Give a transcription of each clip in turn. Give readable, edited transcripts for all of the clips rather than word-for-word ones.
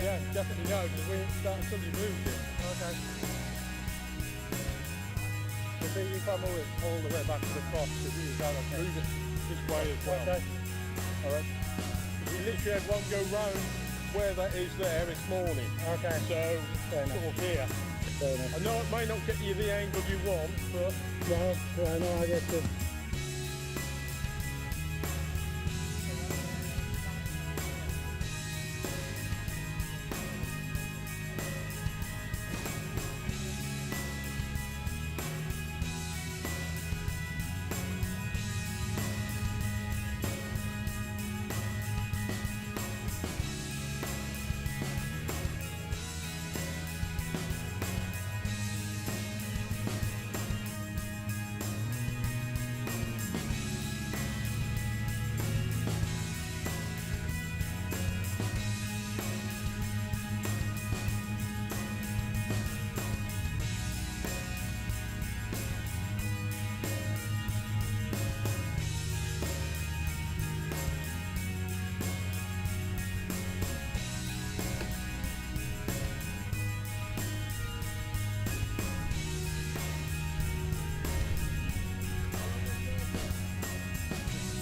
Yeah, definitely no, because we ain't started until you moved it. Okay. I think you can't move it all the way back to the cross, because you got to move it this way as well. Okay. Alright. We literally had one go round where that is there this morning. Okay. So, sort of here. Fair enough. I know it may not get you the angle you want, but... No, I get you.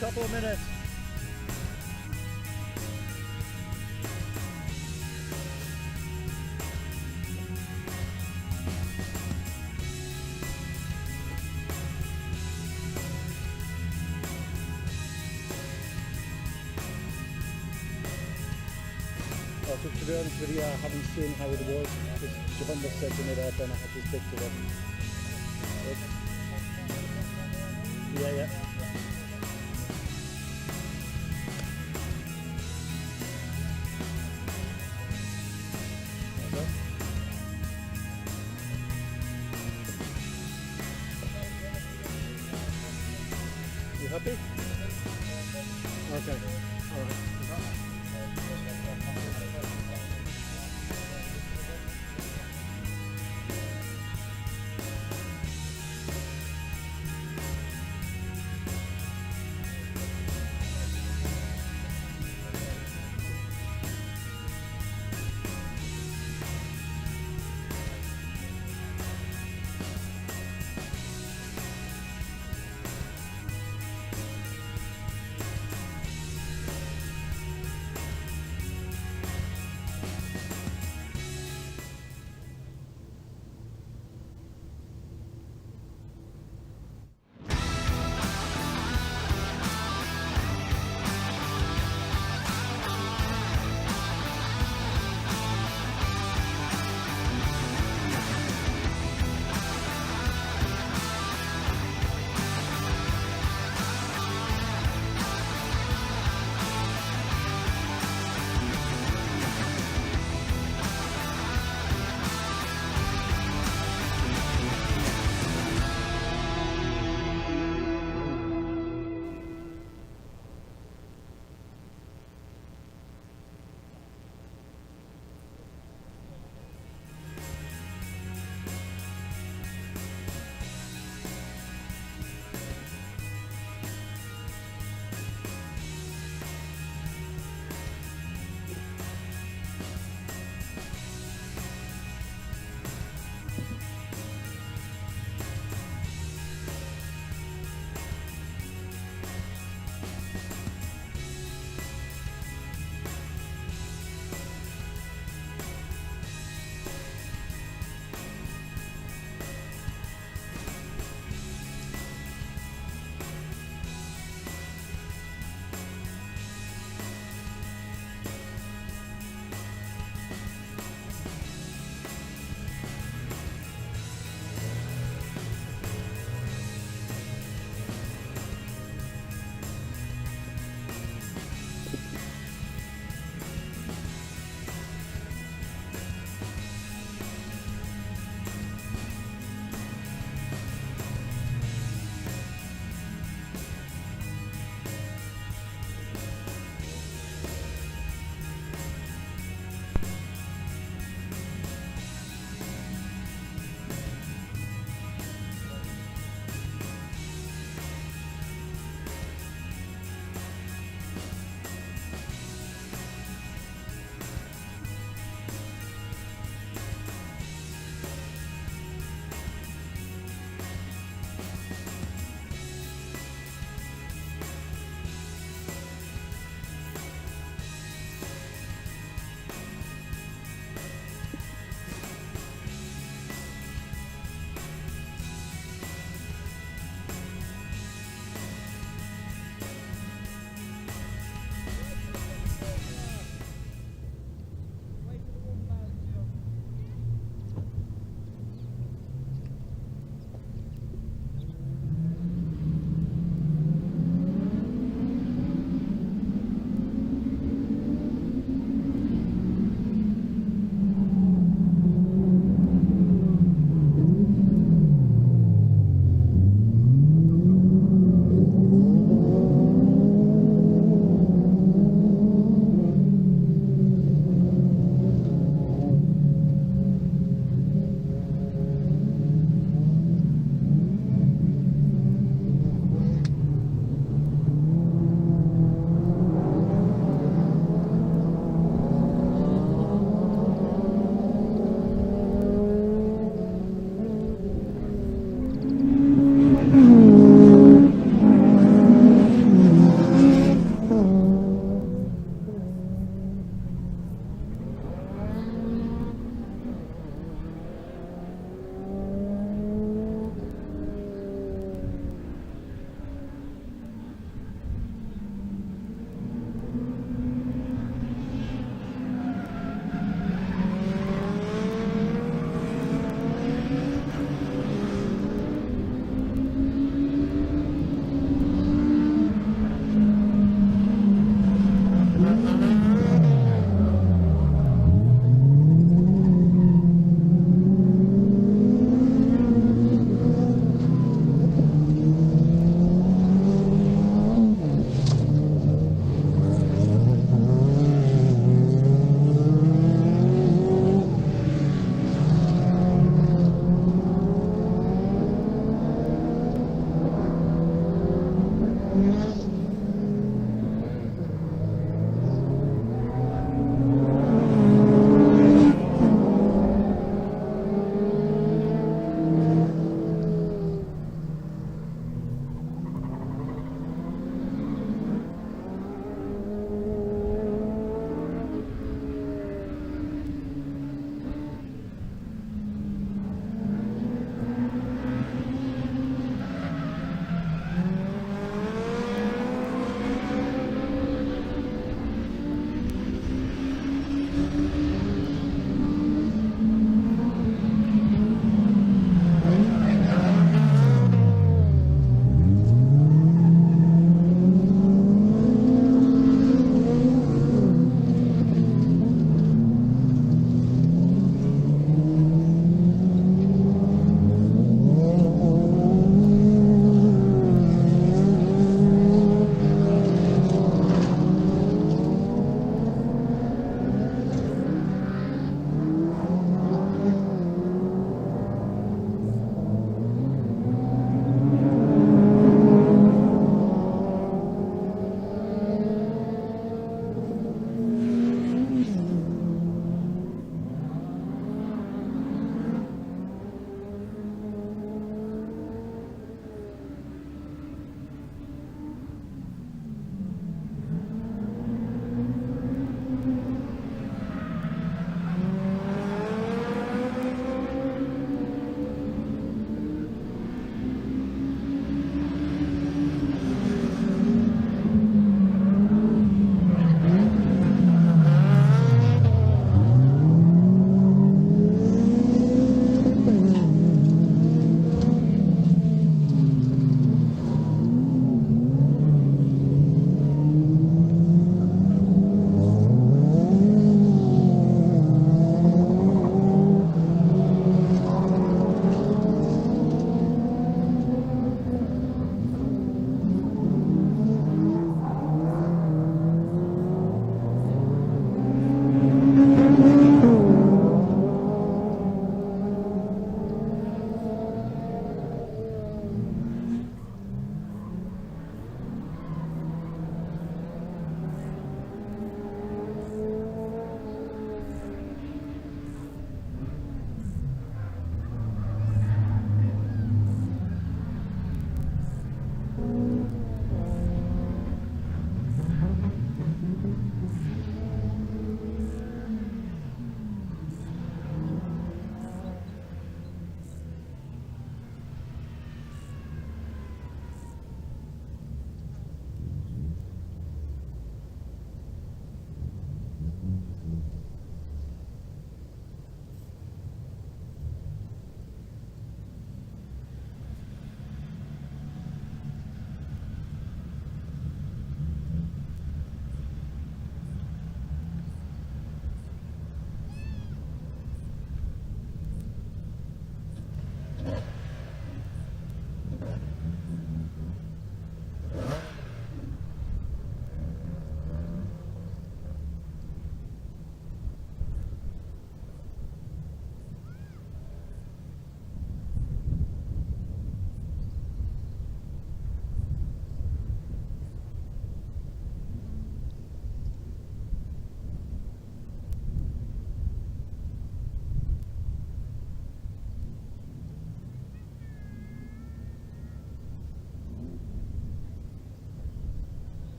Couple of minutes. So to be honest with you, I haven't seen how it was, because John was setting it up and I had just picked it up. Yeah. Okay. You happy? Okay. All right.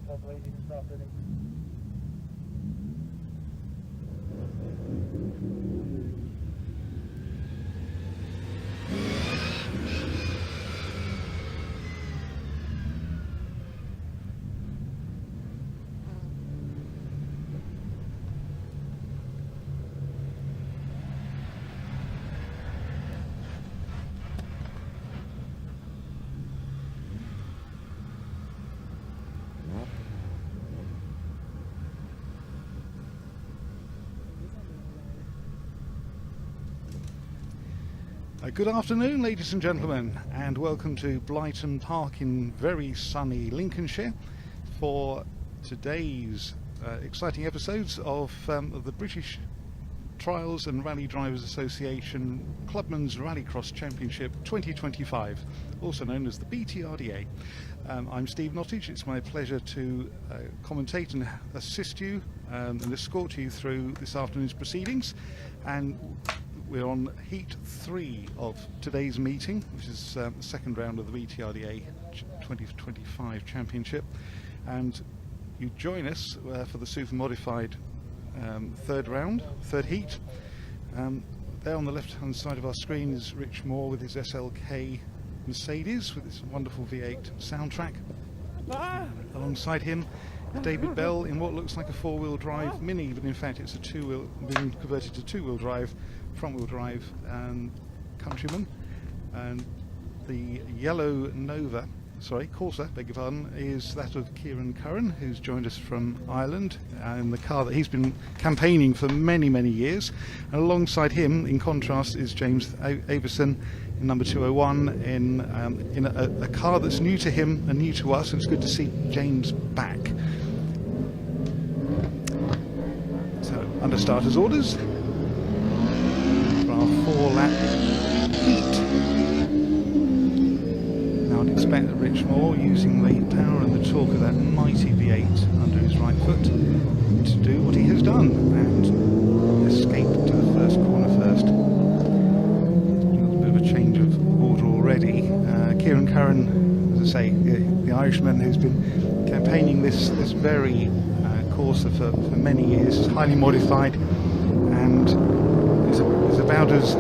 Hopefully he can start winning. Good afternoon, ladies and gentlemen, and welcome to Blyton Park in very sunny Lincolnshire for today's exciting episodes of the British Trials and Rally Drivers Association Clubmans Rallycross Championship 2025, also known as the BTRDA. I'm Steve Nottage. It's my pleasure to commentate and assist you and escort you through this afternoon's proceedings. And we're on Heat 3 of today's meeting, which is the second round of the BTRDA 2025 Championship. And you join us for the super modified third heat. There on the left hand side of our screen is Rich Moore with his SLK Mercedes with his wonderful V8 soundtrack. Alongside him, David Bell in what looks like a four-wheel drive Mini, but in fact it's a two-wheel, being converted to two-wheel drive, front-wheel drive Countryman. And the yellow Corsa, beg your pardon, is that of Kieran Curran, who's joined us from Ireland, and the car that he's been campaigning for many, many years. And alongside him, in contrast, is James Avison in number 201 in a car that's new to him and new to us, and it's good to see James back. So, under starters orders for our 4-lap heat. Now I'd expect that Rich Moore, using the power and the torque of that mighty V8 under his right foot, to do what he has done and escape to the first corner first. A bit of a change of order already. Kieran Curran, as I say, the Irishman who's been campaigning this very Corsa for many years, is highly modified and is about as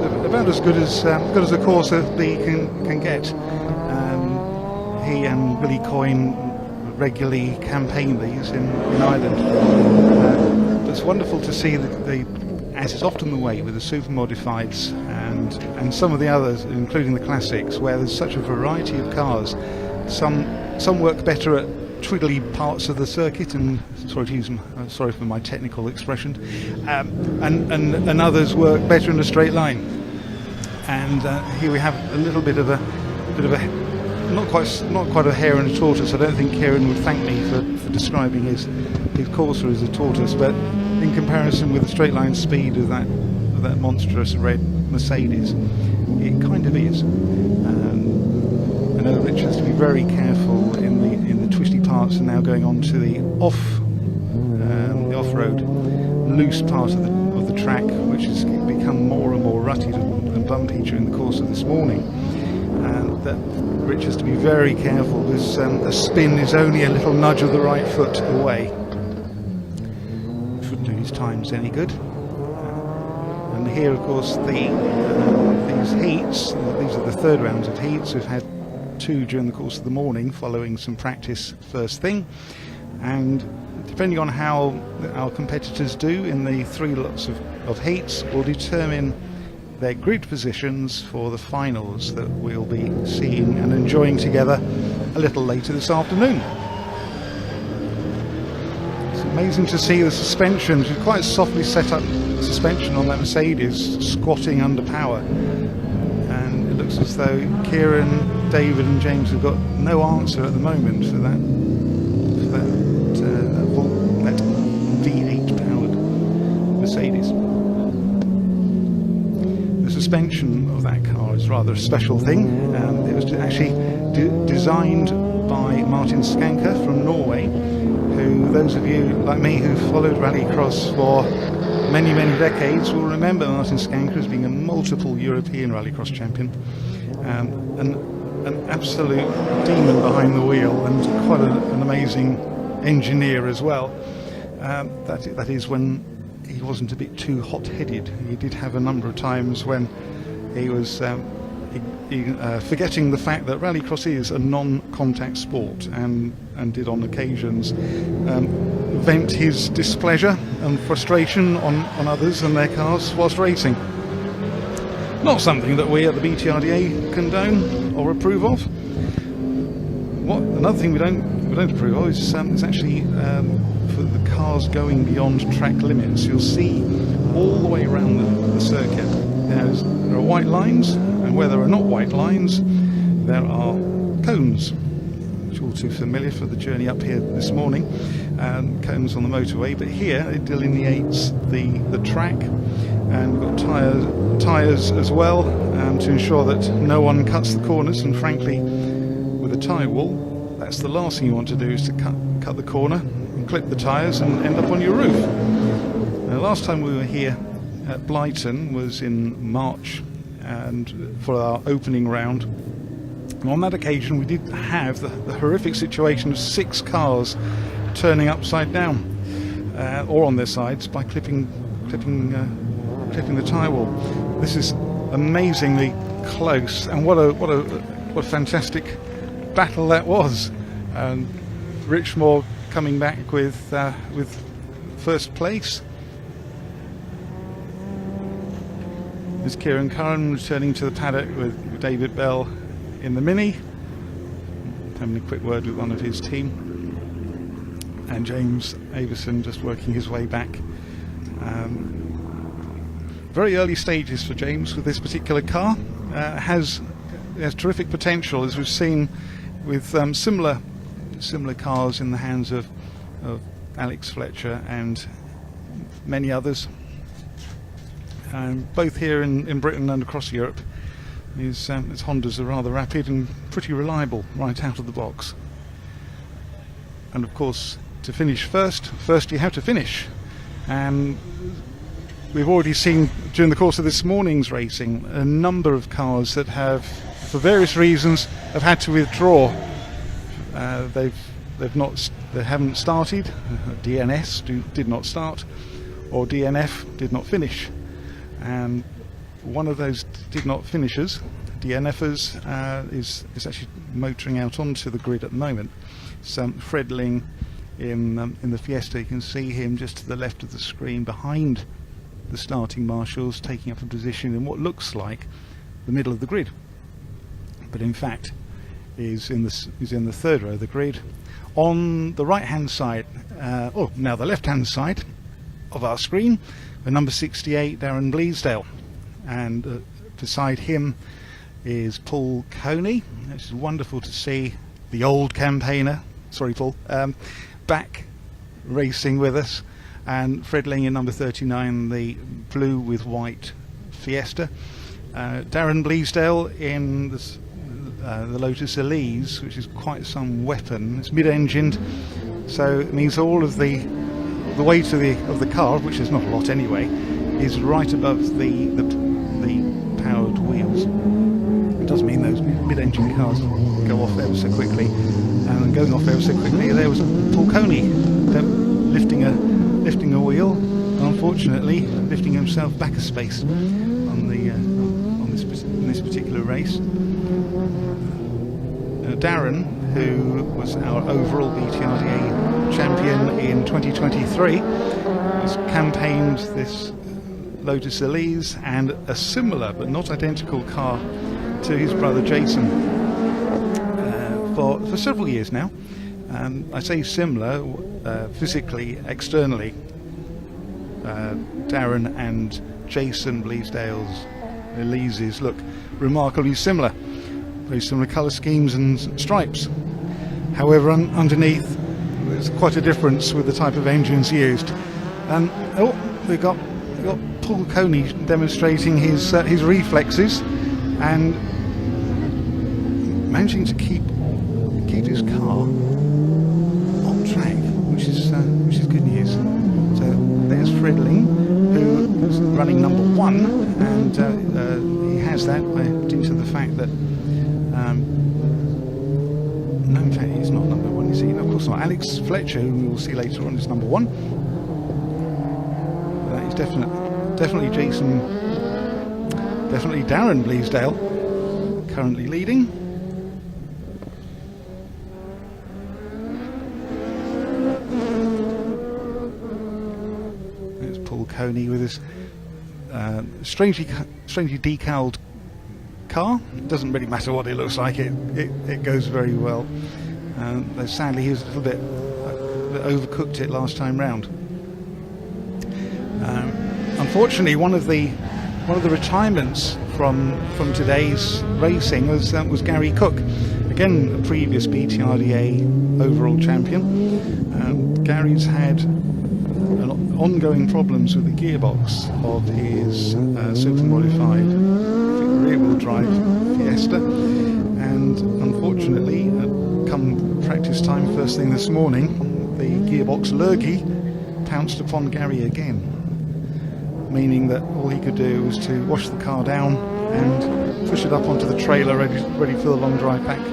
good as a Corsa that you can get. He and Billy Coyne regularly campaign these in Ireland. It's wonderful to see as is often the way with the super modifieds and some of the others, including the classics, where there's such a variety of cars. Some work better at twiddly parts of the circuit, and sorry for my technical expression, and others work better in a straight line. And here we have a little bit of a not quite a hare and a tortoise. I don't think Kieran would thank me for describing his Corsa as a tortoise, but in comparison with the straight line speed of that monstrous red Mercedes, it kind of is. I know Rich has to be very careful in the twisty parts, and now going on to the off-road loose part of the track, which has become more and more rutted and bumpy during the course of this morning. And that Rich has to be very careful, because a spin is only a little nudge of the right foot away. Which wouldn't do his times any good. And here, of course, these heats, these are the third rounds of heats. We've had 2 during the course of the morning, following some practice first thing. And depending on how our competitors do in the 3 lots of heats, will determine their grid positions for the finals that we'll be seeing and enjoying together a little later this afternoon. It's amazing to see the suspension, which is quite softly set up suspension on that Mercedes, squatting under power. And it looks as though Kieran, David and James have got no answer at the moment for that V8 powered Mercedes. The suspension of that car is rather a special thing. It was actually designed by Martin Skanker from Norway, who, those of you like me who followed rallycross for many decades will remember Martin Skanker as being a multiple European rallycross champion, an absolute demon behind the wheel, and quite an amazing engineer as well. That is when he wasn't a bit too hot-headed. He did have a number of times when he was forgetting the fact that rallycross is a non-contact sport, and did on occasions vent his displeasure and frustration on others and their cars whilst racing. Not something that we at the BTRDA condone or approve of. Another thing we don't approve of is actually for the cars going beyond track limits. You'll see all the way around the circuit there are white lines, and where there are not white lines there are cones, which are all too familiar for the journey up here this morning. Cones on the motorway, but here it delineates the track, and we've got tyres as well, to ensure that no one cuts the corners. And frankly, with a tyre wall, that's the last thing you want to do, is to cut the corner and clip the tyres and end up on your roof. Now, last time we were here at Blyton was in March, and for our opening round. And on that occasion we did have the horrific situation of 6 cars turning upside down, or on their sides, by clipping the tyre wall. This is amazingly close, and what a fantastic battle that was. And Richmore coming back with first place. There's Kieran Curran returning to the paddock with David Bell in the Mini, having a quick word with one of his team, and James Avison just working his way back. Very early stages for James with this particular car. Has terrific potential, as we've seen with similar cars in the hands of Alex Fletcher and many others, both here in Britain and across Europe. His Hondas are rather rapid and pretty reliable right out of the box. And of course, to finish first you have to finish. And we've already seen during the course of this morning's racing a number of cars that have, for various reasons, have had to withdraw. They haven't started. DNS did not start, or DNF did not finish. And one of those did not finishers, DNFers, is actually motoring out onto the grid at the moment. So Fred Ling in the Fiesta, you can see him just to the left of the screen behind the starting marshals, taking up a position in what looks like the middle of the grid, but in fact is in the third row of the grid. On the right hand side, now the left hand side of our screen, the number 68, Darren Bleasdale, and beside him is Paul Coney. It's wonderful to see the old campaigner, sorry Paul, back racing with us, and Fred Ling in number 39, the blue with white Fiesta. Darren Bleasdale in the Lotus Elise, which is quite some weapon. It's mid-engined, so it means all of the weight of the car, which is not a lot anyway, is right above the powered wheels. It does mean those mid-engine cars go off ever so quickly, and going off ever so quickly, there was Paul Coney lifting a wheel, and unfortunately lifting himself back a space on this particular race. Darren, who was our overall BTRDA champion in 2023, has campaigned this Lotus Elise and a similar but not identical car to his brother Jason for several years now. I say similar physically, externally. Darren and Jason Bleasdale's Elises look remarkably similar. Very similar colour schemes and stripes. However, underneath there's quite a difference with the type of engines used. And we've got Paul Coney demonstrating his reflexes and managing to keep his car on track, which is good news. So there's Fred Ling, who is running number 1, and he has that due to the fact that no, in fact he's not number 1, see, no, of course not. Alex Fletcher, who we will see later on, is number 1. That is definitely Jason, definitely Darren Bleasdale, currently leading. There's Paul Coney with his strangely decaled car. It doesn't really matter what it looks like, it goes very well. Though sadly he was a little bit overcooked it last time round. Unfortunately, one of the retirements from today's racing was Gary Cook, again a previous BTRDA overall champion. Gary's had ongoing problems with the gearbox of his super modified rear-wheel drive Fiesta, and unfortunately, come practice time first thing this morning, the gearbox lurgy pounced upon Gary again, meaning that all he could do was to wash the car down and push it up onto the trailer ready for the long drive back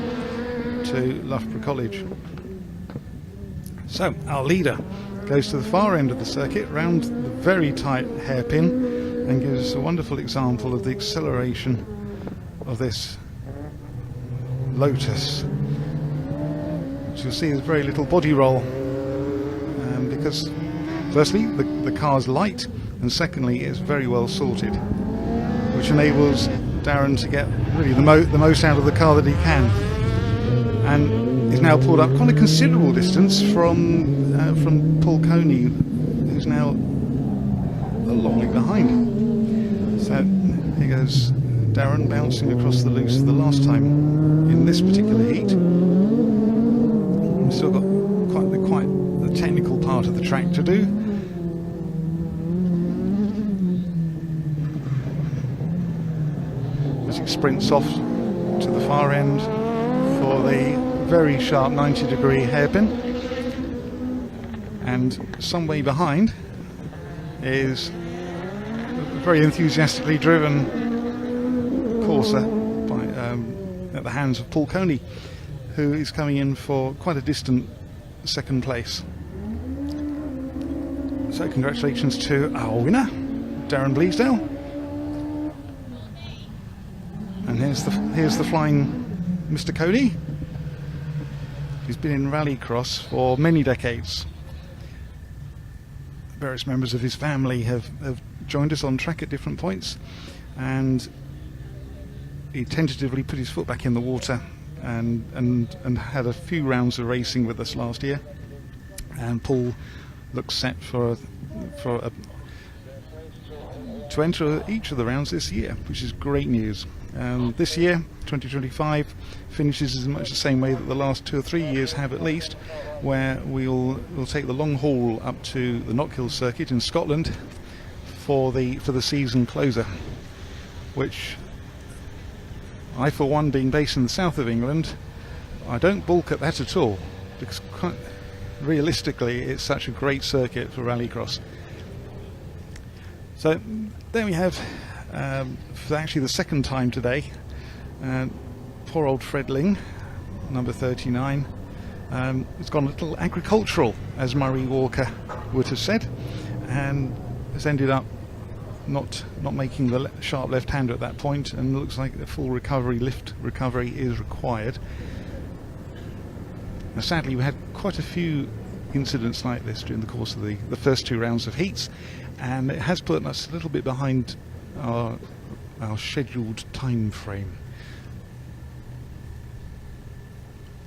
to Loughborough College. So our leader goes to the far end of the circuit, round the very tight hairpin, and gives us a wonderful example of the acceleration of this Lotus. As you'll see, there's very little body roll, because firstly the car's light, and secondly it's very well sorted, which enables Darren to get really the most out of the car that he can, and is now pulled up quite a considerable distance from Paul Coney, who's now a long way behind. So here goes Darren bouncing across the loose for the last time in this particular heat. We've still got quite the technical part of the track to do. As he sprints off to the far end for the very sharp 90-degree hairpin, and some way behind is a very enthusiastically driven Corsa at the hands of Paul Coney, who is coming in for quite a distant second place. So congratulations to our winner, Darren Bleasdale. And here's the flying Mr. Coney. He's been in rallycross for many decades. Various members of his family have joined us on track at different points, and he tentatively put his foot back in the water and had a few rounds of racing with us last year. And Paul looks set to enter each of the rounds this year, which is great news. This year, 2025, finishes as much the same way that the last 2 or 3 years have, at least, where we'll take the long haul up to the Knockhill circuit in Scotland for the season closer, which I, for one, being based in the south of England, I don't balk at that at all, because quite realistically it's such a great circuit for rallycross. So there we have, for actually the second time today, poor old Fredling, number 39, it's gone a little agricultural, as Murray Walker would have said, and has ended up not making the sharp left-hander at that point, and looks like a full lift recovery is required. Now, sadly, we had quite a few incidents like this during the course of the first 2 rounds of heats, and it has put us a little bit behind our scheduled time frame.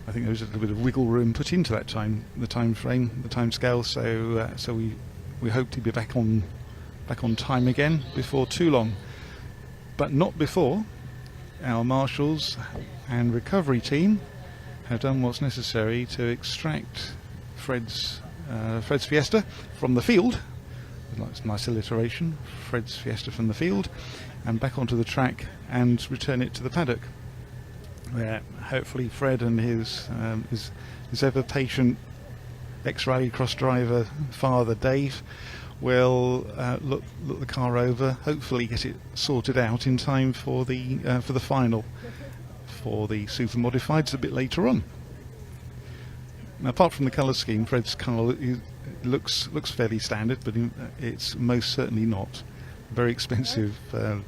I think there was a little bit of wiggle room put into that the time scale, so we hope to be back on time again before too long, but not before our marshals and recovery team have done what's necessary to extract Fred's Fiesta from the field. That's a nice alliteration. Fred's Fiesta from the field and back onto the track and return it to the paddock, where hopefully Fred and his ever patient ex-rallycross driver father Dave will look the car over, hopefully get it sorted out in time for the final for the super modifieds a bit later on. Now, apart from the colour scheme, Fred's car looks fairly standard, but it's most certainly not. Very expensive, very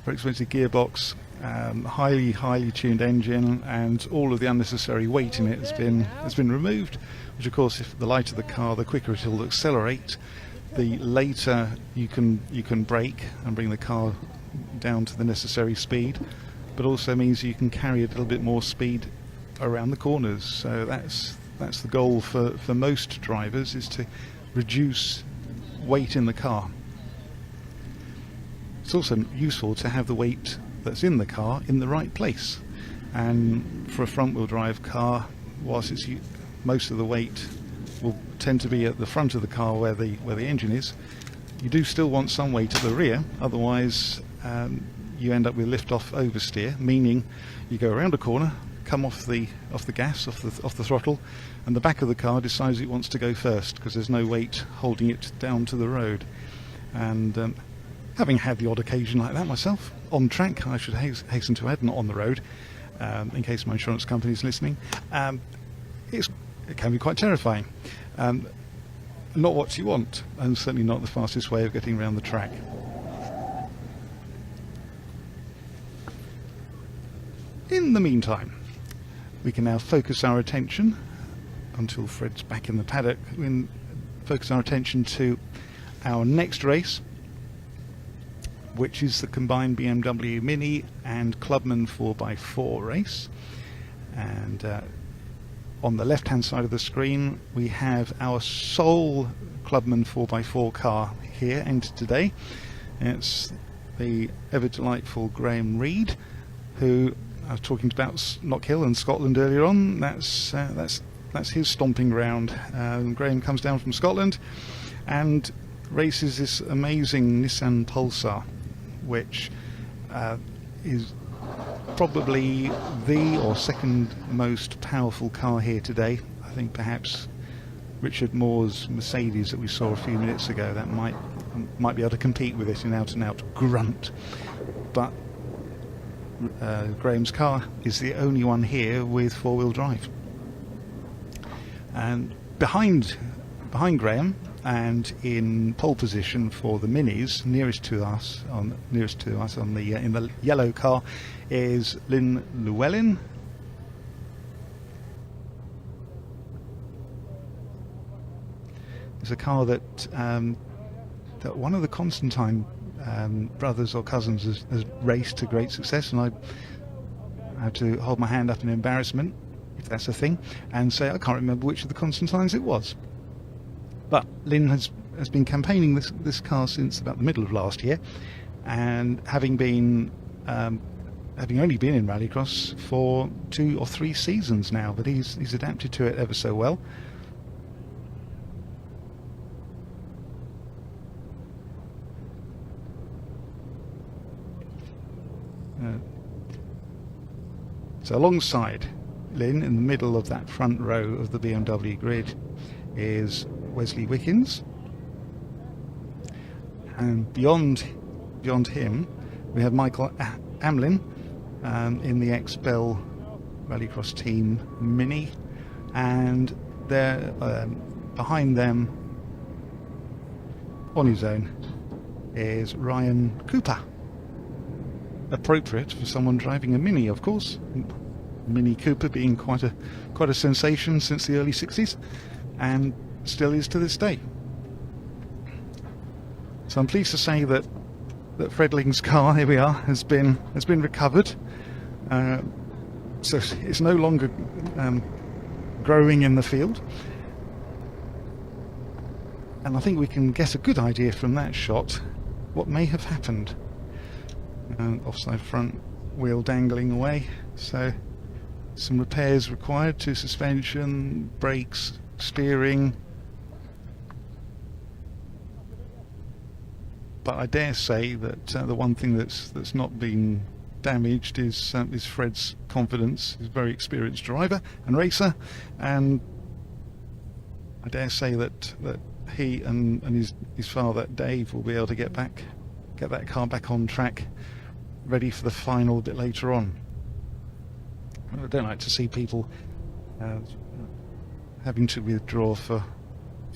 expensive gearbox, highly tuned engine, and all of the unnecessary weight in it has been removed. Which, of course, if the lighter the car, the quicker it'll accelerate. The later you can brake and bring the car down to the necessary speed, but also means you can carry a little bit more speed around the corners. So that's the goal for most drivers, is to reduce weight in the car. It's also useful to have the weight that's in the car in the right place, and for a front-wheel drive car, whilst most of the weight will tend to be at the front of the car where the engine is, you do still want some weight at the rear, otherwise you end up with lift-off oversteer, meaning you go around a corner, come off the gas, off the throttle, and the back of the car decides it wants to go first because there's no weight holding it down to the road. And having had the odd occasion like that myself, on track, I should hasten to add, not on the road, in case my insurance company is listening, it can be quite terrifying. Not what you want, and certainly not the fastest way of getting around the track. In the meantime, we can now focus our attention, until Fred's back in the paddock, we can focus our attention to our next race, which is the combined BMW Mini and Clubman 4x4 race. And on the left hand side of the screen we have our sole Clubman 4x4 car here entered today. It's the ever delightful Graham Reed, who I was talking about Knockhill and Scotland earlier on. That's his stomping ground. Graham comes down from Scotland and races this amazing Nissan Pulsar, which is probably the or second most powerful car here today. I think perhaps Richard Moore's Mercedes that we saw a few minutes ago, that might be able to compete with it in out and out grunt. But Graham's car is the only one here with four-wheel drive. And behind Graham, and in pole position for the minis, nearest to us on the in the yellow car, is Lynn Llewellyn. It's a car that one of the Constantine brothers or cousins has raced to great success, and I had to hold my hand up in embarrassment, if that's a thing, and say I can't remember which of the Constantines it was. But Lynn has been campaigning this car since about the middle of last year, and having only been in Rallycross for 2 or 3 seasons now, but he's adapted to it ever so well. So alongside Lynn, in the middle of that front row of the BMW grid, is Wesley Wickens, and beyond him we have Michael Amlin in the X-Bell Rallycross Team Mini, and there behind them on his own is Ryan Cooper. Appropriate for someone driving a Mini, of course. Mini Cooper being quite a sensation since the early 60s, and still is to this day. So I'm pleased to say that Fred Ling's car, here we are, has been recovered. So it's no longer growing in the field, and I think we can get a good idea from that shot what may have happened. Offside front wheel dangling away, so some repairs required to suspension, brakes, steering. But I dare say that the one thing that's not been damaged is Fred's confidence. He's a very experienced driver and racer, and I dare say that he and his father Dave will be able to get that car back on track, ready for the final a bit later on. I don't like to see people having to withdraw for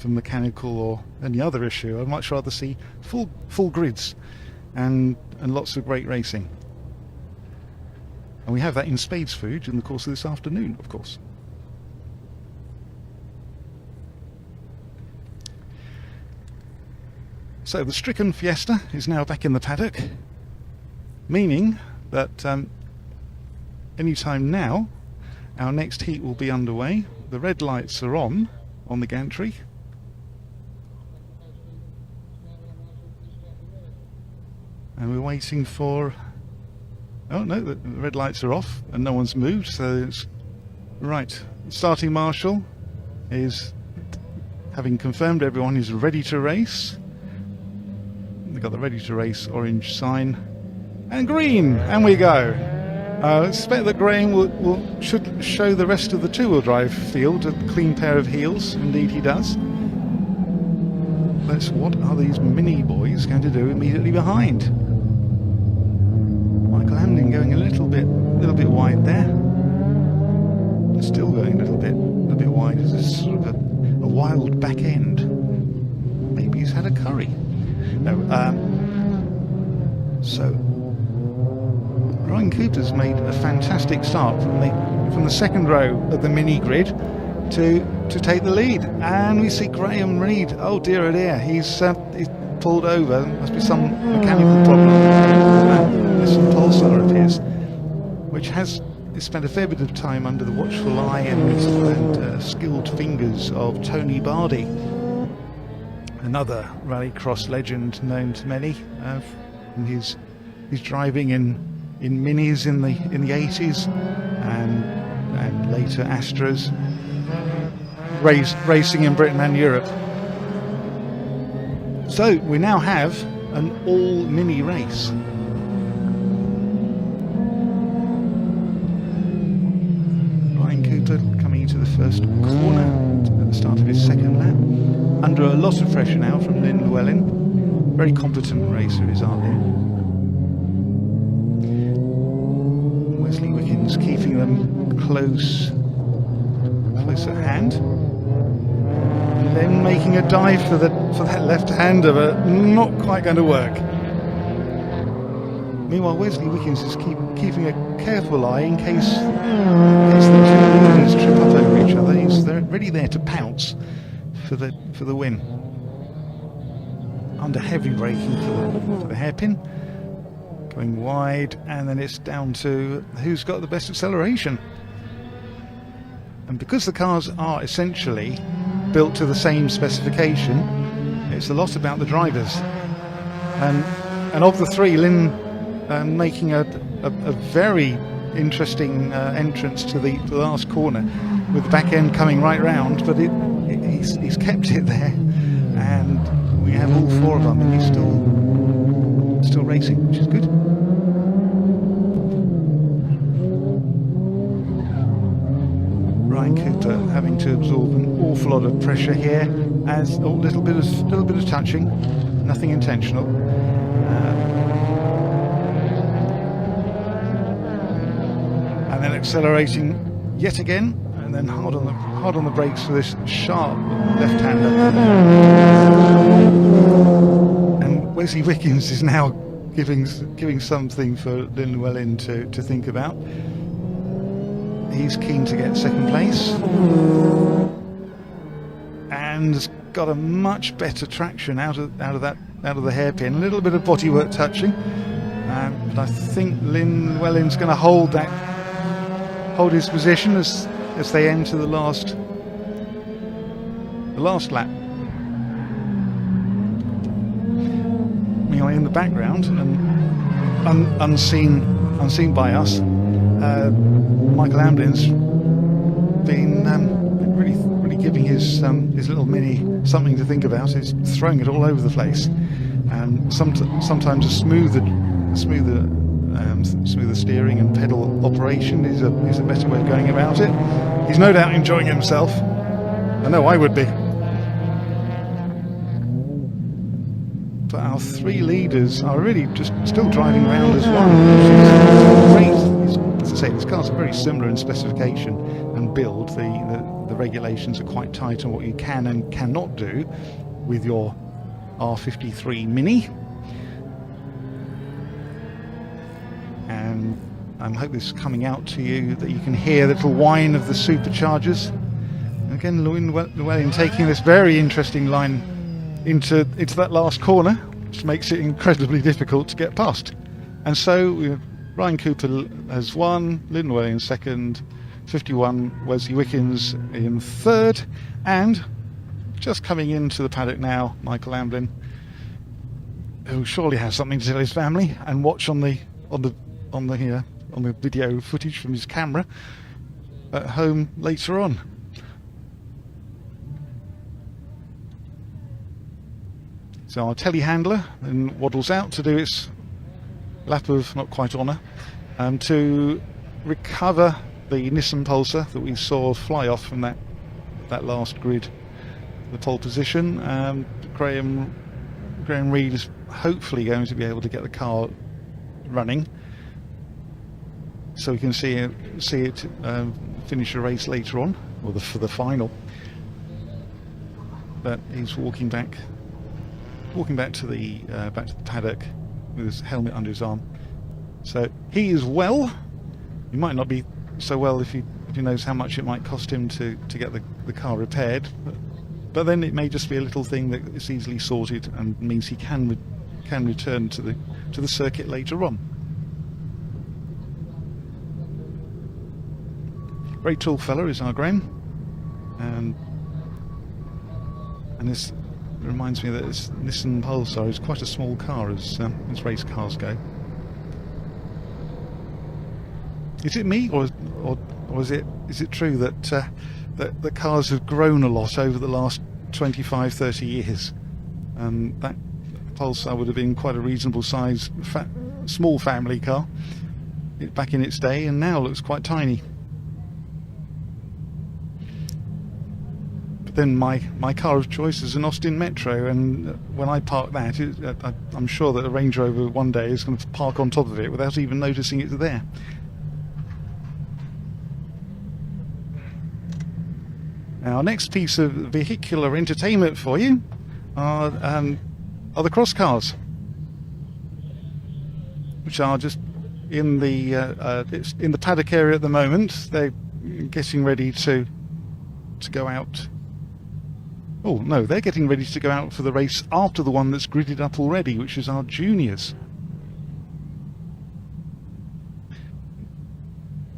mechanical or any other issue. I'd much rather see full grids and lots of great racing. And we have that in spades food in the course of this afternoon, of course. So the stricken Fiesta is now back in the paddock, meaning that any time now our next heat will be underway. The red lights are on the gantry. And we're waiting for... Oh no, the red lights are off and no one's moved, so it's... Right, starting marshal is, having confirmed everyone is ready to race. They've got the ready to race orange sign. And green! And we go! I expect that Graham should show the rest of the two-wheel drive field a clean pair of heels. Indeed he does. What are these mini boys going to do immediately behind? Michael Hamlin going a little bit wide there. Still going a little bit wide. It's a sort of a wild back end. Maybe he's had a curry. No. So Ryan Cooper's made a fantastic start from the second row of the mini grid to take the lead, and we see Graham Reed. Oh dear, oh dear, he's pulled over. There must be some mechanical problem. There's some pulsar of his, which has spent a fair bit of time under the watchful eye and skilled fingers of Tony Bardi, another rallycross legend known to many. From his driving in minis in the 80s and later Astras, racing in Britain and Europe. So we now have an all mini race. Ryan Cooper coming into the first corner at the start of his second lap, under a lot of pressure now from Lynn Llewellyn. Very competent racer is Arlene. Wesley Wickens keeping them close at hand. And then making a dive for that left-hander, but not quite going to work. Meanwhile, Wesley Wickens is keeping a careful eye in case the two leaders trip up over each other. He's ready there to pounce for the win. Under heavy braking for the hairpin, going wide, and then it's down to who's got the best acceleration. And because the cars are essentially built to the same specification, it's a lot about the drivers. And of the three, Lynn making a very interesting entrance to the last corner, with the back end coming right round, but he's kept it there, and we have all four of them, and he's still racing, which is good. Ryan Cooper having to absorb an awful lot of pressure here, as a little bit of touching, nothing intentional. And then accelerating yet again, and then hard on the brakes for this sharp left-hander. And Wesley Wickens is now giving something for Lynn Llewellyn to think about. He's keen to get second place, and has got a much better traction out of the hairpin. A little bit of bodywork touching, but I think Lynn Llewellyn's going to hold his position as they enter the last lap. Meanwhile, in the background, and unseen by us, Michael Hamlin's been really giving his little mini something to think about. He's throwing it all over the place, and sometimes a smoother steering and pedal operation is a better way of going about it. He's no doubt enjoying himself. I know I would be. But our three leaders are really just still driving around as one, which is great. As I say, this car cars are very similar in specification and build. The regulations are quite tight on what you can and cannot do with your R53 Mini. And I hope this is coming out to you, that you can hear the little whine of the superchargers. And again, Llewellyn taking this very interesting line into that last corner, which makes it incredibly difficult to get past. And so Ryan Cooper has won, Lynn Llewellyn second, 51 Wesley Wickens in third, and just coming into the paddock now, Michael Amblin, who surely has something to tell his family and watch on the video footage from his camera at home later on. So our telehandler then waddles out to do its lap of not quite honour, to recover the Nissan Pulsar that we saw fly off from that last grid, the pole position. Graham Reed is hopefully going to be able to get the car running, so we can see it finish the race later on, or for the final. But he's walking back to the paddock with his helmet under his arm. So he is well. He might not be so well if he knows how much it might cost him to get the car repaired, but then it may just be a little thing that is easily sorted and means he can return to the circuit later on. Very tall fella is our Graham, and this reminds me that this Nissan Pulsar is quite a small car as race cars go. Is it me, or is it true that the cars have grown a lot over the last 25-30 years? That Pulsar would have been quite a reasonable size small family car back in its day, and now looks quite tiny. But then my car of choice is an Austin Metro, and when I park that, I'm sure that a Range Rover one day is going to park on top of it without even noticing it's there. Now, our next piece of vehicular entertainment for you are the cross cars, which are just in the paddock area at the moment. They're getting ready to go out. Oh no, they're getting ready to go out for the race after the one that's gridded up already, which is our juniors.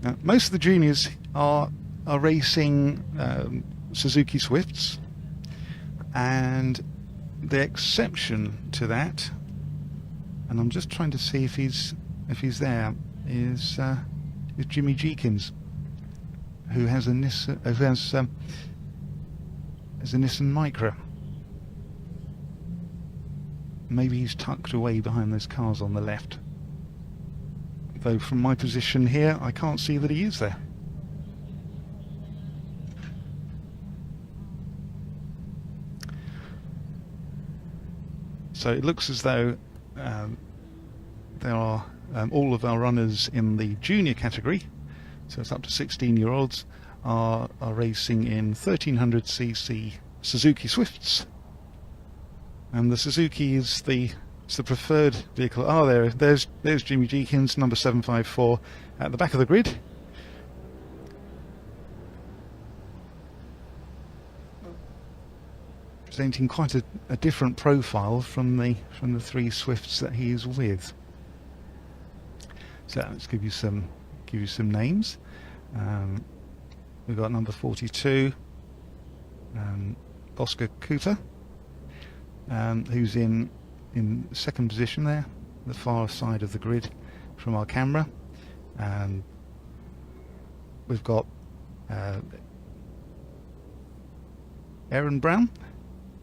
Now, most of the juniors are racing Suzuki Swifts, and the exception to that, and I'm just trying to see if he's there, is Jimmy Jeekins, who has a Nissan Micra. Maybe he's tucked away behind those cars on the left, though from my position here I can't see that he is there. So it looks as though there are all of our runners in the junior category, so it's up to 16-year-olds, are racing in 1300cc Suzuki Swifts, and the Suzuki is the preferred vehicle. There's Jimmy Jeekins, number 754, at the back of the grid. Presenting quite a different profile from the three Swifts that he is with. So let's give you some names. We've got number 42, Oscar Cooper, who's in second position there, the far side of the grid from our camera. We've got Aaron Brown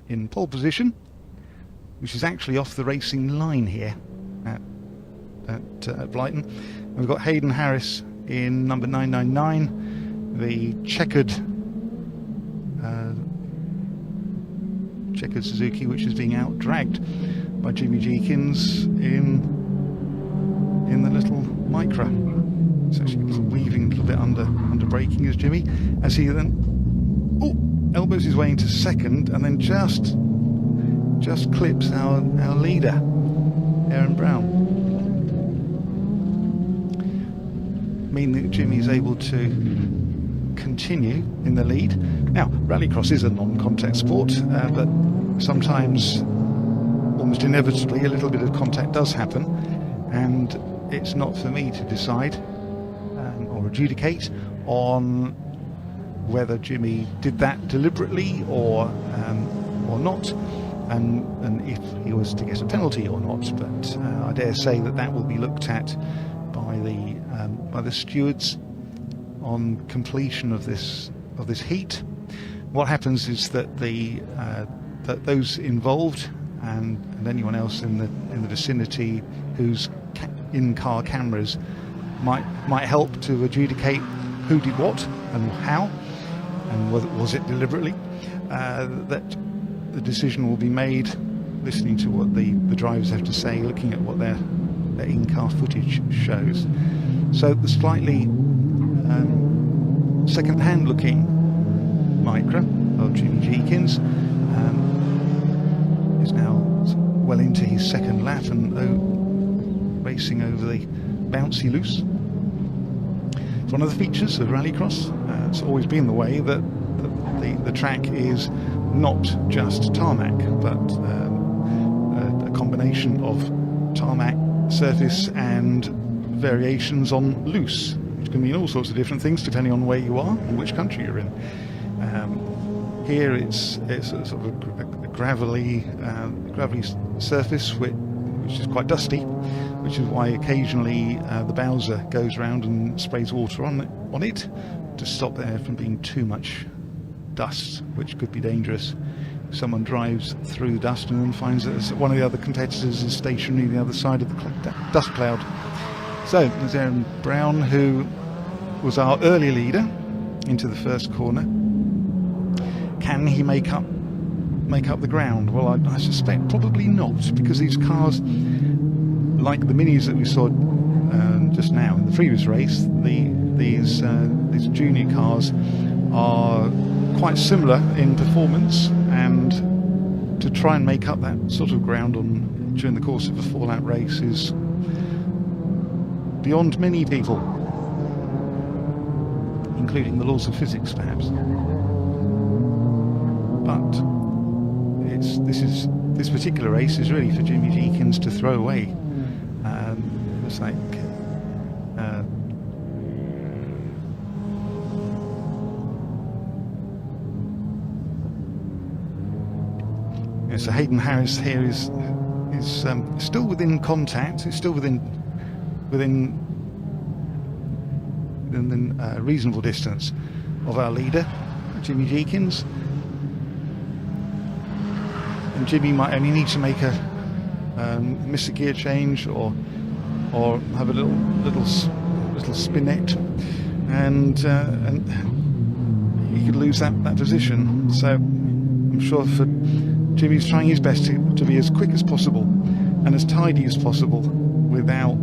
in pole position, which is actually off the racing line here at Blyton. And we've got Hayden Harris in number 999, the checkered Suzuki, which is being out-dragged by Jimmy Jeekins in the little Micra. It's actually weaving a little bit under braking as Jimmy, as he then elbows his way into second, and then just clips our leader, Aaron Brown, meaning that Jimmy is able to continue in the lead. Now, rallycross is a non-contact sport, but sometimes, almost inevitably, a little bit of contact does happen, and it's not for me to decide or adjudicate on whether Jimmy did that deliberately or not, and if he was to get a penalty or not. But I dare say that will be looked at by the stewards on completion of this heat. What happens is that that those involved and anyone else in the vicinity whose in-car cameras might help to adjudicate who did what and how, and whether was it deliberately. That the decision will be made listening to what the drivers have to say, looking at what their in-car footage shows. So the slightly second-hand looking Micra of Jimmy Jeekins is now well into his second lap and racing over the bouncy loose. It's one of the features of rallycross. It's always been the way that the track is not just tarmac, but a combination of tarmac surface and variations on loose, which can mean all sorts of different things depending on where you are and which country you're in. Here it's a sort of a gravelly surface which is quite dusty, which is why occasionally the Bowser goes around and sprays water on it to stop there from being too much dust, which could be dangerous if someone drives through the dust and then finds that one of the other competitors is stationary on the other side of the dust cloud. So there's Aaron Brown, who was our early leader into the first corner. Can he make up the ground? Well, I suspect probably not, because these cars, like the Minis that we saw just now in the previous race, these junior cars are quite similar in performance, and to try and make up that sort of ground during the course of a 4-lap race is beyond many people, including the laws of physics perhaps. But this particular race is really for Jimmy Jeekins to throw away. It's like so Hayden Harris here is still within contact. It's still within reasonable distance of our leader, Jimmy Jeekins. And Jimmy might only need to make miss a gear change or have a little spinette, and he could lose that position. So I'm sure for Jimmy's trying his best to be as quick as possible and as tidy as possible without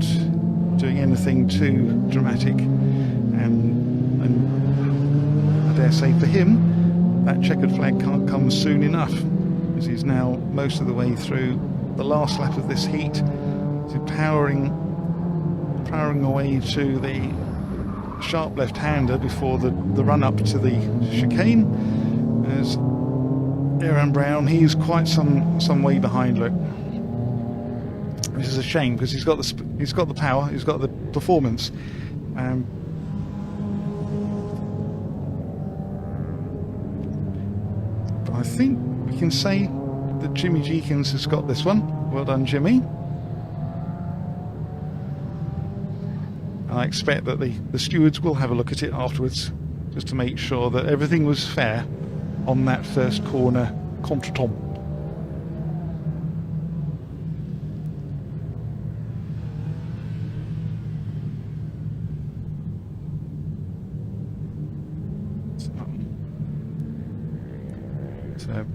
doing anything too dramatic. And I dare say for him, that checkered flag can't come soon enough, as he's now most of the way through the last lap of this heat, so powering away to the sharp left-hander before the run-up to the chicane. There's Aaron Brown. He's quite some way behind, look. This is a shame, because he's got the power, he's got the performance. But I think we can say that Jimmy Jeekins has got this one. Well done, Jimmy. I expect that the stewards will have a look at it afterwards, just to make sure that everything was fair on that first corner contretemps. So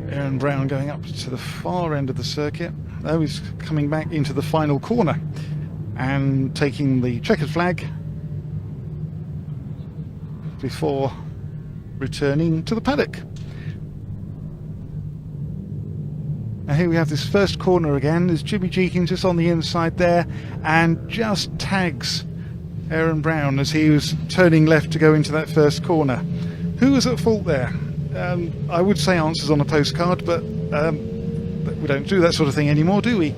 Aaron Brown going up to the far end of the circuit. Oh, he's coming back into the final corner. and taking the checkered flag before returning to the paddock. Now here we have this first corner again. There's Jimmy Jeekins just on the inside there and just tags Aaron Brown as he was turning left to go into that first corner. Who was at fault there? I would say answers on a postcard, but we don't do that sort of thing anymore, do we?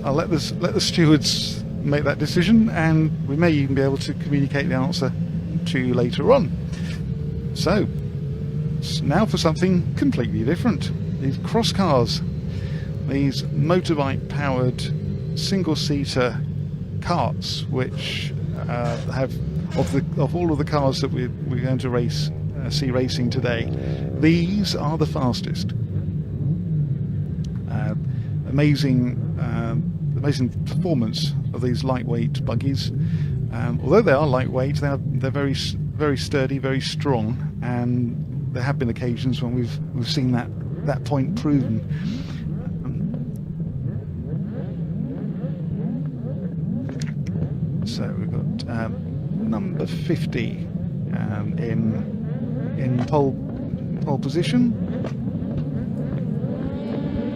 I'll let the stewards make that decision, and we may even be able to communicate the answer to you later on. So now for something completely different. These cross cars, these motorbike powered single-seater carts, which have of all of the cars that we're going to see racing today, these are the fastest. Amazing performance of these lightweight buggies. Although they are lightweight, they're very sturdy, very strong, and there have been occasions when we've seen that point proven. So we've got number 50 in pole position.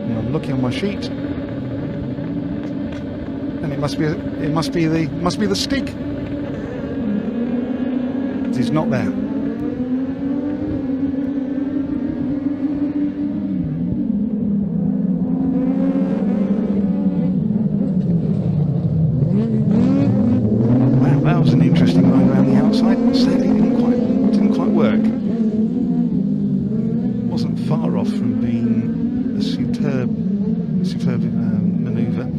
And I'm looking on my sheet, and it must be the stick. He's not there. Wow, that was an interesting ride around the outside. Sadly, didn't quite work. Wasn't far off from being a superb manoeuvre.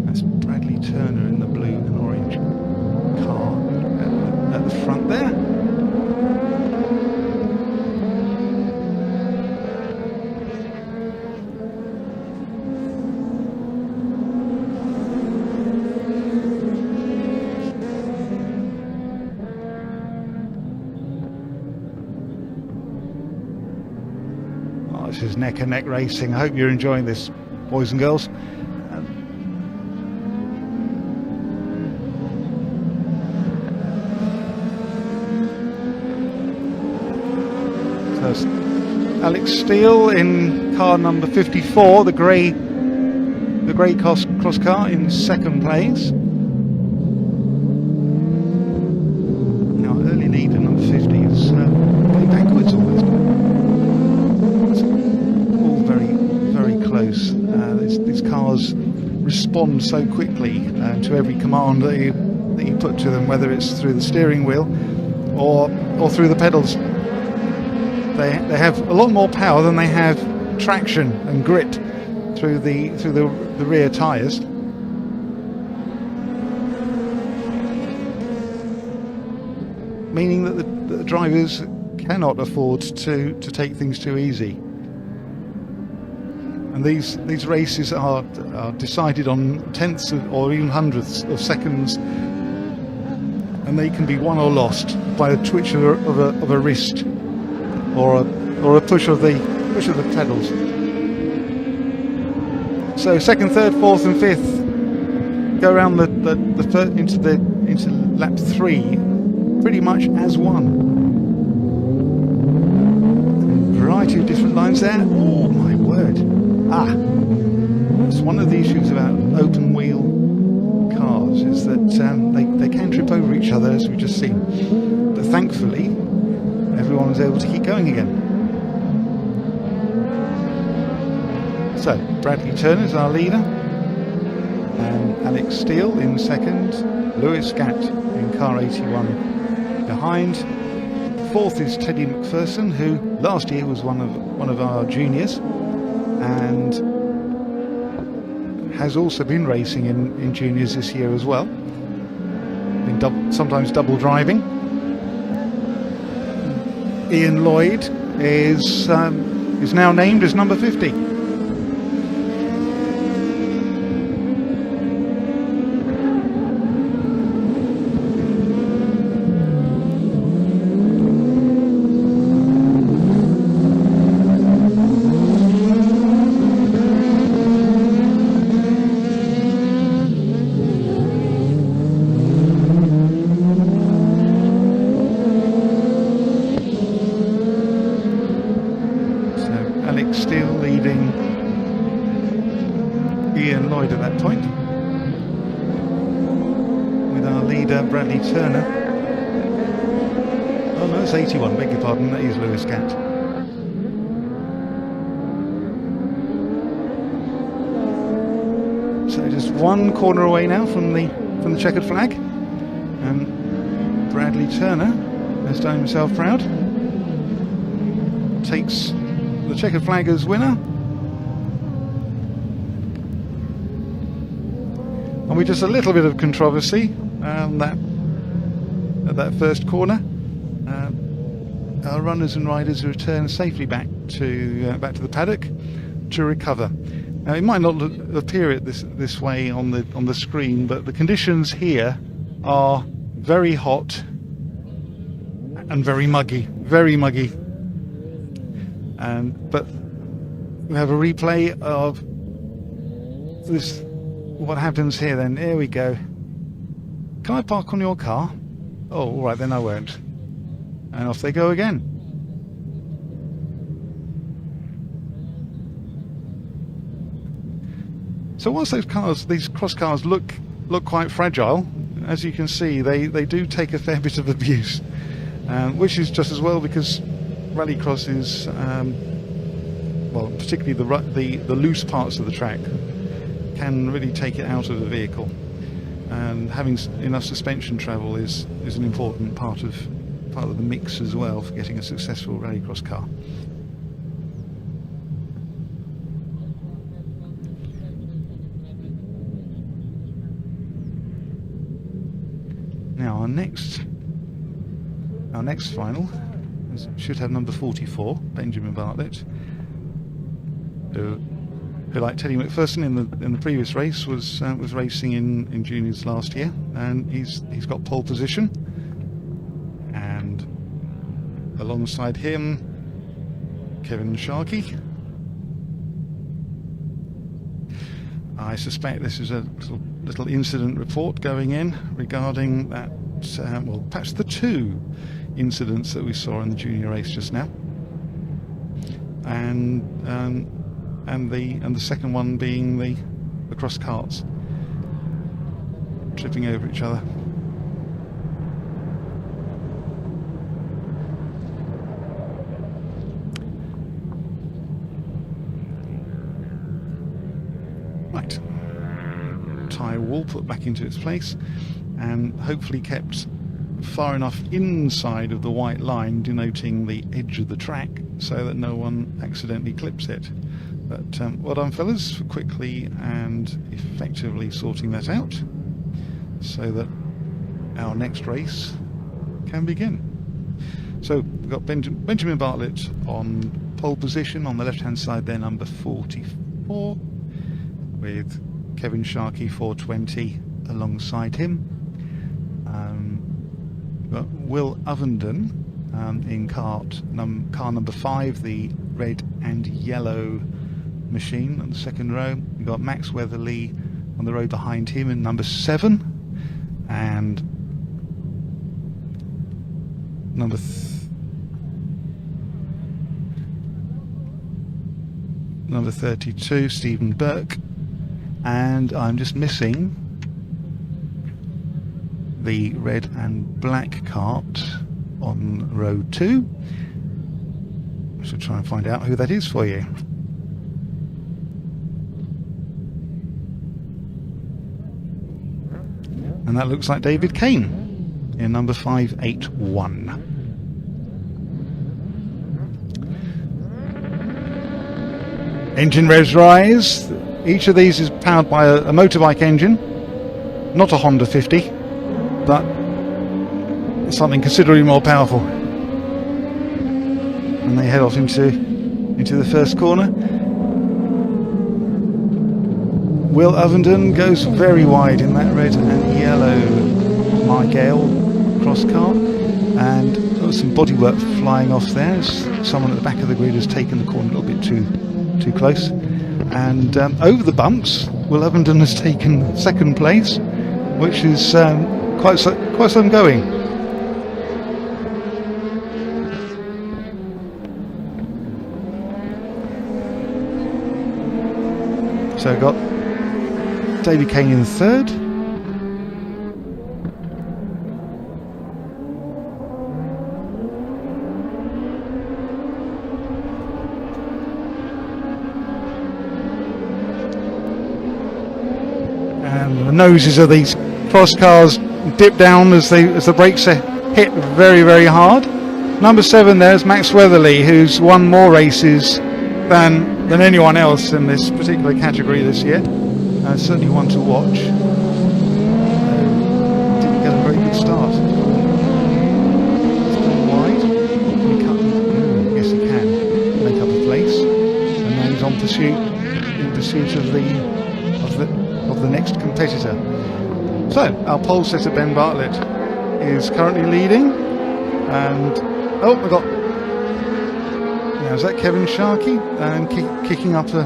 That's Bradley Turner in the blue and orange car at the front there. Oh, this is neck and neck racing. I hope you're enjoying this, boys and girls. Alex Steele in car number 54, the grey cross car in second place. Now early lead in number 50 is going backwards almost. It's all very close. These cars respond so quickly to every command that you put to them, whether it's through the steering wheel or through the pedals. They have a lot more power than they have traction and grit through the rear tyres. Meaning that the drivers cannot afford to take things too easy. And these races are decided on tenths or even hundredths of seconds, and they can be won or lost by a twitch of a wrist. Or a push of the pedals. So second, third, fourth, and fifth go around into lap 3 pretty much as one. A variety of different lines there. Oh my word! That's one of the issues about open wheel cars, is that they can trip over each other, as we've just seen. But thankfully, everyone was able to keep going again. So, Bradley Turner is our leader, and Alex Steele in second, Lewis Gatt in car 81 behind. Fourth is Teddy McPherson, who last year was one of our juniors, and has also been racing in juniors this year as well. Been sometimes double driving. Ian Lloyd is now named as number 50. leader, Bradley Turner. Oh no, it's 81, beg your pardon, that is Lewis Gatt. So just one corner away now from the checkered flag, and Bradley Turner has done himself proud. Takes the checkered flag as winner. And with just a little bit of controversy at that first corner, our runners and riders return safely back to the paddock to recover. Now, it might not appear it this way on the screen, but the conditions here are very hot and very muggy, but we have a replay of this. What happens here then? Here we go. Can I park on your car? Oh, all right, then I won't. And off they go again. So whilst these cross cars look quite fragile, as you can see, they do take a fair bit of abuse, which is just as well, because rallycross is, well, particularly the loose parts of the track can really take it out of the vehicle, and having enough suspension travel is an important part of the mix as well for getting a successful rallycross car. Now our next final should have number 44, Benjamin Bartlett, who, like Teddy McPherson in the previous race, was racing in juniors last year, and he's got pole position. And alongside him, Kevin Sharkey. I suspect this is a little incident report going in regarding that, well, perhaps the two incidents that we saw in the junior race just now, and the second one being the cross carts tripping over each other. Right, tyre wall put back into its place, and hopefully kept far enough inside of the white line denoting the edge of the track so that no one accidentally clips it. But well done, fellas, for quickly and effectively sorting that out so that our next race can begin. So we've got Benjamin Bartlett on pole position on the left hand side there, number 44, with Kevin Sharkey 420 alongside him. Got Will Ovenden in car number 5, the red and yellow machine on the second row. We've got Max Weatherly on the row behind him in number 7, and number 32, Stephen Burke, and I'm just missing the red and black cart on row 2. I should try and find out who that is for you. And that looks like David Kane in number 581. Engine revs rise. Each of these is powered by a motorbike engine, not a Honda 50, but something considerably more powerful. And they head off into the first corner. Will Ovenden goes very wide in that red and yellow Margale cross car, and some bodywork flying off there. Someone at the back of the grid has taken the corner a little bit too close, and over the bumps, Will Ovenden has taken second place, which is quite some going. So I've got David Kane in third, noses of these cross cars dip down as the brakes are hit very, very hard. Number 7 there's Max Weatherly, who's won more races than anyone else in this particular category this year. Certainly one to watch. Didn't get a very good start. It's gone wide. Can he cut? Yes, he can. Make up a place. And now he's on pursuit, in pursuit of the next competitor. So our pole setter Ben Bartlett is currently leading, and oh, we got. Now is that Kevin Sharkey kicking up a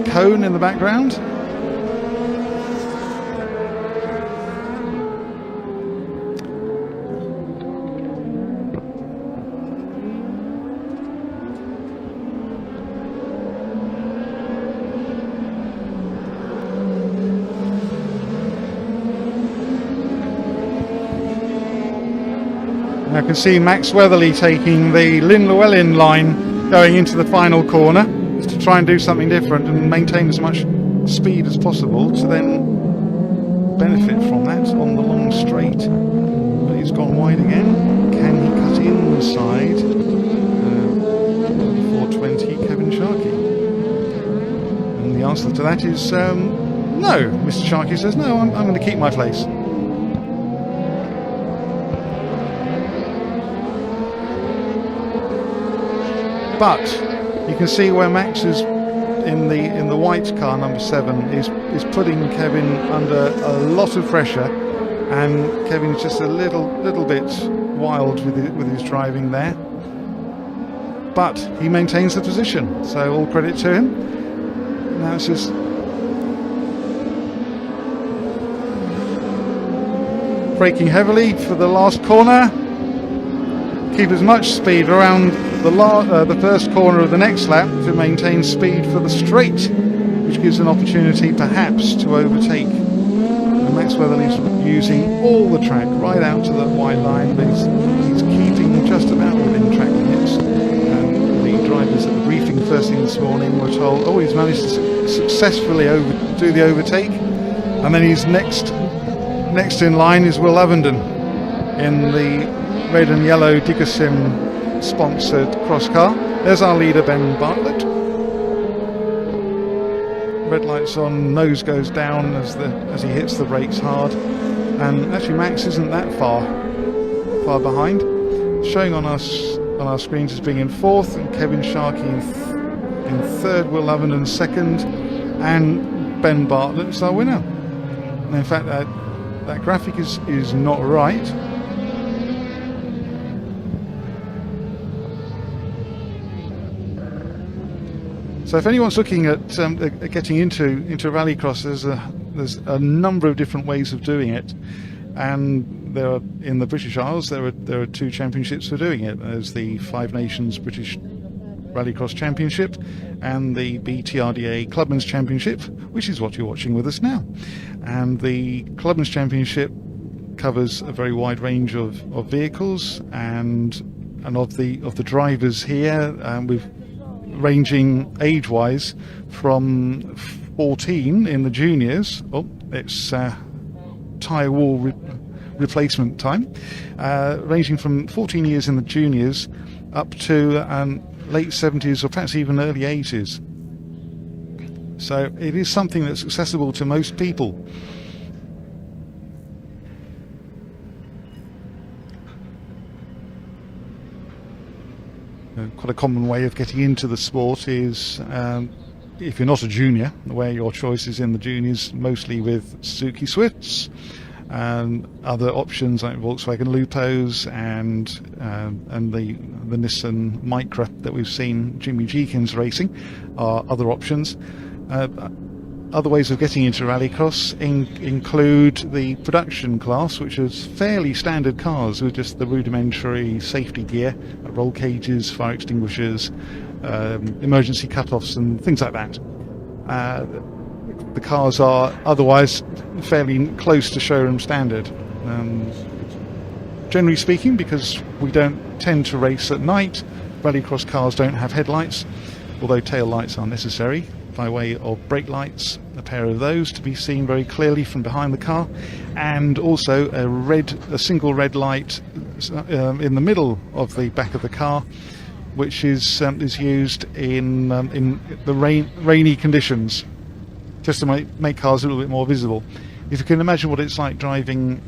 cone in the background? I can see Max Weatherly taking the Lynn Llewellyn line going into the final corner to try and do something different and maintain as much speed as possible to then benefit from that on the long straight. But he's gone wide again. Can he cut inside 420 Kevin Sharkey? And the answer to that is no. Mr. Sharkey says no, I'm going to keep my place. But you can see where Max is in the white car, number 7, is putting Kevin under a lot of pressure, and Kevin's just a little bit wild with his driving there. But he maintains the position, so all credit to him. Now it's just braking heavily for the last corner. Keep as much speed around the first corner of the next lap to maintain speed for the straight, which gives an opportunity perhaps to overtake. And Max Weatherly's using all the track right out to the white line, but he's keeping just about within track limits. And the drivers at the briefing first thing this morning were told, oh, he's managed to successfully do the overtake, and then he's next in line is Will Avenden in the red and yellow Dickerson sponsored cross car. There's our leader Ben Bartlett. Red lights on, nose goes down as he hits the brakes hard, and actually Max isn't that far behind. Showing on our screens as being in 4th, and Kevin Sharkey in 3rd, Will Avenden 2nd, and Ben Bartlett's our winner. And in fact that graphic is not right. So if anyone's looking at getting into rallycross, there's a number of different ways of doing it, and there are, in the British Isles, there are 2 championships for doing it. There's the Five Nations British Rallycross Championship and the BTRDA Clubmans Championship, which is what you're watching with us now. And the Clubmans Championship covers a very wide range of vehicles and of the drivers here, with ranging age-wise from 14 in the juniors. Oh, it's tyre wall replacement time. Ranging from 14 years in the juniors up to late 70s or perhaps even early 80s. So it is something that's accessible to most people. Quite a common way of getting into the sport is if you're not a junior, where your choice is in the juniors mostly with Suzuki Swifts, and other options like Volkswagen Lupos and the Nissan Micra that we've seen Jimmy Jeekins racing are other options. Other ways of getting into rallycross include the production class, which is fairly standard cars with just the rudimentary safety gear, roll cages, fire extinguishers, emergency cut-offs and things like that. The cars are otherwise fairly close to showroom standard. Generally speaking, because we don't tend to race at night, rallycross cars don't have headlights, although tail lights are necessary. by way of brake lights, a pair of those to be seen very clearly from behind the car, and also a single red light in the middle of the back of the car, which is used in the rainy conditions, just to make cars a little bit more visible. If you can imagine what it's like driving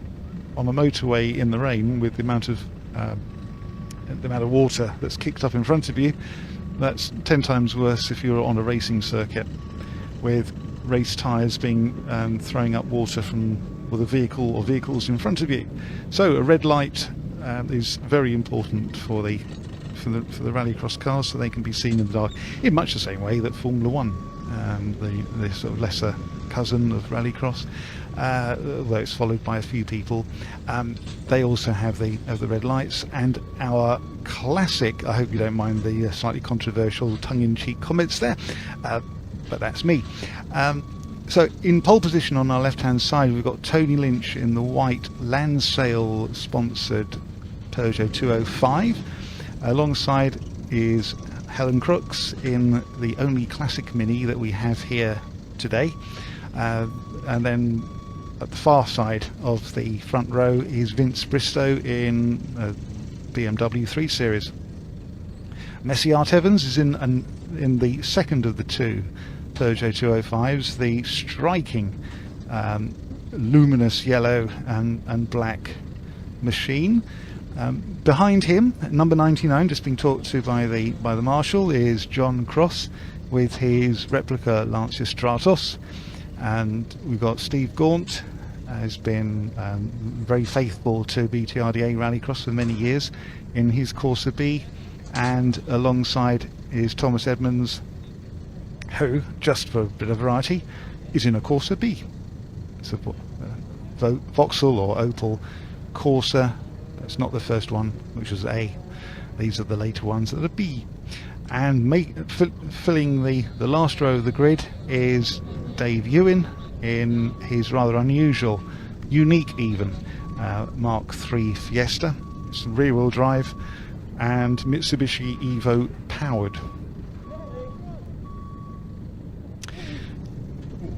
on a motorway in the rain with the amount of water that's kicked up in front of you, that's 10 times worse if you're on a racing circuit with race tyres being throwing up water from the vehicle or vehicles in front of you. So a red light is very important for the rallycross cars, so they can be seen in the dark, in much the same way that Formula One, the sort of lesser cousin of rallycross, although it's followed by a few people, they also have the red lights. And our classic, I hope you don't mind the slightly controversial tongue-in-cheek comments there, but that's me. So in pole position on our left hand side we've got Tony Lynch in the white Lansale sponsored Peugeot 205. Alongside is Helen Crooks in the only classic Mini that we have here today, and then at the far side of the front row is Vince Bristow in BMW 3 Series. Messiart Evans is in the second of the two Peugeot 205s, the striking luminous yellow and black machine. Behind him, number 99, just being talked to by the marshal, is John Cross with his replica Lancia Stratos, and we've got Steve Gaunt, has been very faithful to BTRDA Rallycross for many years in his Corsa B, and alongside is Thomas Edmonds, who, just for a bit of variety, is in a Corsa B. It's a Vauxhall or Opel Corsa. It's not the first one, which was A. These are the later ones that are B. And filling the last row of the grid is Dave Ewan in his rather unusual, unique even, Mark III Fiesta. It's rear-wheel drive and Mitsubishi Evo powered.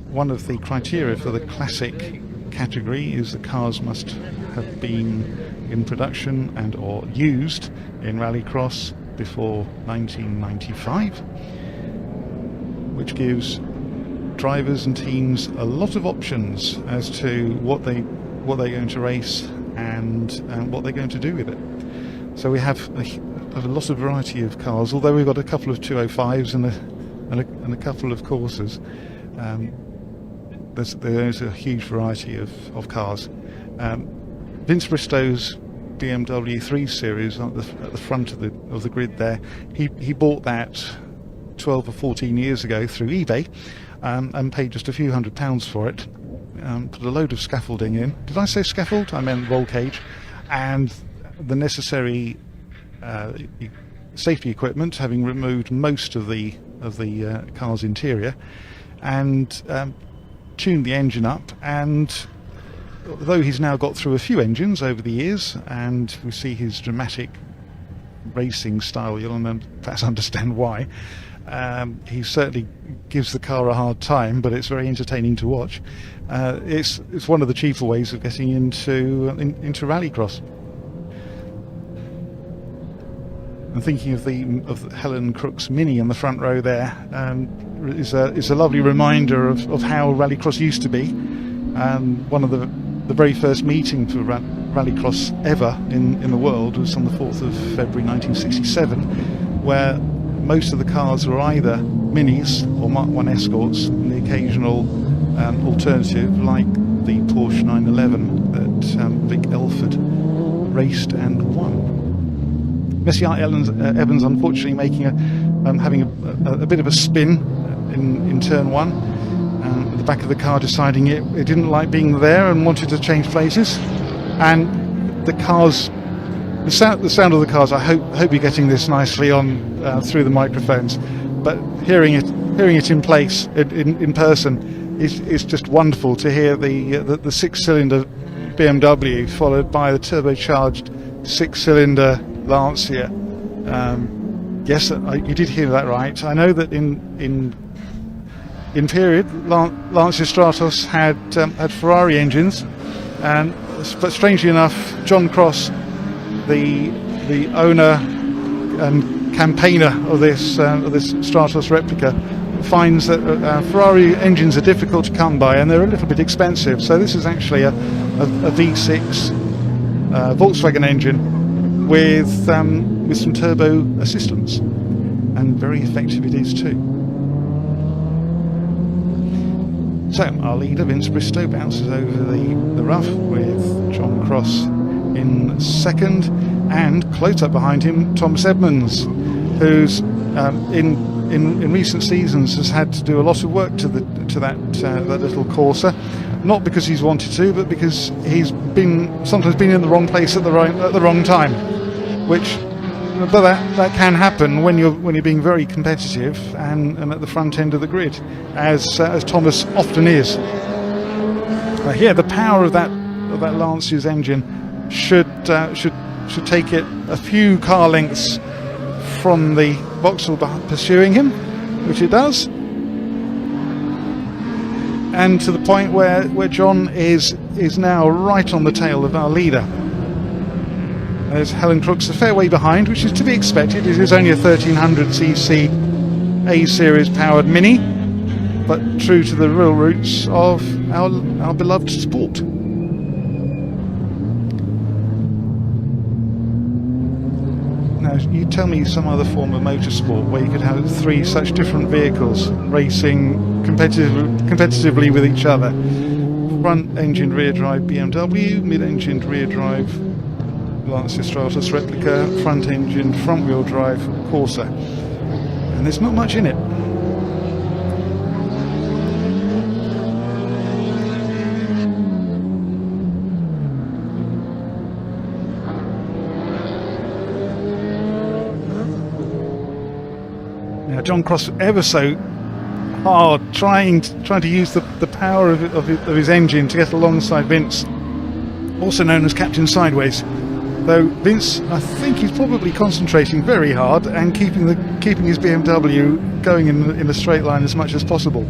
One of the criteria for the classic category is the cars must have been in production and or used in rallycross before 1995, which gives drivers and teams a lot of options as to what they're going to race and what they're going to do with it. So we have a lot of variety of cars, although we've got a couple of 205s and a couple of Corsas. There's a huge variety of cars. Vince Bristow's BMW 3 Series at the front of the grid there, he bought that 12 or 14 years ago through eBay, and paid just a few £100 for it. Put a load of scaffolding in. Did I say scaffold? I meant roll cage, and the necessary safety equipment, having removed most of the car's interior, and tuned the engine up. And although he's now got through a few engines over the years, and we see his dramatic racing style, you'll perhaps understand why. He certainly gives the car a hard time, but it's very entertaining to watch. It's one of the cheaper ways of getting into rallycross. And thinking of Helen Crook's Mini in the front row there, is a lovely reminder of how rallycross used to be. One of the very first meeting for rallycross ever in the world was on the 4th of February 1967, where most of the cars were either Minis or Mark I Escorts, and the occasional alternative like the Porsche 911 that Vic Elford raced and won. Messiart Evans unfortunately having a bit of a spin in turn one, at the back of the car, deciding it didn't like being there and wanted to change places. And the sound of the cars, I hope you're getting this nicely on through the microphones, but hearing it in place in person is just wonderful to hear the 6-cylinder BMW followed by the turbocharged 6-cylinder Lancia. Yes, you did hear that right. I know that in in period, Lancia Stratos had Ferrari engines, but strangely enough, John Cross, the owner and campaigner of this Stratos replica, finds that Ferrari engines are difficult to come by and they're a little bit expensive. So this is actually a V6 Volkswagen engine with some turbo assistance, and very effective it is too. So our leader, Vince Bristow, bounces over the rough with John Cross in second, and close up behind him Thomas Edmonds, who's in recent seasons has had to do a lot of work to that little Corsa, not because he's wanted to, but because he's sometimes been in the wrong place at the wrong time, but that can happen when you're being very competitive and at the front end of the grid, as Thomas often is. Here, the power of that Lancia's engine should take it a few car lengths from the Vauxhall pursuing him, which it does, and to the point where John is now right on the tail of our leader. There's Helen Crooks a fair way behind, which is to be expected. It is only a 1300cc A-series powered Mini, but true to the real roots of our beloved sport. Now, you tell me some other form of motorsport where you could have three such different vehicles racing competitively with each other. Front-engined rear-drive BMW, mid-engined rear-drive Lancia Stratos replica, front-engined front-wheel drive Corsa, and there's not much in it. Now John Cross ever so hard trying to use the power of his engine to get alongside Vince, also known as Captain Sideways. Though Vince, I think he's probably concentrating very hard and keeping his BMW going in a straight line as much as possible.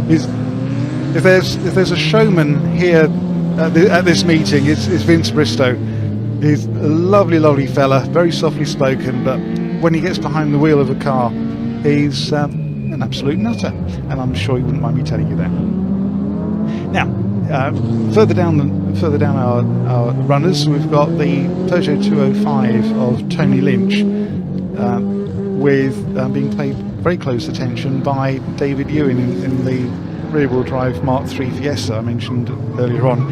If there's a showman here at this meeting, it's Vince Bristow. He's a lovely fella, very softly spoken, but when he gets behind the wheel of a car, he's an absolute nutter, and I'm sure he wouldn't mind me telling you that. Now, further down our runners, we've got the Peugeot 205 of Tony Lynch, with being paid very close attention by David Ewan in the rear-wheel drive Mark III Fiesta I mentioned earlier on.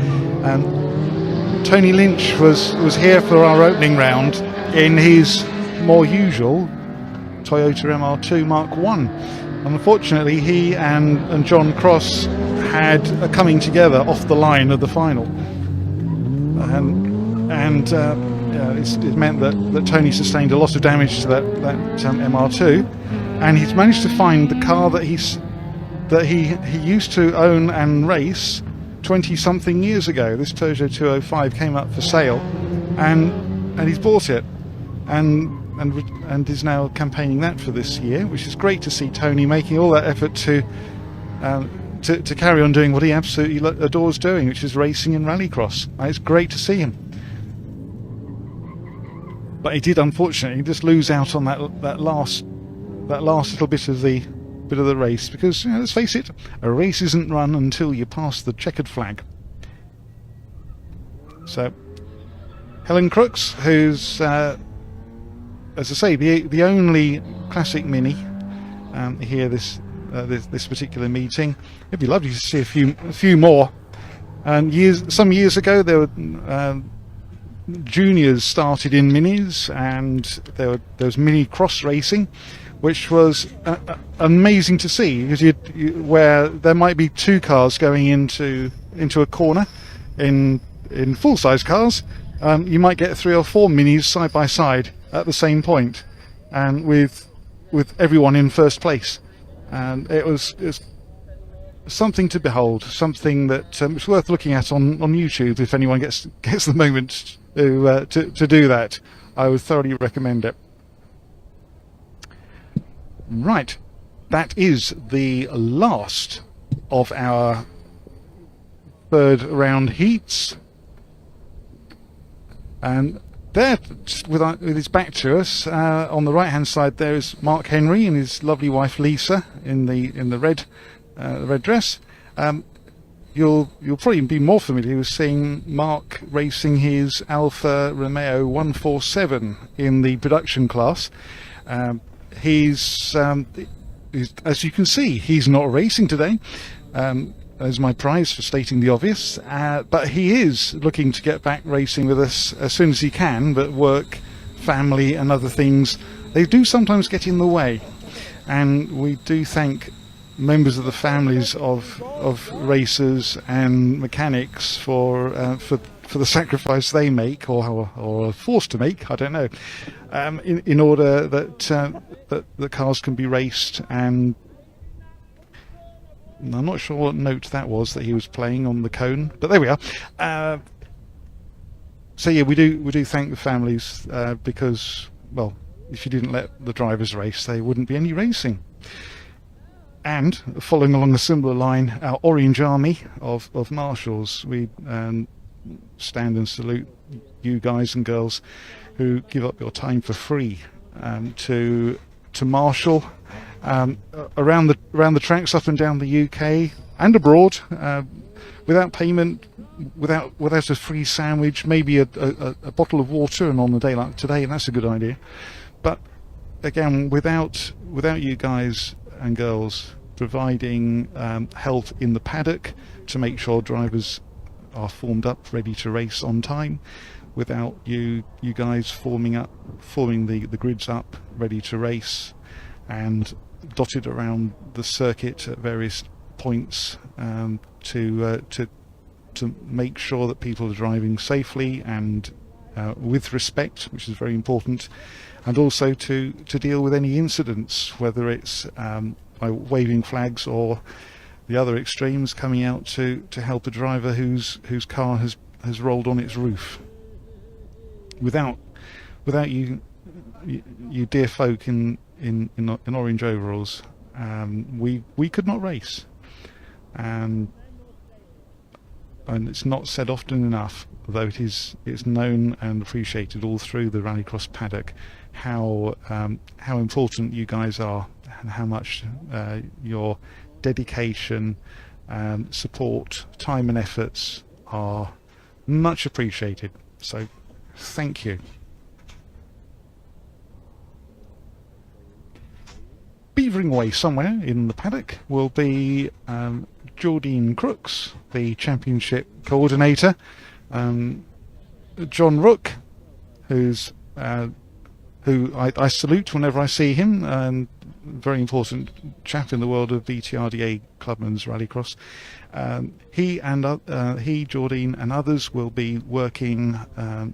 Tony Lynch was here for our opening round in his more usual Toyota MR2 Mark I. Unfortunately, he and John Cross had a coming together off the line of the final, it meant that Tony sustained a lot of damage to that MR2, and he's managed to find the car that he used to own and race 20-something years ago. This Peugeot 205 came up for sale, and he's bought it, and is now campaigning that for this year, which is great to see Tony making all that effort to carry on doing what he absolutely adores doing, which is racing in rallycross. It's great to see him. But he did unfortunately just lose out on that last little bit of the race, because let's face it, a race isn't run until you pass the checkered flag. So Helen Crooks, who's as I say, the only classic Mini here this particular meeting. It'd be lovely to see a few more. And some years ago, there were juniors started in Minis, and there was Mini cross racing, which was amazing to see, because where there might be two cars going into a corner in full-size cars, you might get 3 or 4 Minis side by side at the same point, and with everyone in first place. And it was something to behold, something that it's worth looking at on YouTube if anyone gets the moment to do that. I would thoroughly recommend it. Right, that is the last of our third round heats. And there, just with his back to us, on the right hand side there is Mark Henry and his lovely wife Lisa in the red dress. You'll probably be more familiar with seeing Mark racing his Alfa Romeo 147 in the production class. He's as you can see, he's not racing today. As my prize for stating the obvious, but he is looking to get back racing with us as soon as he can, but work, family and other things, they do sometimes get in the way, and we do thank members of the families of racers and mechanics for the sacrifice they make or are forced to make, I don't know, in order that that the cars can be raced. And I'm not sure what note that was that he was playing on the cone, but there we are. So yeah, we do thank the families, because, well, if you didn't let the drivers race, there wouldn't be any racing. And following along a similar line, our Orange Army of marshals, we stand and salute you guys and girls who give up your time for free to marshal around the tracks up and down the UK and abroad, without payment, without a free sandwich, maybe a bottle of water, and on a day like today, that's a good idea. But again, without you guys and girls providing help in the paddock to make sure drivers are formed up, ready to race on time, without you guys forming the grids up, ready to race, and dotted around the circuit at various points to make sure that people are driving safely and with respect, which is very important, and also to deal with any incidents, whether it's by waving flags or the other extremes, coming out to help a driver whose car has rolled on its roof. Without you dear folk in orange overalls, we could not race. And it's not said often enough, though it's known and appreciated all through the Rallycross paddock, how important you guys are, and how much your dedication, support, time and efforts are much appreciated. So thank you. Beavering away somewhere in the paddock will be Jordine Crooks, the championship coordinator, John Rook, who I salute whenever I see him, and very important chap in the world of BTRDA Clubmans Rallycross. He, Jordine and others will be working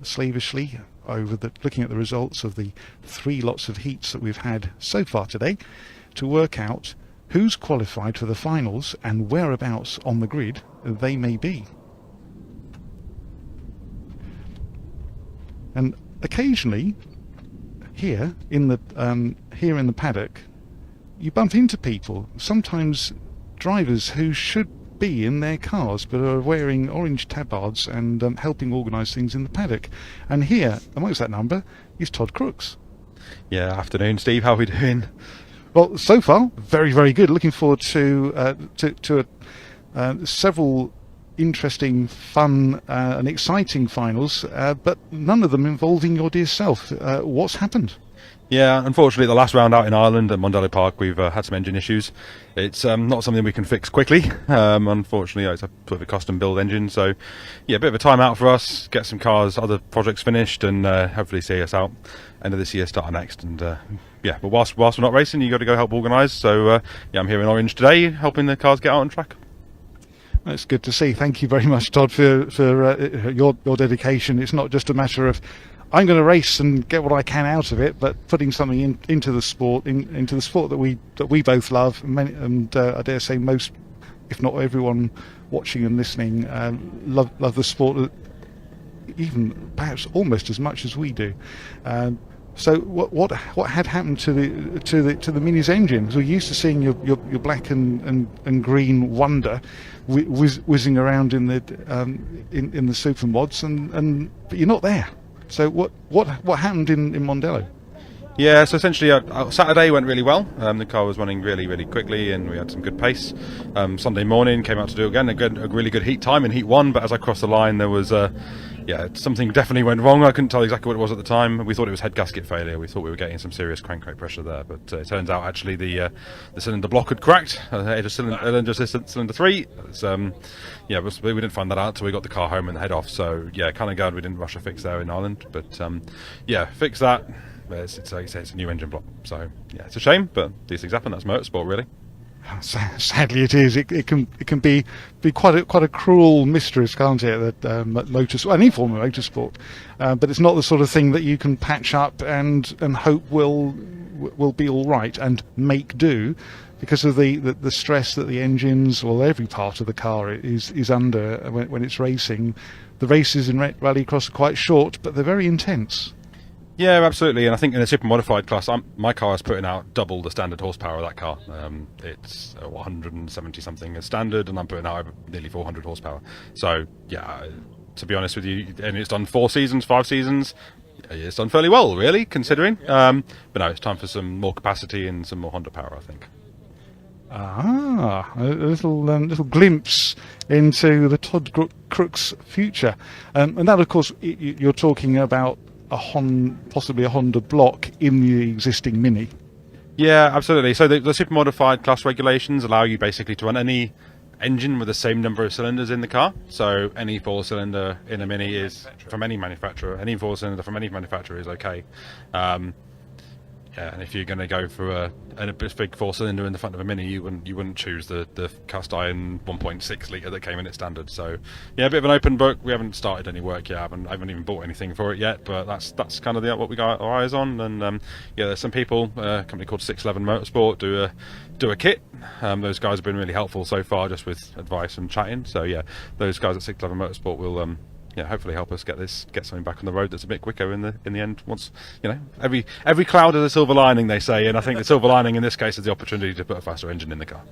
slavishly looking at the results of the 3 lots of heats that we've had so far today, to work out who's qualified for the finals and whereabouts on the grid they may be. And occasionally here in the paddock, you bump into people, sometimes drivers who should be in their cars but are wearing orange tabards and helping organise things in the paddock. And here, amongst that number, is Todd Crooks. Yeah, afternoon, Steve. How are we doing? Well, so far, very, very good. Looking forward to several interesting, fun and exciting finals, but none of them involving your dear self. What's happened? Yeah, unfortunately, the last round out in Ireland at Mondello Park, we've had some engine issues. It's not something we can fix quickly. Unfortunately, it's a sort of a custom build engine, so yeah, a bit of a time out for us, get some cars, other projects finished, and hopefully see us out end of this year, start next. And yeah, but whilst we're not racing, you got to go help organise. So yeah, I'm here in Orange today, helping the cars get out on track. That's good to see. Thank you very much, Todd, for your dedication. It's not just a matter of I'm going to race and get what I can out of it, but putting something into the sport, into the sport that we both love, and I dare say most, if not everyone watching and listening, love the sport, even perhaps almost as much as we do. So what had happened to the Mini's engine? We're used to seeing your black and green Wonder whizzing around in the super mods, but you're not there. So what happened in Mondello? Yeah, so essentially Saturday went really well. The car was running really quickly and we had some good pace. Sunday morning came out to do again a really good heat time in heat 1, but as I crossed the line there was something definitely went wrong. I couldn't tell exactly what it was at the time. We thought it was head gasket failure. We thought we were getting some serious crankrate pressure there, but it turns out actually the cylinder block had cracked. Cylinder assistant cylinder 3. We didn't find that out until we got the car home and the head off. So yeah, kind of glad we didn't rush a fix there in Ireland. But fix that. It's a new engine block, so yeah, it's a shame, but these things happen. That's motorsport, really. Sadly, it is. It can be quite a cruel mistress, can't it? That motorsport, any form of motorsport, but it's not the sort of thing that you can patch up and hope will be all right and make do, because of the stress that the engines, or every part of the car is under when it's racing. The races in rallycross are quite short, but they're very intense. Yeah, absolutely, and I think in the super modified class, my car is putting out double the standard horsepower of that car. It's 170 something as standard, and I'm putting out nearly 400 horsepower. So yeah, to be honest with you, and it's done 5 seasons. It's done fairly well, really, considering. But no, it's time for some more capacity and some more Honda power, I think. A little glimpse into the Todd Crook's future, and that, of course, you're talking about possibly a Honda block in the existing Mini. Yeah, absolutely. So the super modified class regulations allow you basically to run any engine with the same number of cylinders in the car. So any 4-cylinder in a Mini is from any manufacturer. Any 4-cylinder from any manufacturer is okay. And if you're going to go for a big 4-cylinder in the front of a Mini, you wouldn't choose the cast iron 1.6 litre that came in its standard. So yeah, a bit of an open book. We haven't started any work yet. I haven't even bought anything for it yet. But that's kind of what we got our eyes on. And there's some people, a company called 611 Motorsport, do a kit. Those guys have been really helpful so far, just with advice and chatting. So yeah, those guys at 611 Motorsport will hopefully help us get something back on the road that's a bit quicker in the end. Once, every cloud has a silver lining, they say, and I think the silver lining in this case is the opportunity to put a faster engine in the car.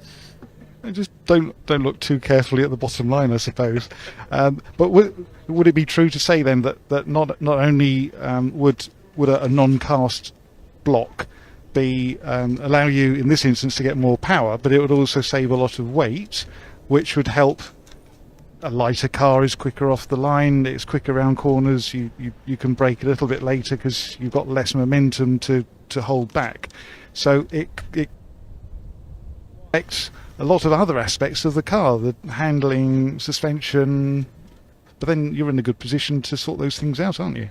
Just don't look too carefully at the bottom line, I suppose. But would it be true to say then that not only would a non-cast block be allow you in this instance to get more power, but it would also save a lot of weight, which would help. A lighter car is quicker off the line, it's quicker around corners, you can brake a little bit later because you've got less momentum to hold back. So it affects a lot of other aspects of the car, the handling, suspension, but then you're in a good position to sort those things out, aren't you?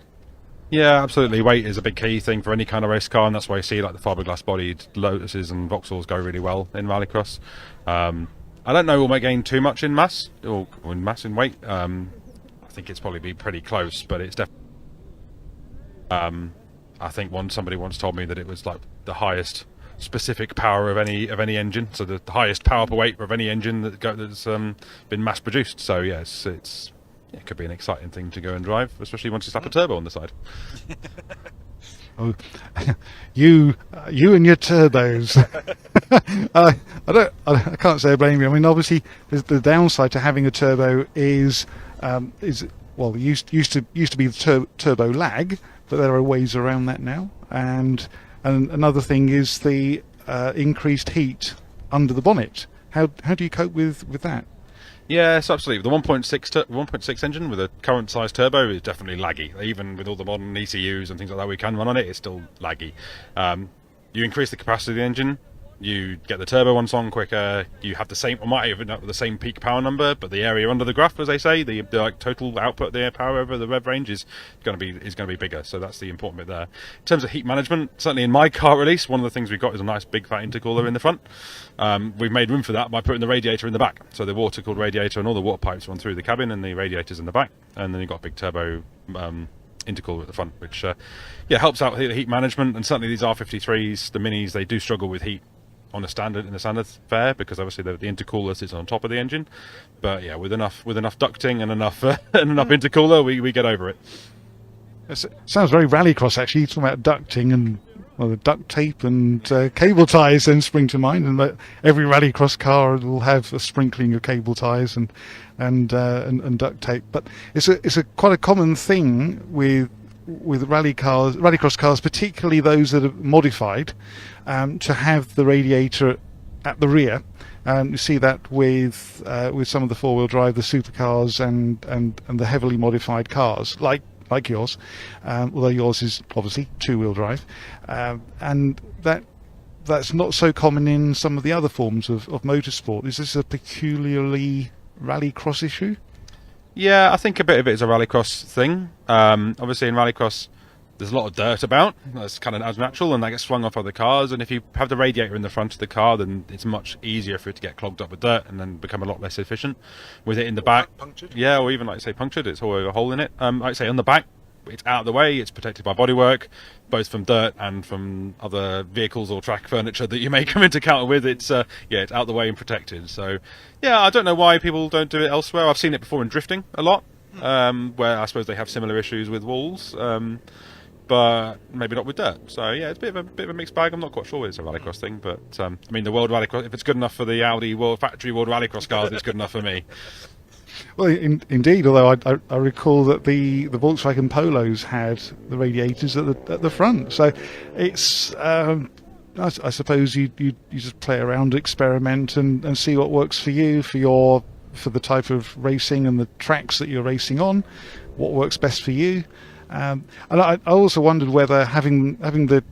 Yeah, absolutely. Weight is a big key thing for any kind of race car, and that's why you see like the fiberglass bodied Lotuses and Vauxhalls go really well in rallycross. I don't know we'll make gain too much in mass, or in weight. I think it's probably be pretty close, but it's definitely. I think somebody once told me that it was like the highest specific power of any engine, so the highest power per weight of any engine that's been mass produced. So yes, it could be an exciting thing to go and drive, especially once you slap a turbo on the side. Oh, you and your turbos. I can't say I blame you. I mean, obviously, the downside to having a turbo is used to be the turbo lag, but there are ways around that now. And another thing is the increased heat under the bonnet. How do you cope with that? Yes, absolutely. The 1.6 engine with a current size turbo is definitely laggy. Even with all the modern ECUs and things like that we can run on it, it's still laggy. You increase the capacity of the engine, you get the turbo on song quicker, you have the same, or might even have the same peak power number, but the area under the graph, as they say, the total output of the air power over the rev range is going to be bigger. So that's the important bit there. In terms of heat management, certainly in my car release, one of the things we've got is a nice big fat intercooler in the front. We've made room for that by putting the radiator in the back. So the water-cooled radiator and all the water pipes run through the cabin, and the radiator's in the back, and then you've got a big turbo intercooler at the front, which helps out the heat management. And certainly these R53s, the Minis, they do struggle with heat in the standard fare, because obviously the intercooler sits on top of the engine. But yeah, with enough ducting and enough intercooler, we get over it. It sounds very rallycross actually. You're talking about ducting and the duct tape and cable ties then spring to mind, and every rallycross car will have a sprinkling of cable ties and duct tape. But it's a quite a common thing with rallycross cars, particularly those that are modified, to have the radiator at the rear. You see that with some of the four-wheel drive, the supercars and the heavily modified cars like yours, although yours is obviously two-wheel drive, and that's not so common in some of the other forms of motorsport. Is this a peculiarly rallycross issue? Yeah, I think a bit of it is a rallycross thing. Obviously in rallycross there's a lot of dirt about. That's kind of as natural, and that gets swung off other cars, and if you have the radiator in the front of the car, then it's much easier for it to get clogged up with dirt and then become a lot less efficient. With it in the back, punctured? Yeah, or even like say punctured, it's all a hole in it. Like say on the back, it's out of the way, it's protected by bodywork, both from dirt and from other vehicles or track furniture that you may come into encounter with. It's it's out of the way and protected. So yeah, I don't know why people don't do it elsewhere. I've seen it before in drifting a lot, where I suppose they have similar issues with walls, but maybe not with dirt. So yeah, it's a bit of a mixed bag. I'm not quite sure it's a rallycross thing, but I mean the World Rallycross, if it's good enough for the Audi factory World Rallycross cars, it's good enough for me. Well, indeed. Although I recall that the Volkswagen Polos had the radiators at the front, so it's I suppose you just play around, experiment, and see what works for you for the type of racing and the tracks that you're racing on, what works best for you. And I also wondered whether having the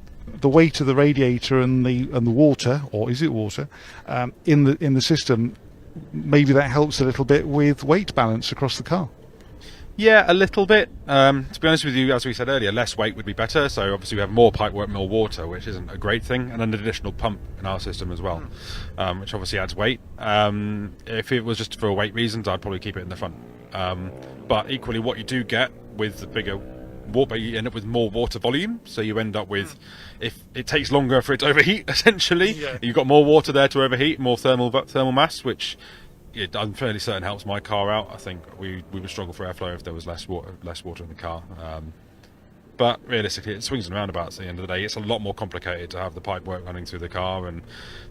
weight of the radiator and the water, or is it water, in the system, maybe that helps a little bit with weight balance across the car. Yeah, a little bit. To be honest with you, as we said earlier, less weight would be better. So obviously we have more pipework, more water, which isn't a great thing, and an additional pump in our system as well, which obviously adds weight. If it was just for weight reasons, I'd probably keep it in the front. But equally, what you do get with the bigger water, you end up with more water volume, so you end up with, if it takes longer for it to overheat, essentially, you've got more water there to overheat, more thermal mass, which I'm fairly certain helps my car out. I think we would struggle for airflow if there was less water in the car. But realistically, it swings and roundabouts at the end of the day. It's a lot more complicated to have the pipe work running through the car, and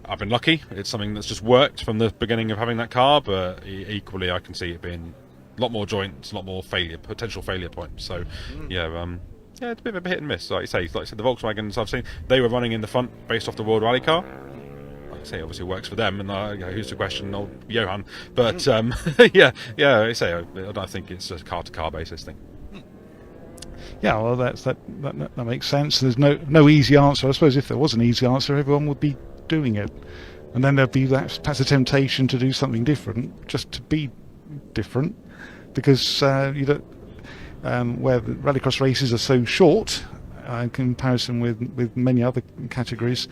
I've been lucky. It's something that's just worked from the beginning of having that car, but equally I can see it being a lot more joints, a lot more potential failure points. So yeah, it's a bit of a hit and miss. Like I said, the Volkswagens I've seen, they were running in the front based off the World Rally car. Like I say, obviously it works for them, and who's to question old Johan? But yeah, I say I think it's a car-to-car basis thing. Yeah, well, that makes sense. There's no easy answer. I suppose if there was an easy answer, everyone would be doing it, and then there'd be perhaps a temptation to do something different, just to be different, because you don't. Where the rallycross races are so short in comparison with many other categories,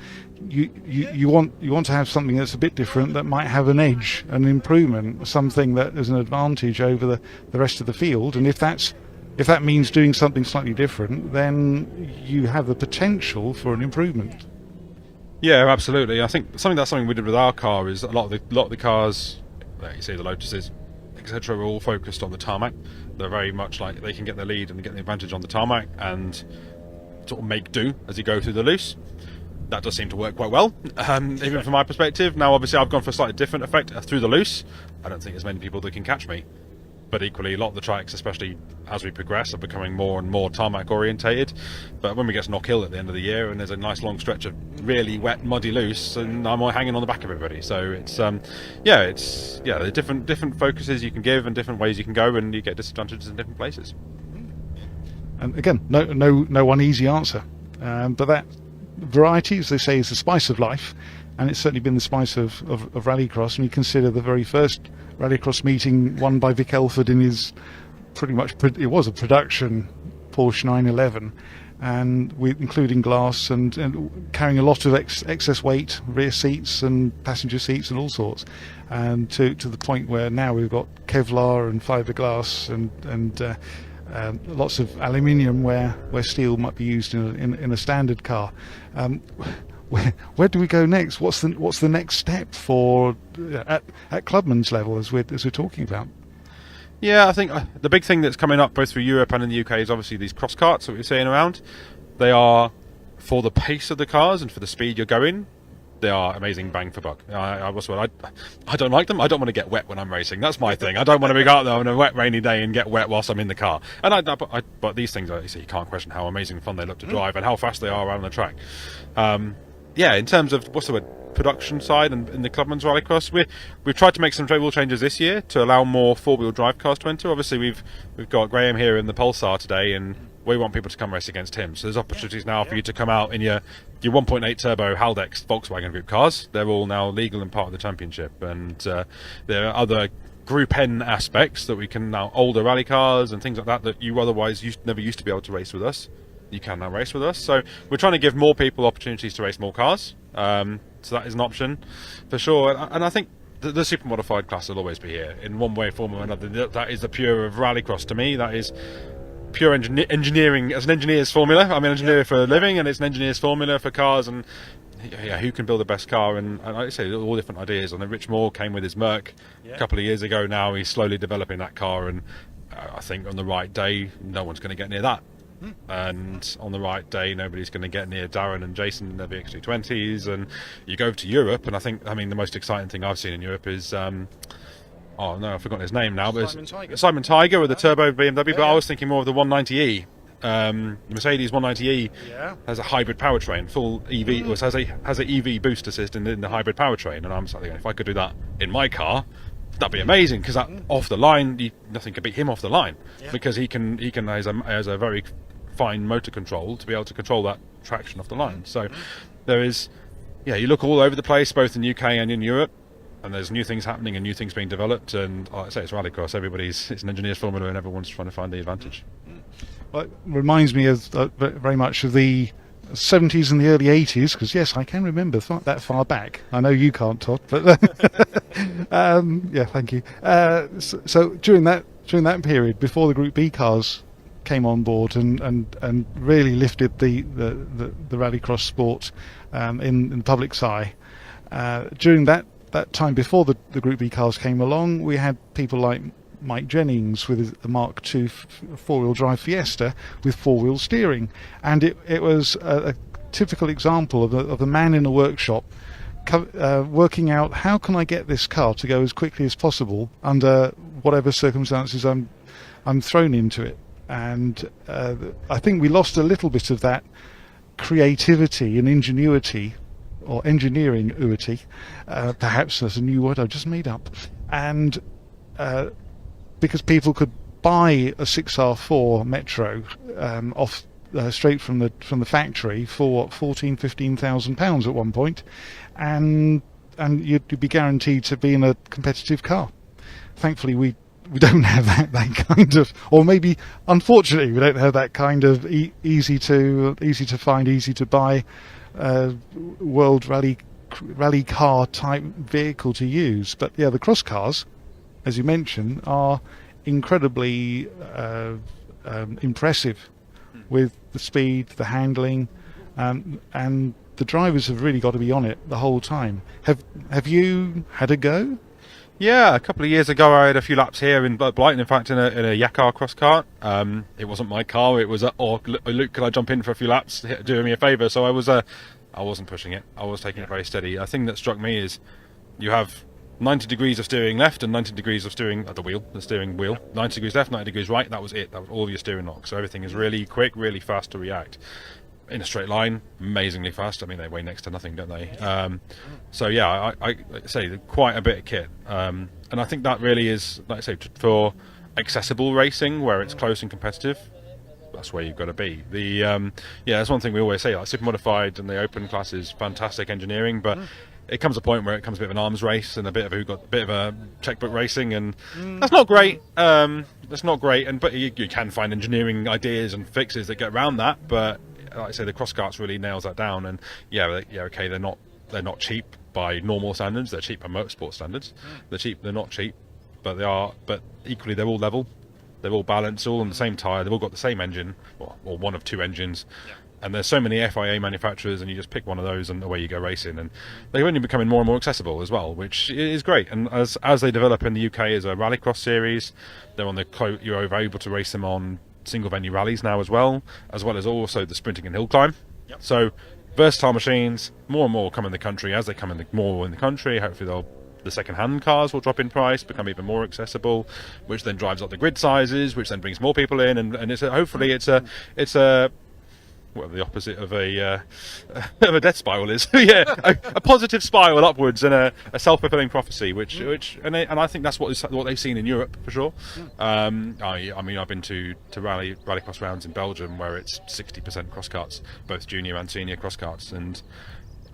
you want to have something that's a bit different, that might have an edge, an improvement, something that is an advantage over the rest of the field. And if that means doing something slightly different, then you have the potential for an improvement. Yeah, absolutely. I think something we did with our car is a lot of the cars, like you see the Lotuses, etc., are all focused on the tarmac. They're very much like they can get the lead and get the advantage on the tarmac and sort of make do as you go through the loose. That does seem to work quite well, even from my perspective. Now, obviously, I've gone for a slightly different effect through the loose. I don't think there's many people that can catch me. But equally, a lot of the tracks, especially as we progress, are becoming more and more tarmac orientated. But when we get to Knock Hill at the end of the year, and there's a nice long stretch of really wet, muddy loose, and I'm hanging on the back of everybody. So it's the different focuses you can give and different ways you can go, and you get disadvantages in different places. And again, no one easy answer, but that variety, as they say, is the spice of life, and it's certainly been the spice of rallycross. And you consider the very first rallycross meeting won by Vic Elford in his it was a production Porsche 911, and including glass and carrying a lot of excess weight, rear seats and passenger seats and all sorts, and to the point where now we've got Kevlar and fiberglass and lots of aluminium where steel might be used in a standard car. Where do we go next? What's the next step for at Clubman's level as we're talking about? Yeah, I think the big thing that's coming up both through Europe and in the UK is obviously these cross carts that we're seeing around. They are, for the pace of the cars and for the speed you're going, they are amazing bang for buck. I don't like them. I don't want to get wet when I'm racing. That's my thing. I don't want to be out there on a wet, rainy day and get wet whilst I'm in the car. And but these things, you can't question how amazing fun they look to drive and how fast they are around the track. Yeah, in terms of production side and in the Clubmans Rallycross, we've tried to make some rule changes this year to allow more four-wheel drive cars to enter. Obviously, we've got Graham here in the Pulsar today, and we want people to come race against him. So there's opportunities now for you to come out in your 1.8 turbo Haldex Volkswagen Group cars. They're all now legal and part of the championship, and there are other Group N aspects that we can now, older rally cars and things like that you otherwise never used to be able to race with us. You can now race with us. So we're trying to give more people opportunities to race more cars. So that is an option for sure. And I think the super modified class will always be here in one way, form or another. That is the pure of rallycross to me. That is pure engineering as an engineer's formula. I'm an engineer for a living, and it's an engineer's formula for cars. And yeah, who can build the best car? And like I say, all different ideas. And Rich Moore came with his Merc a couple of years ago. Now he's slowly developing that car, and I think on the right day, no one's going to get near that. And on the right day, nobody's going to get near Darren and Jason in their VX220s. And you go to Europe, and I mean, the most exciting thing I've seen in Europe is oh no, I've forgotten his name now, but Simon Tiger with the turbo BMW. But I was thinking more of the 190e. Mercedes 190e has a hybrid powertrain, full EV, or has an EV boost assist in the hybrid powertrain. And I'm thinking, if I could do that in my car, that'd be amazing, because that off the line, nothing could beat him off the line, because he has a very fine motor control to be able to control that traction off the line. So there is, you look all over the place, both in UK and in Europe, and there's new things happening and new things being developed. And like I say, it's rallycross. It's an engineer's formula, and everyone's trying to find the advantage. Well, it reminds me of very much of the 70s and the early 80s, because yes, I can remember that far back. I know you can't, Todd, but yeah, thank you. So during that period, before the Group B cars came on board and really lifted the rallycross sport in the public's eye, during that time before the Group B cars came along, we had people like Mike Jennings with the Mark II four-wheel drive Fiesta with four-wheel steering, and it was a typical example of a man in a workshop working out, how can I get this car to go as quickly as possible under whatever circumstances I'm thrown into it. And I think we lost a little bit of that creativity and ingenuity, or engineering-uity, perhaps that's a new word I've just made up, and because people could buy a 6R4 Metro off straight from the factory for £14,000-15,000 at one point, and you'd be guaranteed to be in a competitive car. Thankfully, we don't have that kind of, or maybe unfortunately we don't have that kind of easy to find, easy to buy world rally car type vehicle to use. But yeah, the cross cars, as you mentioned, are incredibly impressive with the speed, the handling, and the drivers have really got to be on it the whole time. Have you had a go? Yeah, a couple of years ago I had a few laps here in Blyton, in fact, in a Yakar cross kart. It wasn't my car, it was Luke, can I jump in for a few laps, doing me a favour? So I wasn't pushing it, I was taking it very steady. A thing that struck me is you have 90 degrees of steering left and 90 degrees of steering at the steering wheel. 90 degrees left, 90 degrees right, that was it. That was all of your steering lock. So everything is really quick, really fast to react. In a straight line, amazingly fast. I mean, they weigh next to nothing, don't they? So yeah, I say quite a bit of kit. And I think that really is, like I say, for accessible racing, where it's close and competitive, that's where you've got to be. That's one thing we always say, like super modified and the open class is fantastic engineering, but it comes a point where it becomes a bit of an arms race and a bit of a checkbook racing, and that's not great. That's not great, but you can find engineering ideas and fixes that get around that. But like I say, the cross karts really nails that down. And okay, they're not cheap by normal standards. They're cheap by motorsport standards. They're not cheap, but they are. But equally, they're all level. They're all balanced, all on the same tyre. They've all got the same engine, or one of two engines. And there's so many FIA manufacturers, and you just pick one of those and away you go racing. And they're only becoming more and more accessible as well, which is great. And as they develop in the UK as a rallycross series, they're on the you're able to race them on single venue rallies now as well as also the sprinting and hill climb. Yep. So versatile machines, more and more come in the country. As they come in more in the country, hopefully the second-hand cars will drop in price, become even more accessible, which then drives up the grid sizes, which then brings more people in, and hopefully it's a well, the opposite of a of a death spiral is. Yeah, a positive spiral upwards and a self-fulfilling prophecy, which I think that's what they've seen in Europe for sure. I mean, I've been to rallycross rounds in Belgium where it's 60% cross carts, both junior and senior cross carts, and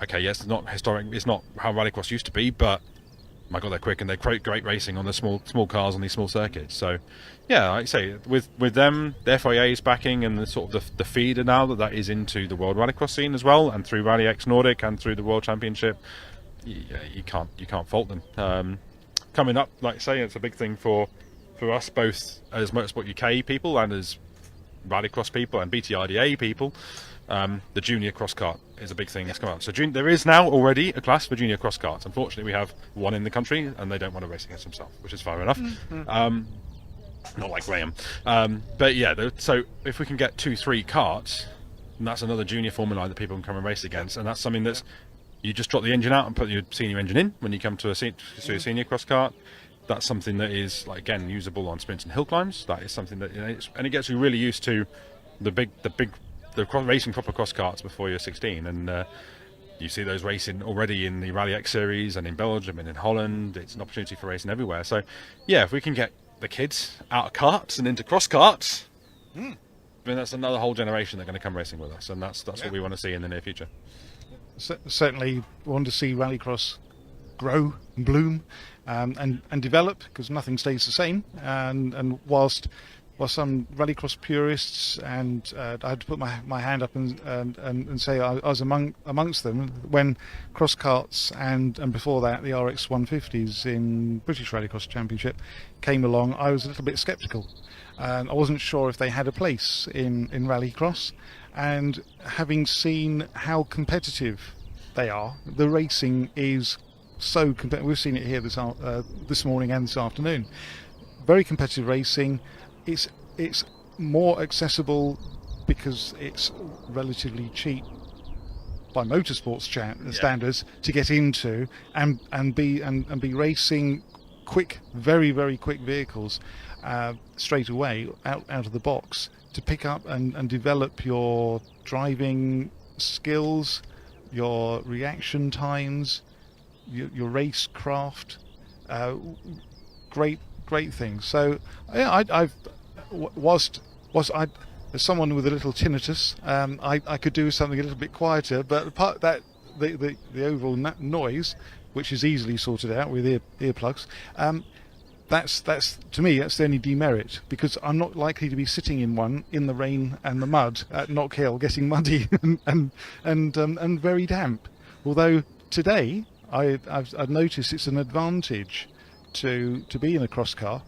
okay, yes, it's not historic, it's not how rallycross used to be, but my God, they're quick and they create great racing on the small cars on these small circuits. So, yeah, like I say, with them, the FIA's backing and the sort of the feeder now that is into the World Rallycross scene as well, and through Rally X Nordic and through the World Championship, you can't fault them. Coming up, like I say, it's a big thing for us both as Motorsport UK people and as Rallycross people and BTRDA people. The junior cross kart is a big thing that's come up. So there is now already a class for junior cross karts. Unfortunately, we have one in the country, and they don't want to race against themselves, which is fair enough. Not like Graham. But yeah, so if we can get 2-3 karts, and that's another junior Formula 9 that people can come and race against, and that's something that's you just drop the engine out and put your senior engine in when you come to a senior cross kart. That's something that is, like, again, usable on sprints and hill climbs. That is something that, and it gets you really used to the racing proper cross karts before you're 16, and you see those racing already in the Rally X series and in Belgium and in Holland. It's an opportunity for racing everywhere. So yeah, if we can get the kids out of karts and into cross karts, then that's another whole generation that are going to come racing with us, and that's what we want to see in the near future. Certainly want to see rallycross grow and bloom and develop, because nothing stays the same, and whilst some rallycross purists, and I had to put my hand up and say I was amongst them when cross karts and before that the RX 150s in British Rallycross Championship came along. I was a little bit sceptical. I wasn't sure if they had a place in rallycross, and having seen how competitive they are, the racing is so competitive. We've seen it here this morning and this afternoon. Very competitive racing. It's more accessible because it's relatively cheap by motorsports standards to get into and be racing quick, very, very quick vehicles straight away out of the box to pick up and develop your driving skills, your reaction times, your race craft. Great things. So yeah, as someone with a little tinnitus, I could do something a little bit quieter, but apart that the overall noise, which is easily sorted out with earplugs, that's to me that's the only demerit, because I'm not likely to be sitting in one in the rain and the mud at Knock Hill getting muddy and very damp. Although today I've noticed it's an advantage to be in a cross car,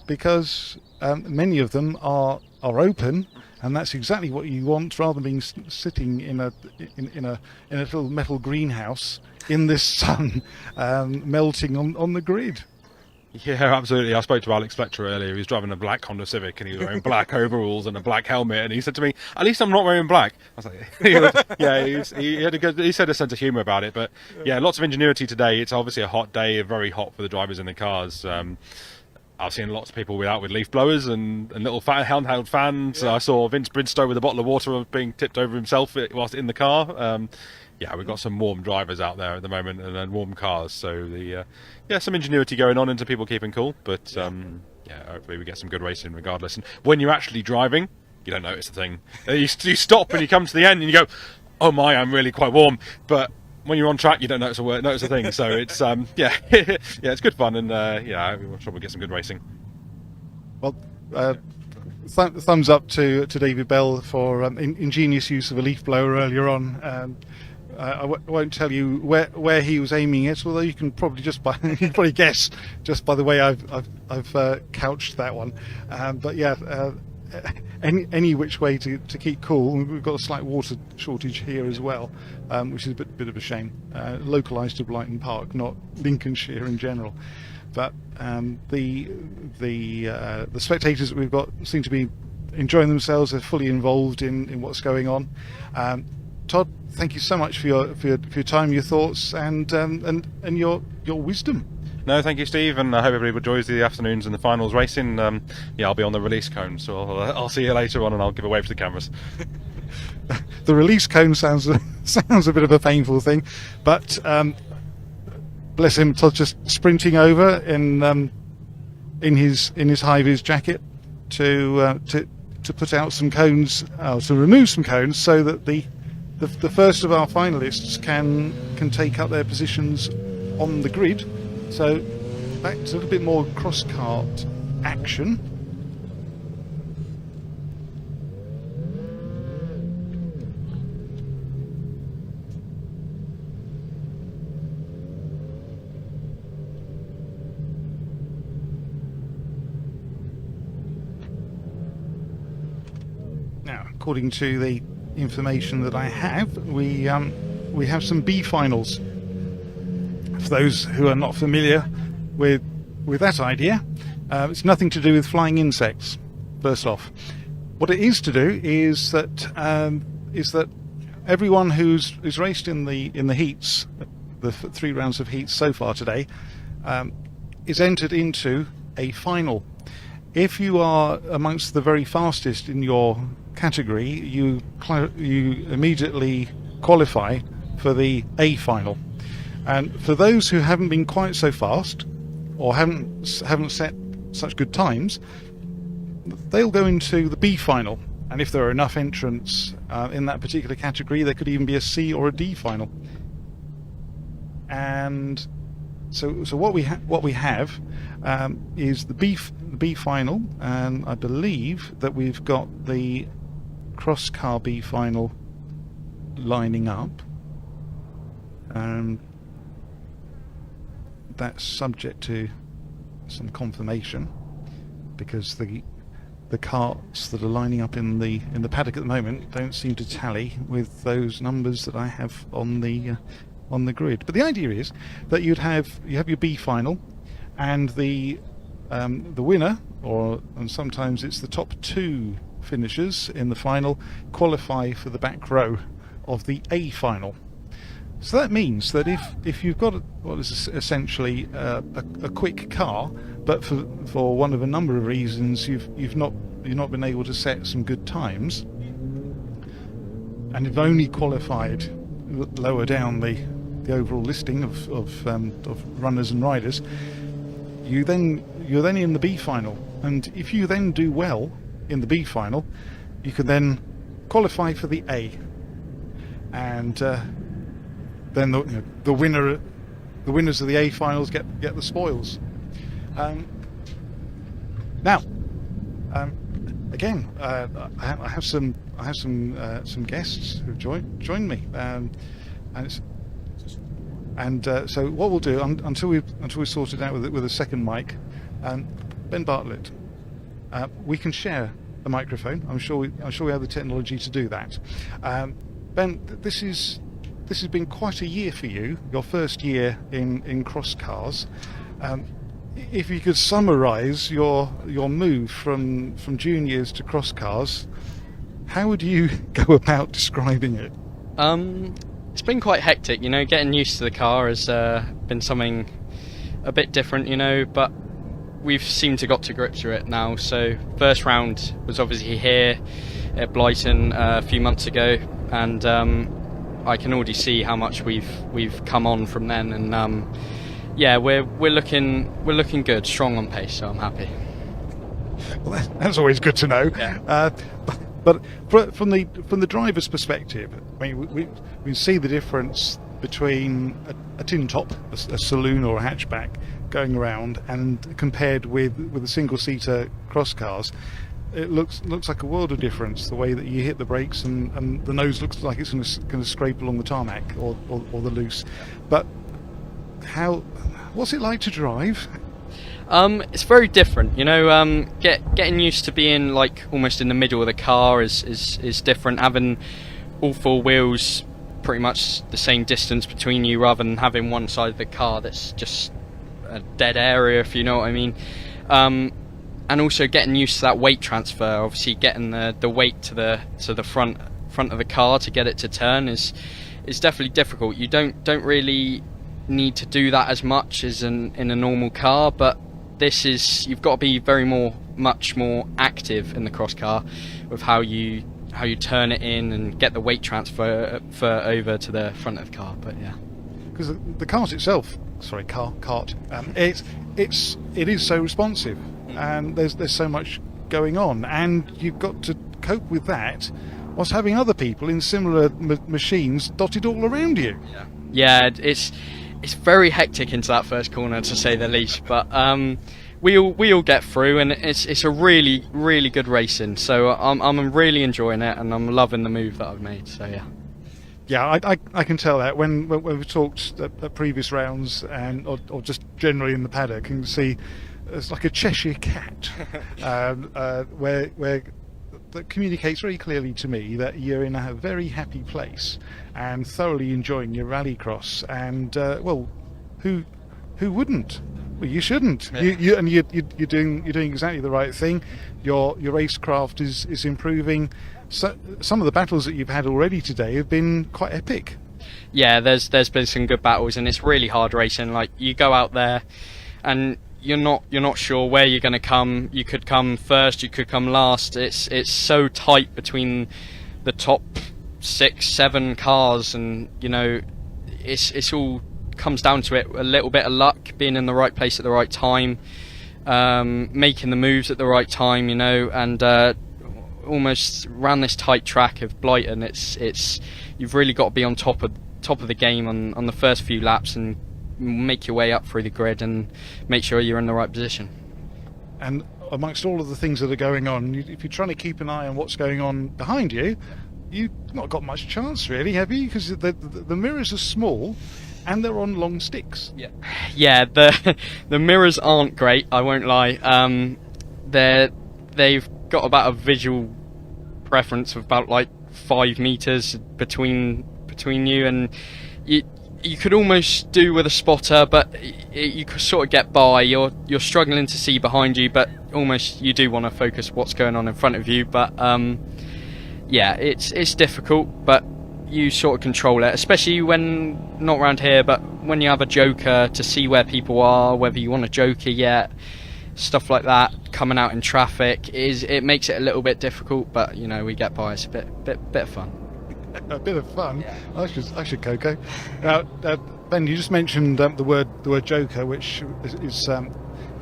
because many of them are open, and that's exactly what you want, rather than being sitting in a little metal greenhouse in this sun, melting on the grid. Yeah, absolutely. I spoke to Alex Fletcher earlier. He was driving a black Honda Civic, and he was wearing black overalls and a black helmet. And he said to me, "At least I'm not wearing black." I was like, "Yeah." He said a sense of humour about it. But yeah, lots of ingenuity today. It's obviously a hot day, very hot for the drivers in the cars. I've seen lots of people with leaf blowers and little handheld fans. I saw Vince Bridstow with a bottle of water being tipped over himself whilst in the car. Yeah, we've got some warm drivers out there at the moment, and warm cars. So some ingenuity going on into people keeping cool. But hopefully we get some good racing regardless. And when you're actually driving, you don't notice the thing. You stop and you come to the end and you go, "Oh my, I'm really quite warm." But when you're on track, you don't notice a thing. So it's it's good fun, and I'm sure we'll get some good racing. Well, thumbs up to David Bell for ingenious use of a leaf blower earlier on. I won't tell you where he was aiming it, although you can probably guess just by the way I've couched that one. But yeah, any which way to keep cool. We've got a slight water shortage here as well, which is a bit of a shame. Localised to Blyton Park, not Lincolnshire in general. But the spectators that we've got seem to be enjoying themselves. They're fully involved in what's going on. Todd, thank you so much for your time, your thoughts, and your wisdom. No, thank you, Steve, and I hope everybody enjoys the afternoons and the finals racing. Yeah, I'll be on the release cone, so I'll see you later on, and I'll give a wave to the cameras. The release cone sounds a bit of a painful thing, but bless him, Todd's just sprinting over in his high-vis jacket to put out some cones, to remove some cones, so that the first of our finalists can take up their positions on the grid. So back to a little bit more cross-kart action. Now, according to the information that I have, we have some B finals. For those who are not familiar with that idea, it's nothing to do with flying insects. First off, what it is to do is that everyone who's raced in the heats, the 3 rounds of heats so far today, is entered into a final. If you are amongst the very fastest in your category, you immediately qualify for the A final. And for those who haven't been quite so fast, or haven't set such good times, they'll go into the B final. And if there are enough entrants in that particular category, there could even be a C or a D final. And so what we have is the B final, and I believe that we've got the cross car B final lining up. That's subject to some confirmation, because the carts that are lining up in the paddock at the moment don't seem to tally with those numbers that I have on the grid. But the idea is that you have your B final, and the winner, and sometimes it's the top 2 finishers in the final, qualify for the back row of the A final. So that means that if you've got what is essentially a quick car, but for one of a number of reasons you've not been able to set some good times, and you've only qualified lower down the overall listing of runners and riders, you're then in the B final. And if you then do well in the B final, you can then qualify for the A, and then the winners of the A finals get the spoils. Now, again, I have some guests who've joined me, so what we'll do until we sort it out with a second mic, Ben Bartlett, we can share the microphone. I'm sure we have the technology to do that. Ben, this has been quite a year for you, your first year in cross cars. If you could summarise your move from juniors to cross cars, how would you go about describing it? It's been quite hectic, getting used to the car has been something a bit different, but we've seemed to got to grips with it now. So first round was obviously here at Blyton a few months ago, and I can already see how much we've come on from then, and yeah, we're looking good, strong on pace, so I'm happy. Well, that's always good to know. Yeah. But from the driver's perspective, I mean, we see the difference between a tin top, a saloon or a hatchback going around, and compared with a single-seater cross cars. It looks like a world of difference, the way that you hit the brakes, and the nose looks like it's going to scrape along the tarmac or the loose. But what's it like to drive? It's very different, you know. Getting used to being like almost in the middle of the car is different. Having all four wheels pretty much the same distance between you, rather than having one side of the car that's just a dead area, if you know what I mean. And also getting used to that weight transfer. Obviously, getting the weight to the front of the car to get it to turn is definitely difficult. You don't really need to do that as much as in a normal car, but you've got to be much more active in the cross car with how you turn it in and get the weight transfer over to the front of the car. But yeah, because the cart itself, it is so responsive, and there's so much going on, and you've got to cope with that whilst having other people in similar machines dotted all around you. Yeah, it's very hectic into that first corner, to say the least, but we all get through, and it's a really, really good racing. So I'm really enjoying it, and I'm loving the move that I've made. So yeah, I can tell that when we've talked at previous rounds, and or just generally in the paddock, and see it's like a Cheshire cat, where that communicates very clearly to me that you're in a very happy place and thoroughly enjoying your rallycross. And well, who wouldn't? Well, you shouldn't. Yeah. You're doing exactly the right thing. Your racecraft is improving. So some of the battles that you've had already today have been quite epic. Yeah, there's been some good battles, and it's really hard racing. Like, you go out there and you're not sure where you're going to come. You could come first, you could come last. It's so tight between the top 6-7 cars, and you know, it's all comes down to it, a little bit of luck, being in the right place at the right time, making the moves at the right time, you know, and almost around this tight track of Blyton, it's you've really got to be on top of the game on the first few laps, and make your way up through the grid and make sure you're in the right position. And amongst all of the things that are going on, if you're trying to keep an eye on what's going on behind you, you've not got much chance, really, have you? Because the mirrors are small and they're on long sticks. Yeah, the mirrors aren't great, I won't lie. They've got about a visual preference of about like 5 meters between you, and you could almost do with a spotter, but you could sort of get by. You're struggling to see behind you, but almost you do want to focus what's going on in front of you. But yeah, it's difficult, but you sort of control it, especially when not around here, but when you have a joker to see where people are, whether you want a joker yet, stuff like that, coming out in traffic, it makes it a little bit difficult, but you know, we get by. It's a bit of fun. A bit of fun. Yeah. I should Coco. Now, Ben, you just mentioned the word joker, which is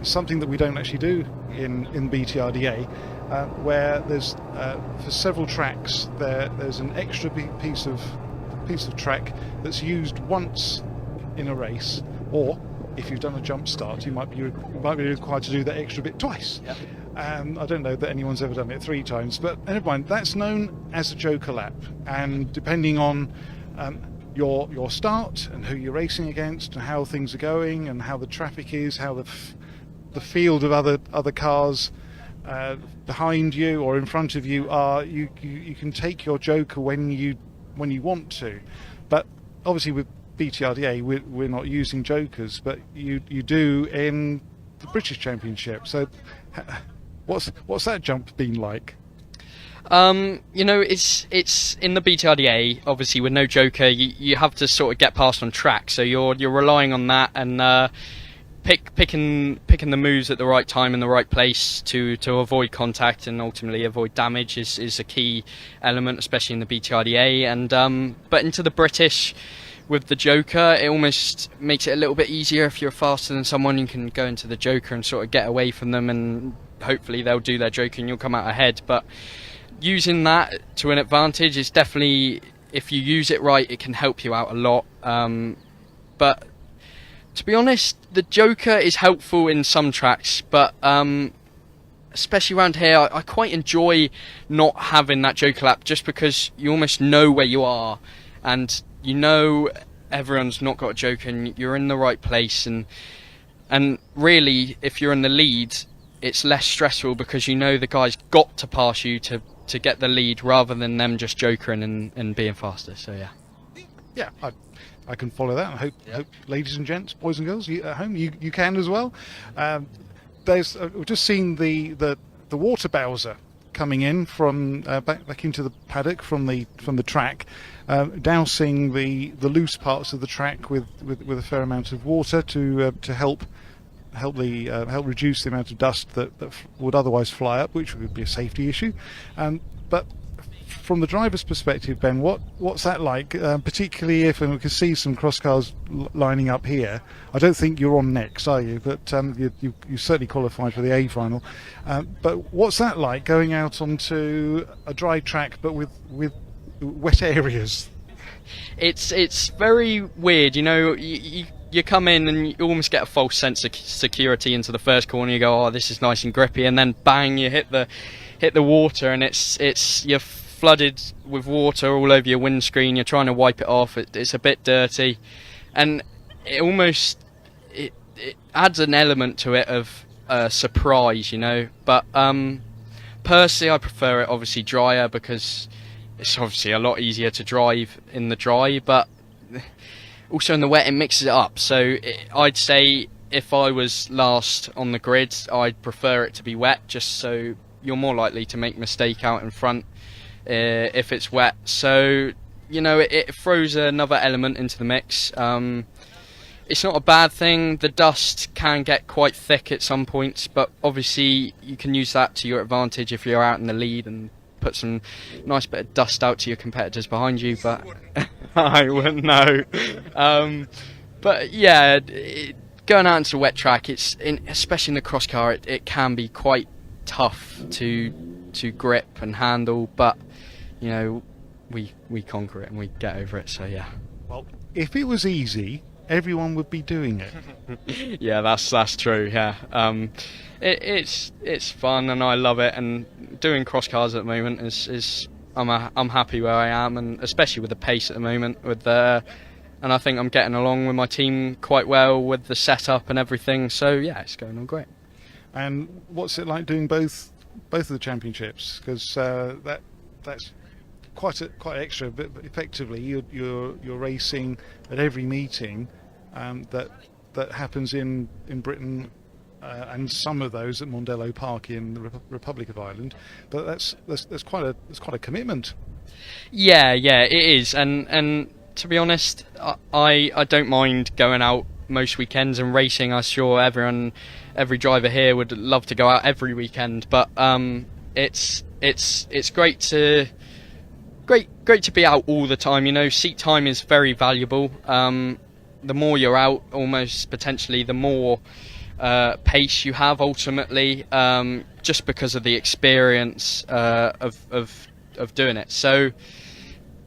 something that we don't actually do in BTRDA, where there's for several tracks there's an extra piece of track that's used once in a race, or if you've done a jump start, you might be required to do that extra bit twice. Yep. I don't know that anyone's ever done it 3 times, but never mind. That's known as a joker lap, and depending on your start and who you're racing against and how things are going and how the traffic is, how the field of other cars behind you or in front of you are, you can take your joker when you want to. But obviously with BTRDA we're not using jokers, but you do in the British Championship. So what's that jump been like? You know, it's in the BTRDA, obviously with no joker, you have to sort of get past on track, so you're relying on that, and picking the moves at the right time in the right place to avoid contact and ultimately avoid damage is a key element, especially in the BTRDA. And but into the British, with the joker, it almost makes it a little bit easier. If you're faster than someone, you can go into the joker and sort of get away from them, and hopefully they'll do their joker and you'll come out ahead. But using that to an advantage is definitely, if you use it right, it can help you out a lot. But to be honest, the joker is helpful in some tracks, but especially around here, I quite enjoy not having that joker lap, just because you almost know where you are, and you know everyone's not got a joker and you're in the right place, and And really, if you're in the lead, it's less stressful because you know the guy's got to pass you to get the lead, rather than them just jokering and being faster. So Yeah, I can follow that. I hope, ladies and gents, boys and girls, you at home, you can as well. There's we've just seen the water bowser coming in from back into the paddock from the track, dousing the loose parts of the track with a fair amount of water to help reduce the amount of dust that would otherwise fly up, which would be a safety issue. But from the driver's perspective, Ben, what's that like? Particularly if, and we can see some cross cars lining up here. I don't think you're on next, are you? But you certainly qualified for the A final. But what's that like, going out onto a dry track but with wet areas? it's very weird, you know. You come in and you almost get a false sense of security into the first corner. You go, oh, this is nice and grippy, and then bang, you hit the water, and you're flooded with water all over your windscreen. You're trying to wipe it off. It's a bit dirty, and it adds an element to it of surprise, you know. But personally, I prefer it obviously drier, because it's obviously a lot easier to drive in the dry, but also in the wet it mixes it up. So I'd say if I was last on the grid, I'd prefer it to be wet, just so you're more likely to make a mistake out in front if it's wet. So, you know, it throws another element into the mix. It's not a bad thing. The dust can get quite thick at some points, but obviously you can use that to your advantage if you're out in the lead and put some nice bit of dust out to your competitors behind you. But I wouldn't know. But yeah, going out into a wet track, especially in the cross car, it can be quite tough to grip and handle. But you know, we conquer it and we get over it. So yeah. Well, if it was easy, everyone would be doing it. Yeah, that's true. Yeah, it's fun and I love it. And doing cross cars at the moment is I'm happy where I am, and especially with the pace at the moment. And I think I'm getting along with my team quite well with the setup and everything. So yeah, it's going on great. And what's it like doing both of the championships? Because that's quite extra. But effectively, you're racing at every meeting that happens in Britain, and some of those at Mondello Park in the Republic of Ireland. But that's quite a commitment. Yeah, it is. And to be honest, I don't mind going out most weekends and racing. I'm sure every driver here would love to go out every weekend. But it's great to be out all the time. You know, seat time is very valuable. The more you're out, almost potentially, the more pace you have ultimately, just because of the experience of doing it. So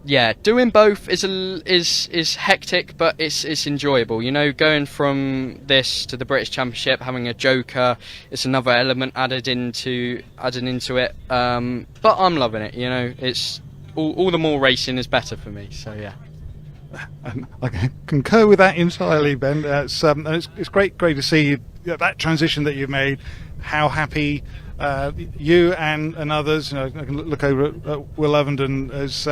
yeah, doing both is hectic, but it's enjoyable. You know, going from this to the British Championship, having a joker, it's another element added into it. But I'm loving it. You know, it's all the more racing is better for me. So yeah. I can concur with that entirely, Ben. It's great to see that transition that you've made. How happy you and others. You know, I can look over at Will Ovenden has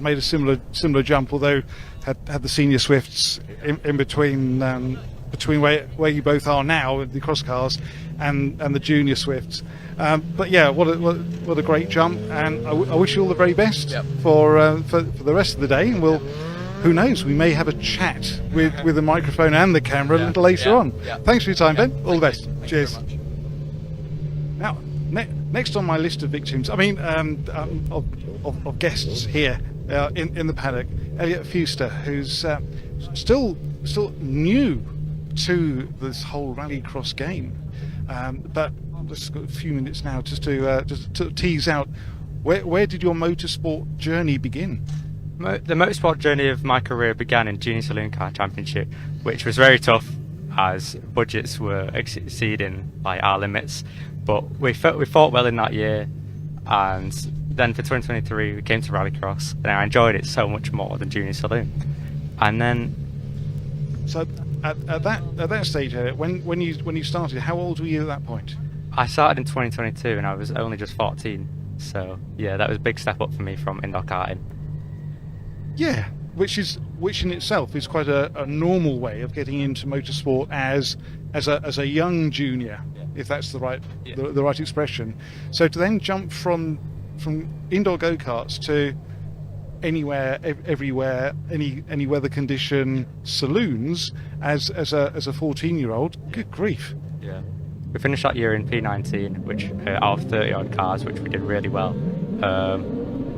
made a similar jump, although had the senior Swifts in between where you both are now, the cross cars, and the junior Swifts. But yeah, what a great jump, and I wish you all the very best. Yep. for the rest of the day, and we'll. Who knows? We may have a chat with the microphone and the camera a little later on. Yeah. Thanks for your time, Ben. All the best. Thank Cheers. You very much. Now, next on my list of victims, of guests here in the paddock, Elliot Fuster, who's still new to this whole rallycross game, but I've just got a few minutes now just to tease out where did your motorsport journey begin? The motorsport journey of my career began in Junior Saloon Car Championship, which was very tough as budgets were exceeding like our limits. But we fought well in that year, and then for 2023 we came to Rallycross, and I enjoyed it so much more than Junior Saloon. And then, so at that stage, when you started, how old were you at that point? I started in 2022 and I was only just 14. So yeah, that was a big step up for me from indoor karting. Yeah, which in itself is quite a normal way of getting into motorsport as a young junior, if that's the right the right expression. So to then jump from indoor go-karts to anywhere, everywhere, any weather condition saloons as a 14-year-old, good grief. Yeah. We finished that year in P19, which out of 30 odd cars, which we did really well.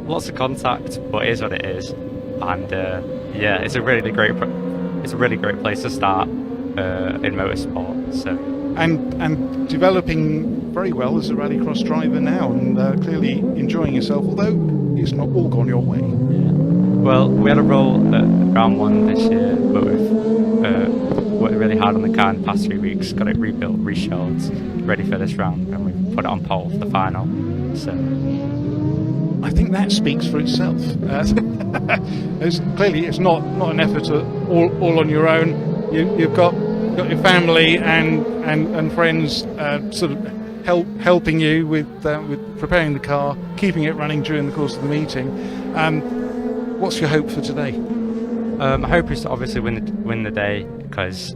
Lots of contact, but it is what it is. And yeah, it's a really great place to start in motorsport. So and developing very well as a rallycross driver now, and clearly enjoying yourself, although it's not all gone your way. Yeah. Well, we had a roll at round 1 this year, but we've worked really hard on the car in the past 3 weeks, got it rebuilt, reshelled, ready for this round, and we put it on pole for the final. So I think that speaks for itself. Clearly, it's not an effort all on your own. You've got your family and friends sort of helping you with preparing the car, keeping it running during the course of the meeting. What's your hope for today? My hope is to obviously win the day, because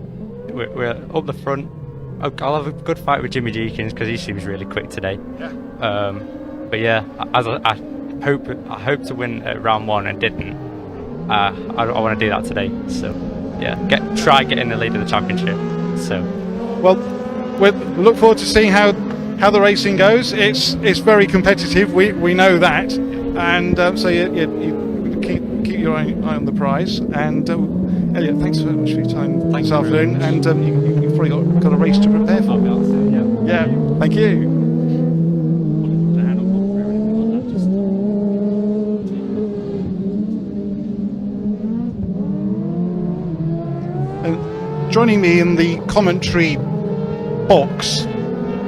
we're up the front. I'll have a good fight with Jimmy Jeekins because he seems really quick today. Yeah. But yeah, I hope to win at round 1 and didn't. I want to do that today. So yeah, try getting the lead of the championship. So well, we look forward to seeing how the racing goes. It's very competitive. We know that, and so you keep your eye on the prize. And Elliot, thanks very much for your time this afternoon. And you've probably got a race to prepare for. Yeah, thank you. Joining me in the commentary box,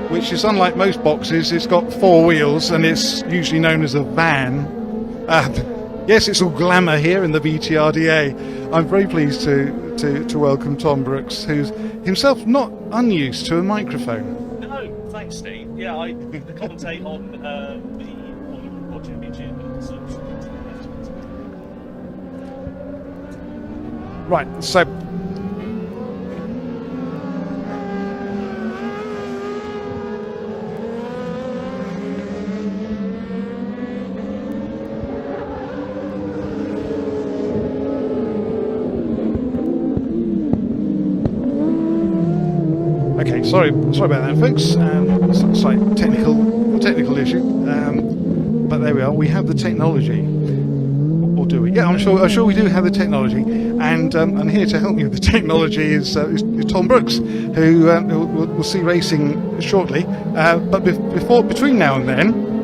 which is unlike most boxes, it's got 4 wheels and it's usually known as a van. Yes, it's all glamour here in the BTRDA. I'm very pleased to welcome Tom Brooks, who's himself not unused to a microphone. No, thanks, Steve. Yeah, I commentate on the World Championship. Right, so okay, sorry about that, folks. Slight technical issue, but there we are. We have the technology, or do we? Yeah, I'm sure we do have the technology. And here to help me with the technology is Tom Brooks, who we'll see racing shortly. But between now and then,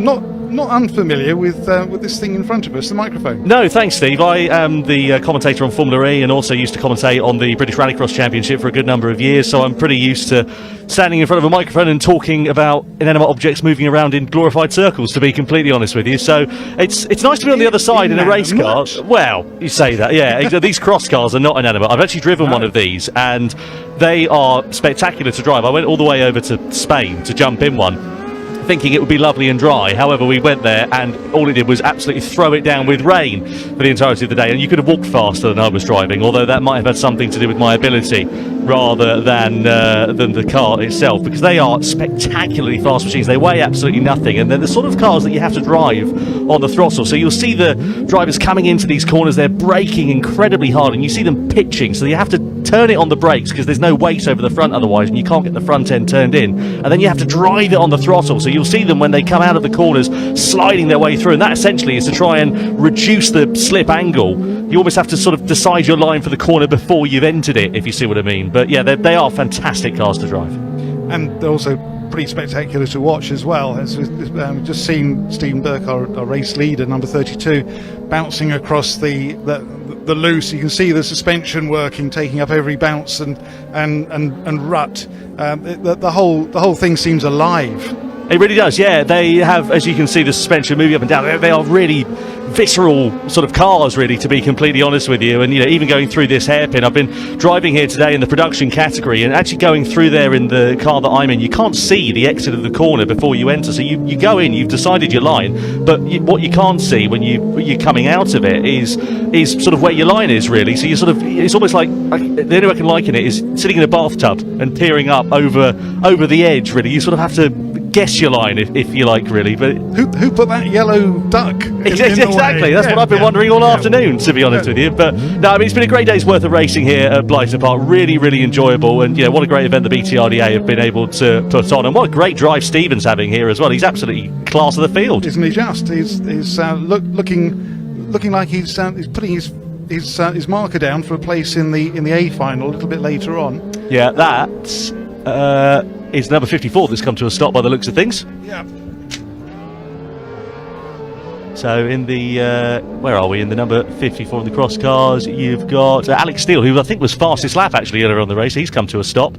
not unfamiliar with this thing in front of us, the microphone. No, thanks, Steve. I am the commentator on Formula E and also used to commentate on the British Rallycross Championship for a good number of years, so I'm pretty used to standing in front of a microphone and talking about inanimate objects moving around in glorified circles, to be completely honest with you. So it's nice to be on the other side in a race car. Well, you say that, yeah. These cross cars are not inanimate. I've actually driven one of these, and they are spectacular to drive. I went all the way over to Spain to jump in one, thinking it would be lovely and dry. However, we went there and all it did was absolutely throw it down with rain for the entirety of the day, and you could have walked faster than I was driving, although that might have had something to do with my ability rather than the car itself, because they are spectacularly fast machines. They weigh absolutely nothing, and they're the sort of cars that you have to drive on the throttle. So you'll see the drivers coming into these corners, they're braking incredibly hard, and you see them pitching, so you have to turn it on the brakes because there's no weight over the front otherwise, and you can't get the front end turned in, and then you have to drive it on the throttle. So you'll see them when they come out of the corners sliding their way through, and that essentially is to try and reduce the slip angle. You almost have to sort of decide your line for the corner before you've entered it, if you see what I mean. But yeah, they are fantastic cars to drive. And they're also pretty spectacular to watch as well. As we've just seen Stephen Burke, our race leader, number 32, bouncing across the loose. You can see the suspension working, taking up every bounce and rut. The whole thing seems alive. It really does, yeah. They have, as you can see, the suspension moving up and down. They are really visceral sort of cars, really, to be completely honest with you. And, you know, even going through this hairpin, I've been driving here today in the production category, and actually going through there in the car that I'm in, you can't see the exit of the corner before you enter. So you go in, you've decided your line, but what you can't see when you're coming out of it is sort of where your line is, really. So you sort of, it's almost like the only way I can liken it is sitting in a bathtub and peering up over the edge, really. You sort of have to guess your line, if you like, really. But who put that yellow duck in exactly, that's what I've been wondering all afternoon, to be honest with you. But no, I mean, it's been a great day's worth of racing here at Blyton Park. Really enjoyable, and, you know, what a great event the BTRDA have been able to put on, and what a great drive Stephen's having here as well. He's absolutely class of the field, isn't he? Just he's looking like he's putting his marker down for a place in the A final a little bit later on. Yeah, that is number 54 that's come to a stop by the looks of things. Yeah. So in the, where are we? In the number 54 in the cross cars, you've got Alex Steele, who I think was fastest lap actually earlier on the race. He's come to a stop.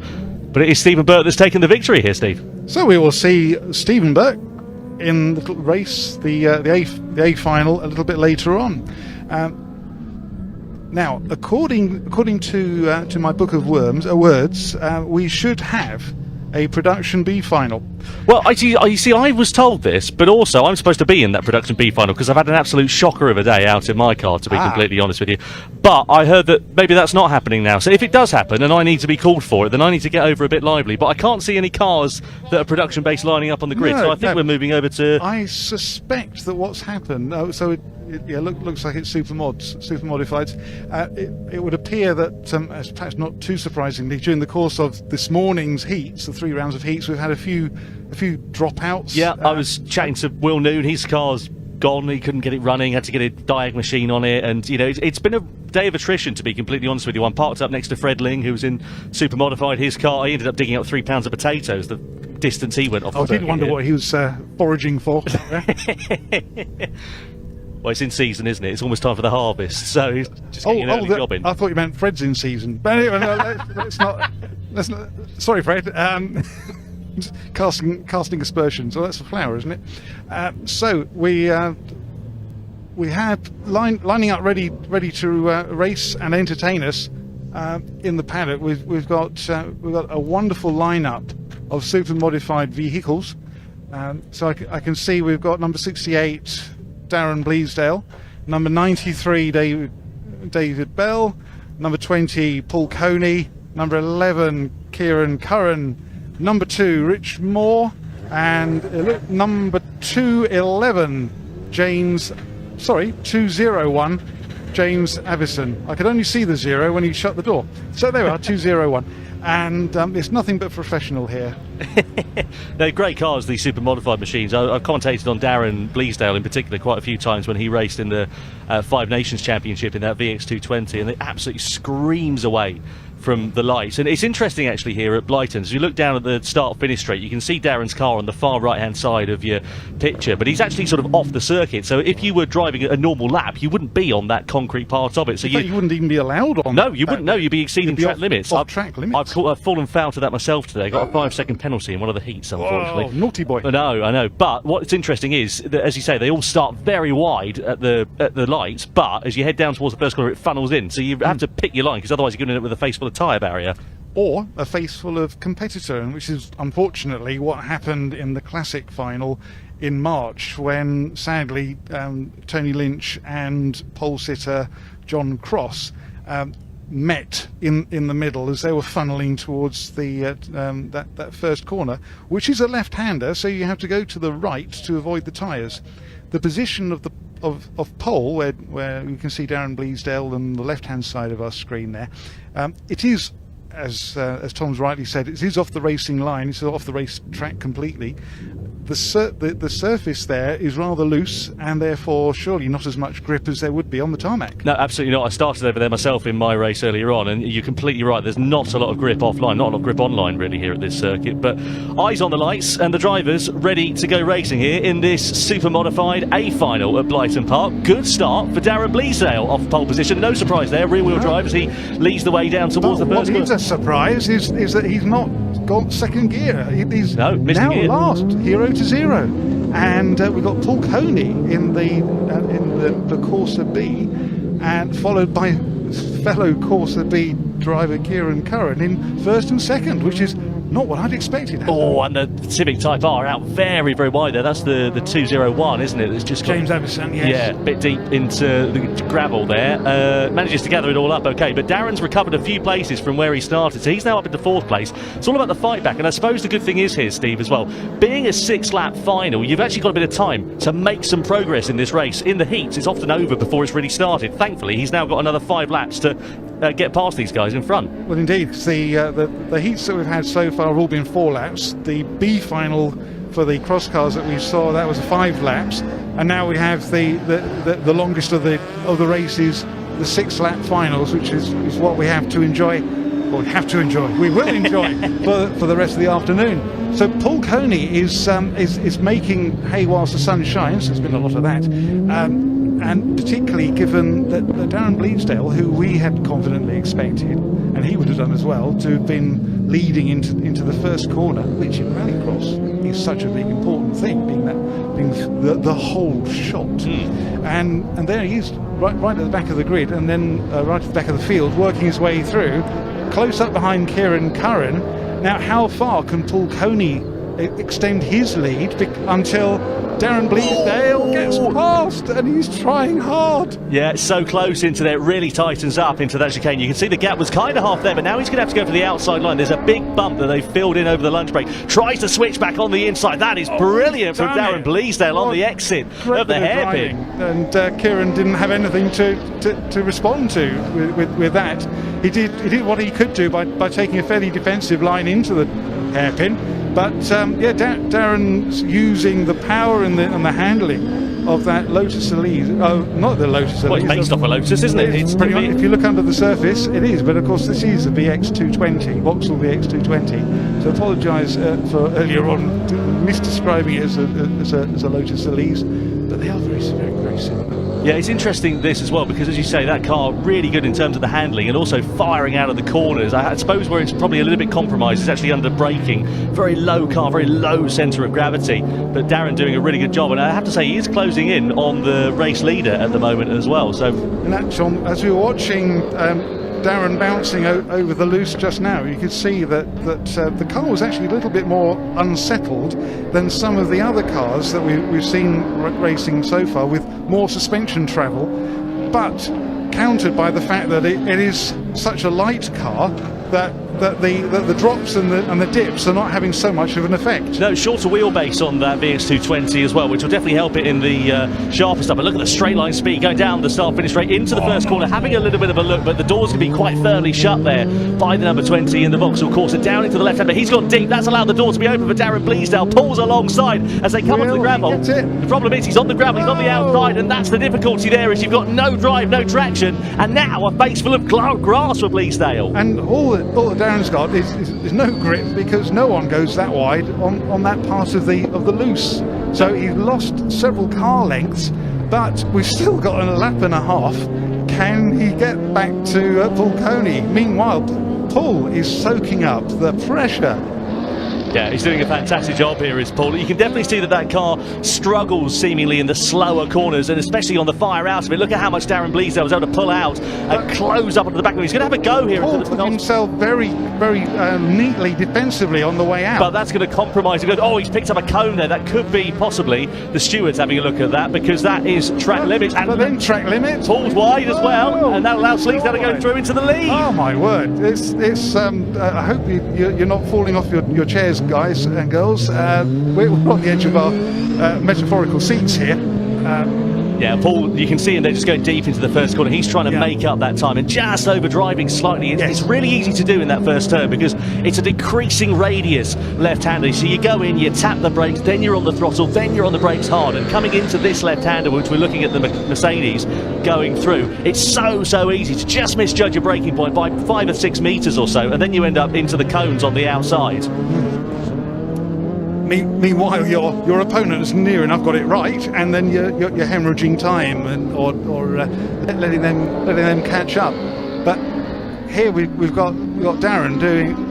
But it is Stephen Burt that's taken the victory here, Steve. So we will see Stephen Burt in the race, the A final, a little bit later on. Now, according to my book of words, we should have a production B final. Well, you see, I was told this, but also I'm supposed to be in that production B final because I've had an absolute shocker of a day out in my car, to be completely honest with you. But I heard that maybe that's not happening now. So if it does happen and I need to be called for it, then I need to get over a bit lively. But I can't see any cars that are production based lining up on the grid, so I think we're moving over to... I suspect that what's happened, looks like it's super modified. It would appear that, perhaps not too surprisingly, during the course of this morning's heats, the 3 rounds of heats, we've had a few dropouts. Yeah, I was chatting to Will Noon. His car's gone. He couldn't get it running. Had to get a diag machine on it, and, you know, it's been a day of attrition, to be completely honest with you. I'm parked up next to Fred Ling, who was in super modified. His car, he ended up digging up 3 pounds of potatoes. The distance he went off. I did wonder what he was foraging for. Well, it's in season, isn't it? It's almost time for the harvest, so he's just getting an early job in. I thought you meant Fred's in season. But anyway, let's not. Sorry, Fred. Casting aspersions. Well, that's a flower, isn't it? So we have lining up ready to race and entertain us in the paddock. We've got a wonderful lineup of super modified vehicles. So I can see we've got number 68. Darren Bleasdale, number 93 David Bell, number 20 Paul Coney, number 11 Kieran Curran, number 2 Rich Moore, and number 201 James Avison. I could only see the 0 when he shut the door. So there we are, 201. And it's nothing but professional here. They're great cars, these super modified machines. I've commentated on Darren Bleasdale in particular quite a few times when he raced in the Five Nations Championship in that VX220, and it absolutely screams away from the lights. And it's interesting actually here at Blyton, as you look down at the start finish straight, you can see Darren's car on the far right hand side of your picture, but he's actually sort of off the circuit, so if you were driving a normal lap you wouldn't be on that concrete part of it. So you wouldn't even be allowed on. No, you wouldn't. No, you'd be exceeding track limits. Track limits. I've fallen foul to that myself today. I got a 5-second penalty in one of the heats, unfortunately. Oh, naughty boy. I know. But what's interesting is that, as you say, they all start very wide at the lights, but as you head down towards the first corner it funnels in, so you have to pick your line, because otherwise you're going to end up with a face full of tyre barrier. Or a face full of competitor, and which is unfortunately what happened in the Classic final in March, when sadly Tony Lynch and pole sitter John Cross met in the middle as they were funneling towards the that first corner, which is a left-hander, so you have to go to the right to avoid the tyres. The position of pole, where you can see Darren Bleasdale on the left-hand side of our screen there, it is, as Tom's rightly said, it is off the racing line. It's off the race track completely. The surface there is rather loose, and therefore surely not as much grip as there would be on the tarmac. No, absolutely not. I started over there myself in my race earlier on, and you're completely right. There's not a lot of grip offline, not a lot of grip online really here at this circuit. But eyes on the lights and the drivers ready to go racing here in this super modified A final at Blyton Park. Good start for Darren Bleasdale off pole position. No surprise there, rear wheel drive as he leads the way down towards the first. What is a surprise is that he's not got second gear. He's missed now gear. last, 0 to 0. And we've got Paul Coney in the Corsa B, and followed by fellow Corsa B driver Kieran Curran in first and second, which is not what I'd expected. Oh, and the Civic Type R out very, very wide there. That's the 201, isn't it? It's just James Anderson, yes. Yeah, a bit deep into the gravel there. Manages to gather it all up okay, but Darren's recovered a few places from where he started, so he's now up into 4th place. It's all about the fight back, and I suppose the good thing is here, Steve, as well, being a 6-lap final, you've actually got a bit of time to make some progress in this race. In the heats, it's often over before it's really started. Thankfully, he's now got another 5 laps to get past these guys in front. Well, indeed, the heats that we've had so far have all been 4 laps. The B final for the cross cars that we saw, that was 5 laps, and now we have the longest of the races, the 6-lap finals, which is what we have to enjoy. Well, we have to enjoy. We will enjoy for the rest of the afternoon. So Paul Coney is making hay whilst the sun shines. There's been a lot of that. And particularly given that Darren Bleasdale, who we had confidently expected, and he would have done as well, to have been leading into the first corner, which in rallycross is such a big important thing, being the whole shot. And there he is, right at the back of the grid, and then right at the back of the field, working his way through, close up behind Kieran Curran. Now, how far can Paul Coney extend his lead until Darren Bleasdale gets past, and he's trying hard. Yeah, it's so close into there, it really tightens up into that chicane. You can see the gap was kind of half there, but now he's going to have to go for the outside line. There's a big bump that they filled in over the lunch break. Tries to switch back on the inside. That is brilliant from Darren Bleasdale on the exit of the hairpin. And Kieran didn't have anything to respond to with that. He did what he could do by taking a fairly defensive line into the hairpin. But Darren's using the power and the handling of that Lotus Elise. Oh, not the Lotus Elise. Well, it's based off a Lotus, isn't it? It's pretty much, if you look under the surface, it is. But of course, this is a VX220, Vauxhall VX220. So apologise for earlier on misdescribing it as a Lotus Elise. But they are very similar. Yeah, it's interesting this as well, because as you say, that car really good in terms of the handling and also firing out of the corners. I suppose where it's probably a little bit compromised is actually under braking. Very low car, very low centre of gravity, but Darren doing a really good job, and I have to say he is closing in on the race leader at the moment as well. So, and actually, as we were watching Darren bouncing over the loose just now, you could see that the car was actually a little bit more unsettled than some of the other cars that we've seen racing so far, with more suspension travel, but countered by the fact that it is such a light car that the drops and the dips are not having so much of an effect. No, shorter wheelbase on that VX220 as well, which will definitely help it in the sharper stuff. But look at the straight line speed going down the start finish straight into the first corner, having a little bit of a look, but the doors can be quite firmly shut there by the number 20 in the Vauxhall Corsa. Down into the left hand, but he's gone deep. That's allowed the door to be open for Darren Bleasdale. Pulls alongside as they come onto the gravel. The problem is he's on the gravel, he's on the outside, and that's the difficulty there, is you've got no drive, no traction, and now a face full of grass for Bleasdale. And all that Darren's got is no grip, because no one goes that wide on that part of the loose. So he's lost several car lengths, but we've still got a lap and a half. Can he get back to Paul Coney? Meanwhile, Paul is soaking up the pressure. Yeah, he's doing a fantastic job here, is Paul. You can definitely see that car struggles seemingly in the slower corners, and especially on the fire out of it. Look at how much Darren Bleasdale was able to pull out and close up onto the back of him. He's going to have a go here. Paul put himself very, very neatly defensively on the way out. But that's going to compromise him. Oh, he's picked up a cone there. That could be possibly the stewards having a look at that, because that is track limits. But then track limits. Paul's wide as well, and that allows Bleasdale to go through into the lead. Oh my word! It's. I hope you're not falling off your chairs, guys and girls. We're on the edge of our metaphorical seats here. Yeah, Paul, you can see him there just going deep into the first corner. He's trying to make up that time and just overdriving slightly. It's really easy to do in that first turn, because it's a decreasing radius left-hander. So you go in, you tap the brakes, then you're on the throttle, then you're on the brakes hard. And coming into this left-hander, which we're looking at the Mercedes going through, it's so easy to just misjudge your braking point by 5 or 6 metres or so, and then you end up into the cones on the outside. Meanwhile, your opponent has near enough got it right, and then you're hemorrhaging time or letting them catch up. But here we've got Darren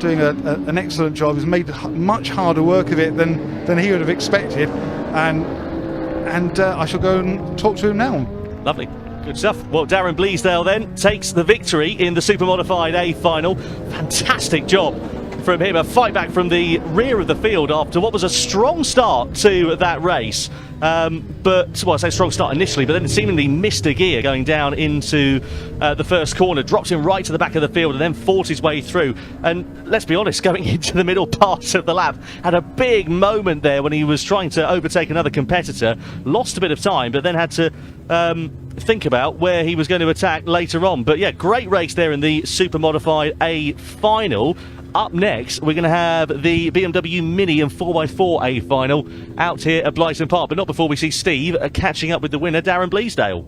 doing an excellent job. He's made much harder work of it than he would have expected, and I shall go and talk to him now. Lovely. Good stuff. Well, Darren Bleasdale then takes the victory in the Super Modified A final. Fantastic job from him. A fight back from the rear of the field after what was a strong start to that race. But, well, I say strong start initially, but then seemingly missed a gear going down into the first corner, drops him right to the back of the field and then fought his way through. And let's be honest, going into the middle part of the lap, had a big moment there when he was trying to overtake another competitor, lost a bit of time, but then had to think about where he was going to attack later on. But yeah, great race there in the Super Modified A final. Up next, we're going to have the BMW Mini and 4x4 A final out here at Blyton Park, but not before we see Steve catching up with the winner, Darren Bleasdale.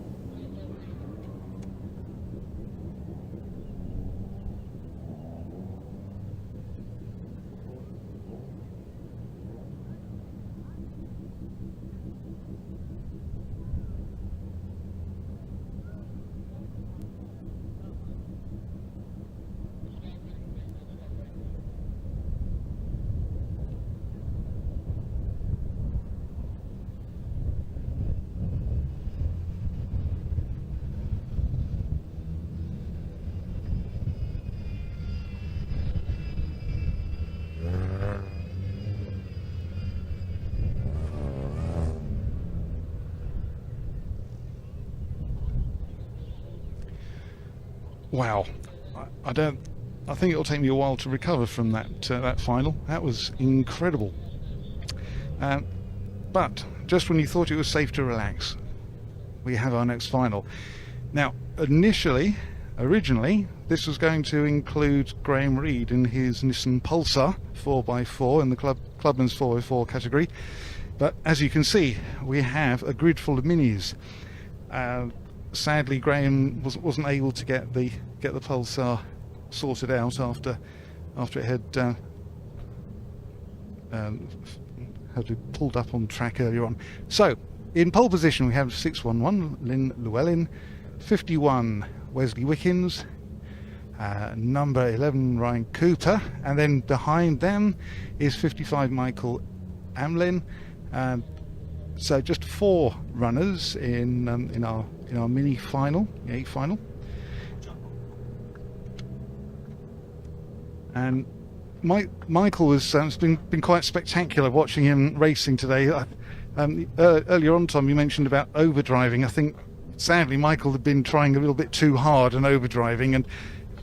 Wow, I think it'll take me a while to recover from that final. That was incredible. But just when you thought it was safe to relax, we have our next final. Now, originally, this was going to include Graham Reed in his Nissan Pulsar 4x4 in the Clubmans 4x4 category. But as you can see, we have a grid full of minis. Sadly, Graham wasn't able to get the Pulsar sorted out after it had been pulled up on track earlier on. So, in pole position we have 611 Lynn Llewellyn, 51 Wesley Wickens, number 11 Ryan Cooper, and then behind them is 55 Michael Amlin. So just 4 runners in our mini final, the A final. And Michael was it's been quite spectacular watching him racing today. Earlier on, Tom, you mentioned about overdriving. I think sadly Michael had been trying a little bit too hard and overdriving, and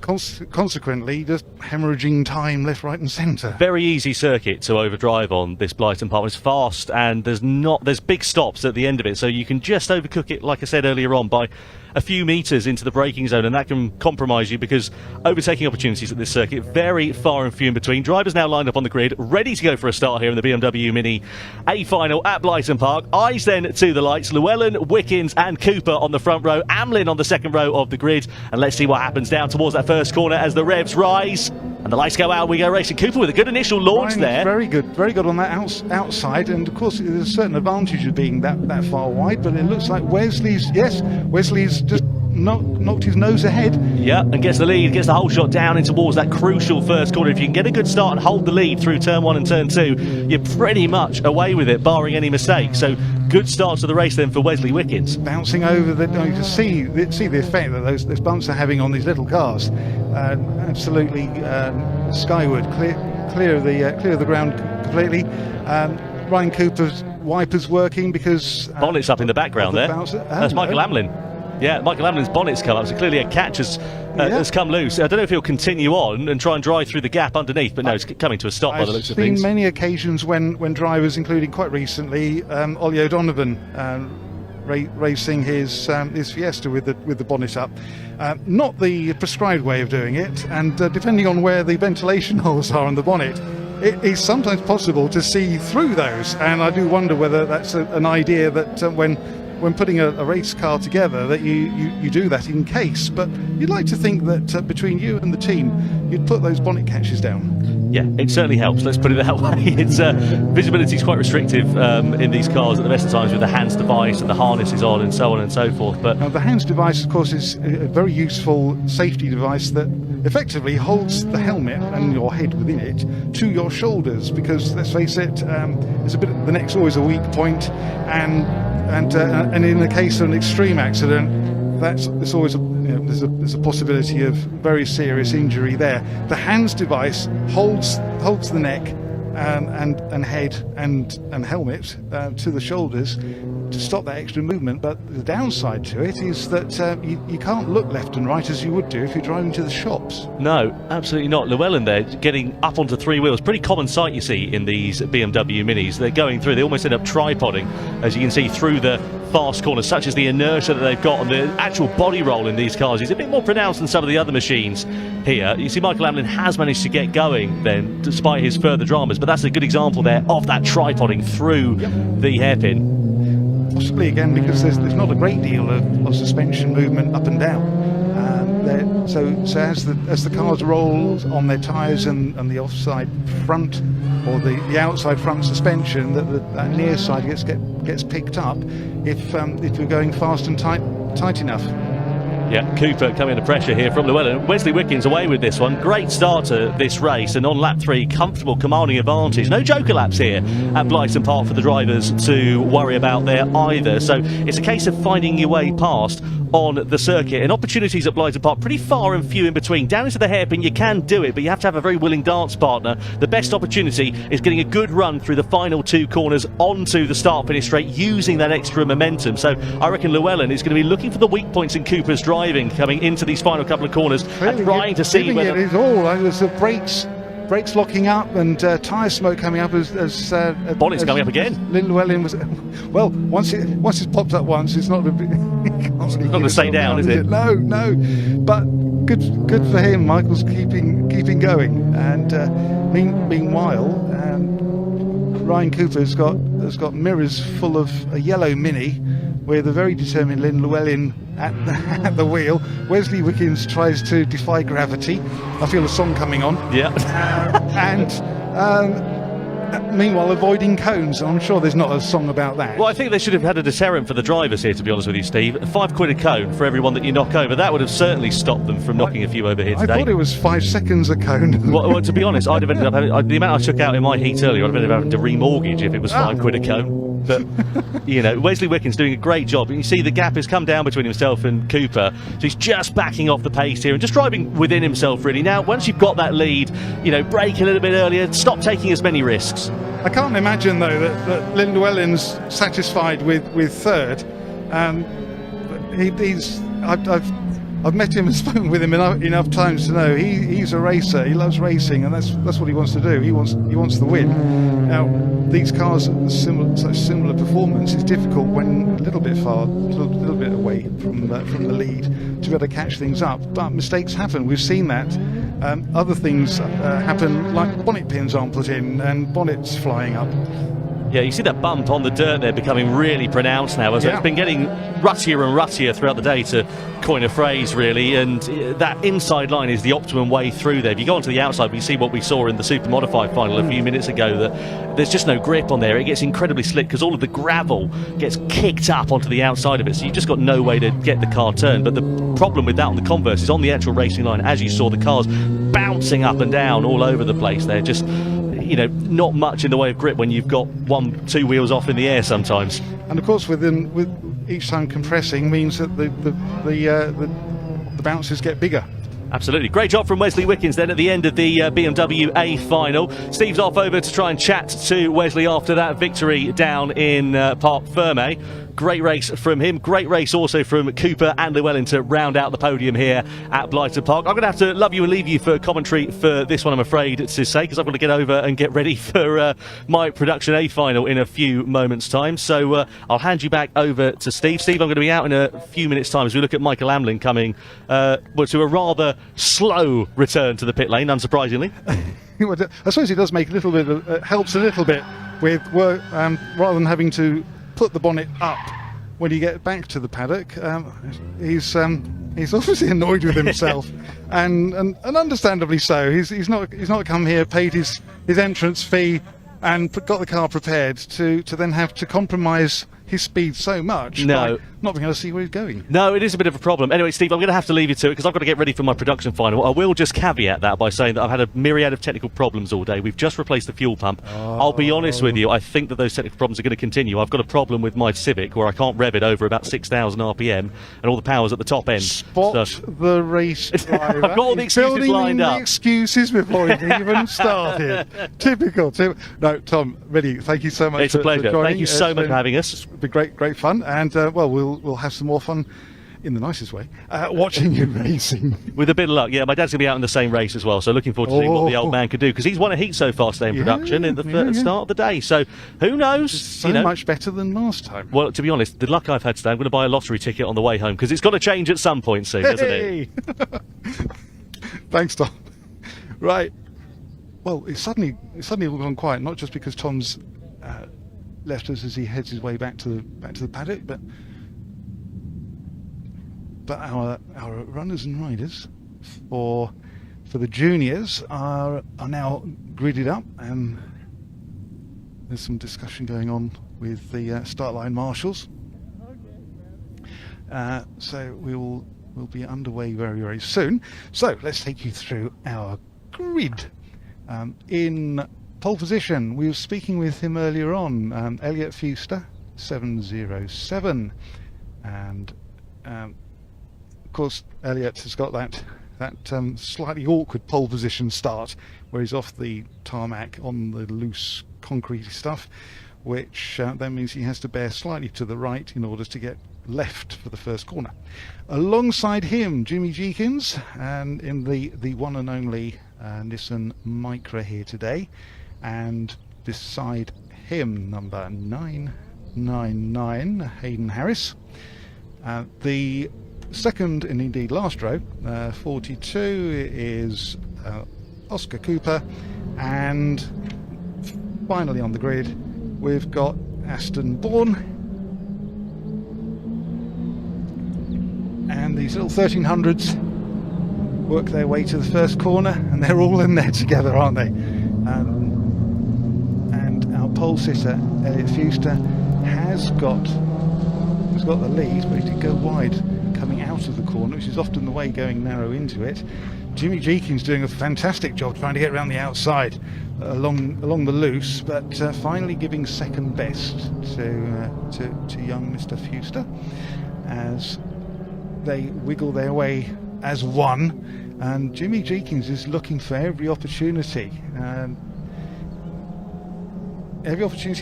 consequently just hemorrhaging time left, right and centre. Very easy circuit to overdrive on, this Blyton Park. It's fast and there's big stops at the end of it, so you can just overcook it, like I said earlier on, by a few metres into the braking zone, and that can compromise you because overtaking opportunities at this circuit very far and few in between. Drivers now lined up on the grid, ready to go for a start here in the BMW Mini A final at Blyton Park. Eyes then to the lights. Llewellyn, Wickens and Cooper on the front row, Amlin on the second row of the grid, and let's see what happens down towards that first corner as the revs rise and the lights go out. We go racing. Cooper with a good initial launch there. Very good on that outside, and of course there's a certain advantage of being that far wide, but it looks like Wesley's just knocked his nose ahead. Yeah, and gets the lead, gets the whole shot down in towards that crucial first corner. If you can get a good start and hold the lead through turn 1 and turn 2, you're pretty much away with it, barring any mistakes. So good start to the race then for Wesley Wickens. Bouncing over you can see the effect that those bumps are having on these little cars. Absolutely skyward, clear of the ground completely. Ryan Cooper's wipers working because bonnet's up in the background there. That's Michael Amlin. Yeah, Michael Amlin's bonnet's come up, so clearly a catch has come loose. I don't know if he'll continue on and try and drive through the gap underneath, but no, it's coming to a stop by the looks of things. I've seen many occasions when drivers, including quite recently Ollie O'Donovan, racing his Fiesta with the bonnet up. Not the prescribed way of doing it, and depending on where the ventilation holes are on the bonnet, it is sometimes possible to see through those, and I do wonder whether that's an idea that when putting a race car together that you do that in case. But you'd like to think that between you and the team you'd put those bonnet catches down. Yeah, it certainly helps, let's put it that way. It's visibility is quite restrictive in these cars at the best of times with the hands device and the harness is on and so on and so forth. But now, the hands device, of course, is a very useful safety device that effectively holds the helmet and your head within it to your shoulders, because let's face it, the neck's always a weak point, and in the case of an extreme accident, there's always there's a possibility of very serious injury there. The hands device holds the neck and head and helmet to the shoulders to stop that extra movement. But the downside to it is that you can't look left and right as you would do if you're driving to the shops. No, absolutely not. Llewellyn there getting up onto three wheels. Pretty common sight you see in these BMW Minis. They're going through, they almost end up tripoding, as you can see, through the fast corners, such as the inertia that they've got, and the actual body roll in these cars is a bit more pronounced than some of the other machines here. You see Michael Hamlin has managed to get going then, despite his further dramas, but that's a good example there of that tripoding through the hairpin. Possibly again because there's not a great deal of suspension movement up and down. So as the cars roll on their tyres and the offside front or the outside front suspension, that near side gets picked up if you're going fast and tight enough. Yeah, Cooper coming under pressure here from Llewellyn. Wesley Wickens away with this one. Great start to this race, and on lap 3, comfortable, commanding advantage. No joker laps here at Blyton Park for the drivers to worry about there either. So it's a case of finding your way past on the circuit, and opportunities at Blyton Park pretty far and few in between. Down into the hairpin you can do it, but you have to have a very willing dance partner. The best opportunity is getting a good run through the final 2 corners onto the start finish straight, using that extra momentum. So I reckon Llewellyn is going to be looking for the weak points in Cooper's driving coming into these final couple of corners, and trying to see whether it is all. There's the brakes locking up and tyre smoke coming up as bonnet's coming up again. Llewellyn was, well, once it's popped up once, it's not going to stay down, is it? No. But good for him. Michael's keeping going, and meanwhile, Ryan Cooper's got mirrors full of a yellow Mini with a very determined Lynn Llewellyn at the wheel. Wesley Wickens tries to defy gravity. I feel a song coming on. Yeah. Meanwhile, avoiding cones. I'm sure there's not a song about that. Well, I think they should have had a deterrent for the drivers here, to be honest with you, Steve. £5 a cone for everyone that you knock over. That would have certainly stopped them from knocking a few over here today. I thought it was 5 seconds a cone. Well, to be honest, I'd have ended up having, the amount I took out in my heat earlier, I'd have ended up having to remortgage if it was £5 a cone. But, Wesley Wickens doing a great job. And you see the gap has come down between himself and Cooper. So he's just backing off the pace here and just driving within himself, really. Now, once you've got that lead, brake a little bit earlier, stop taking as many risks. I can't imagine, though, that Lynn Llewellyn's satisfied with third. I've met him and spoken with him enough times to know he's a racer. He loves racing, and that's what he wants to do. He wants the win. Now, these cars such similar performance is difficult when a little bit away from the lead to be able to catch things up. But mistakes happen. We've seen that. Other things happen, like bonnet pins aren't put in and bonnets flying up. Yeah, you see that bump on the dirt there becoming really pronounced now. So it's been getting ruttier and ruttier throughout the day, to coin a phrase, really. And that inside line is the optimum way through there. If you go onto the outside, we see what we saw in the Super Modified final a few minutes ago, that there's just no grip on there. It gets incredibly slick because all of the gravel gets kicked up onto the outside of it. So you've just got no way to get the car turned. But the problem with that on the converse is on the actual racing line, as you saw, the cars bouncing up and down all over the place. They're just... not much in the way of grip when you've got 1-2 wheels off in the air sometimes. And of course, with each time compressing means that the bounces get bigger. Absolutely. Great job from Wesley Wickens then at the end of the BMW A final. Steve's off over to try and chat to Wesley after that victory down in Parc Fermé. Great race from him. Great race also from Cooper and Llewellyn to round out the podium here at Blyton Park. I'm going to have to love you and leave you for commentary for this one, I'm afraid to say, because I've got to get over and get ready for my Production A final in a few moments' time. So I'll hand you back over to Steve. Steve, I'm going to be out in a few minutes' time as we look at Michael Hamlin coming to a rather slow return to the pit lane, unsurprisingly. I suppose it does make a little bit, helps a little bit with work, rather than having to put the bonnet up when you get back to the paddock. He's obviously annoyed with himself, and understandably so. He's not come here, paid his entrance fee, and got the car prepared to then have to compromise his speed so much No. by not being able to see where he's going. No, it is a bit of a problem. Anyway, Steve, I'm going to have to leave you to it because I've got to get ready for my production final. I will just caveat that by saying that I've had a myriad of technical problems all day. We've just replaced the fuel pump. I'll be honest with you, I think that those technical problems are going to continue. I've got a problem with my Civic where I can't rev it over about 6,000 RPM and all the power's at the top end. Spot the race driver. I've got all the He's excuses building lined in up. the excuses before he even started. Typical. No, Tom, really, thank you so much. It's a pleasure. For joining. Thank you so much for having us. It's been great fun, and well, we'll have some more fun in the nicest way watching you racing. With a bit of luck, yeah. My dad's going to be out in the same race as well, so looking forward to seeing what the old man could do because he's won a heat so far today in production in the start of the day. So who knows? So much better than last time. Well, to be honest, the luck I've had today, I'm going to buy a lottery ticket on the way home because it's got to change at some point soon, doesn't it? Thanks, Tom. Right. Well, it's suddenly all gone quiet, not just because Tom's left us as he heads his way back to the paddock, but our runners and riders for the juniors are now gridded up, and there's some discussion going on with the start line marshals. So we'll be underway very soon. So let's take you through our grid. In pole position, we were speaking with him earlier on, Elliot Fuster, 707, and of course Elliot has got that slightly awkward pole position start where he's off the tarmac on the loose concrete stuff, which then means he has to bear slightly to the right in order to get left for the first corner. Alongside him, Jimmy Jeekins, and in the one and only Nissan Micra here today, and beside him, number 999, Hayden Harris. The second and indeed last row, 42, is Oscar Cooper, and finally on the grid we've got Aston Bourne, and these little 1300s work their way to the first corner, and they're all in there together, aren't they? And our pole sitter Elliot Fuster has got the lead, but he did go wide coming out of the corner, which is often the way, going narrow into it. Jimmy Jeekins doing a fantastic job trying to get around the outside along the loose, but finally giving second best to young Mr. Fuster as they wiggle their way as one, and Jimmy Jeekins is looking for every opportunity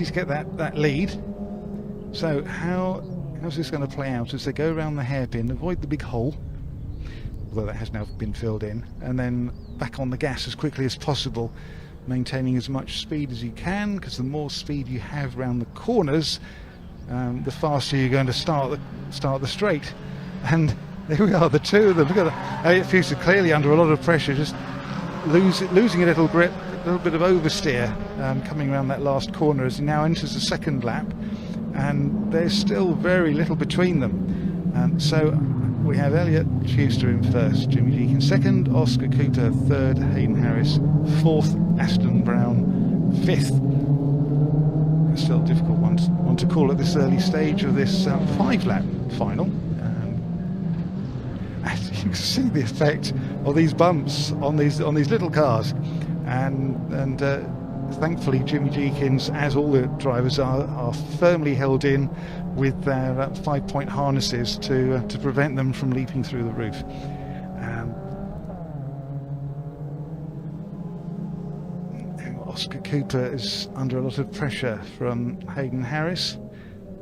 to get that lead. So how's this going to play out as they go around the hairpin, avoid the big hole, although that has now been filled in, and then back on the gas as quickly as possible, maintaining as much speed as you can, because the more speed you have round the corners, the faster you're going to start the straight. And there we are, the two of them. Look at that. Elliot Fuster clearly under a lot of pressure, just losing a little grip, a little bit of oversteer coming around that last corner as he now enters the second lap, and there's still very little between them. So we have Elliot Fuster in first, Jimmy Jeekins second, Oscar Cooper third, Hayden Harris fourth, Aston Brown fifth. It's still a difficult one to call at this early stage of this 5-lap final. As you can see the effect of these bumps on these little cars, and thankfully Jimmy Jeekins, as all the drivers are firmly held in with their 5-point harnesses to prevent them from leaping through the roof. Oscar Cooper is under a lot of pressure from Hayden Harris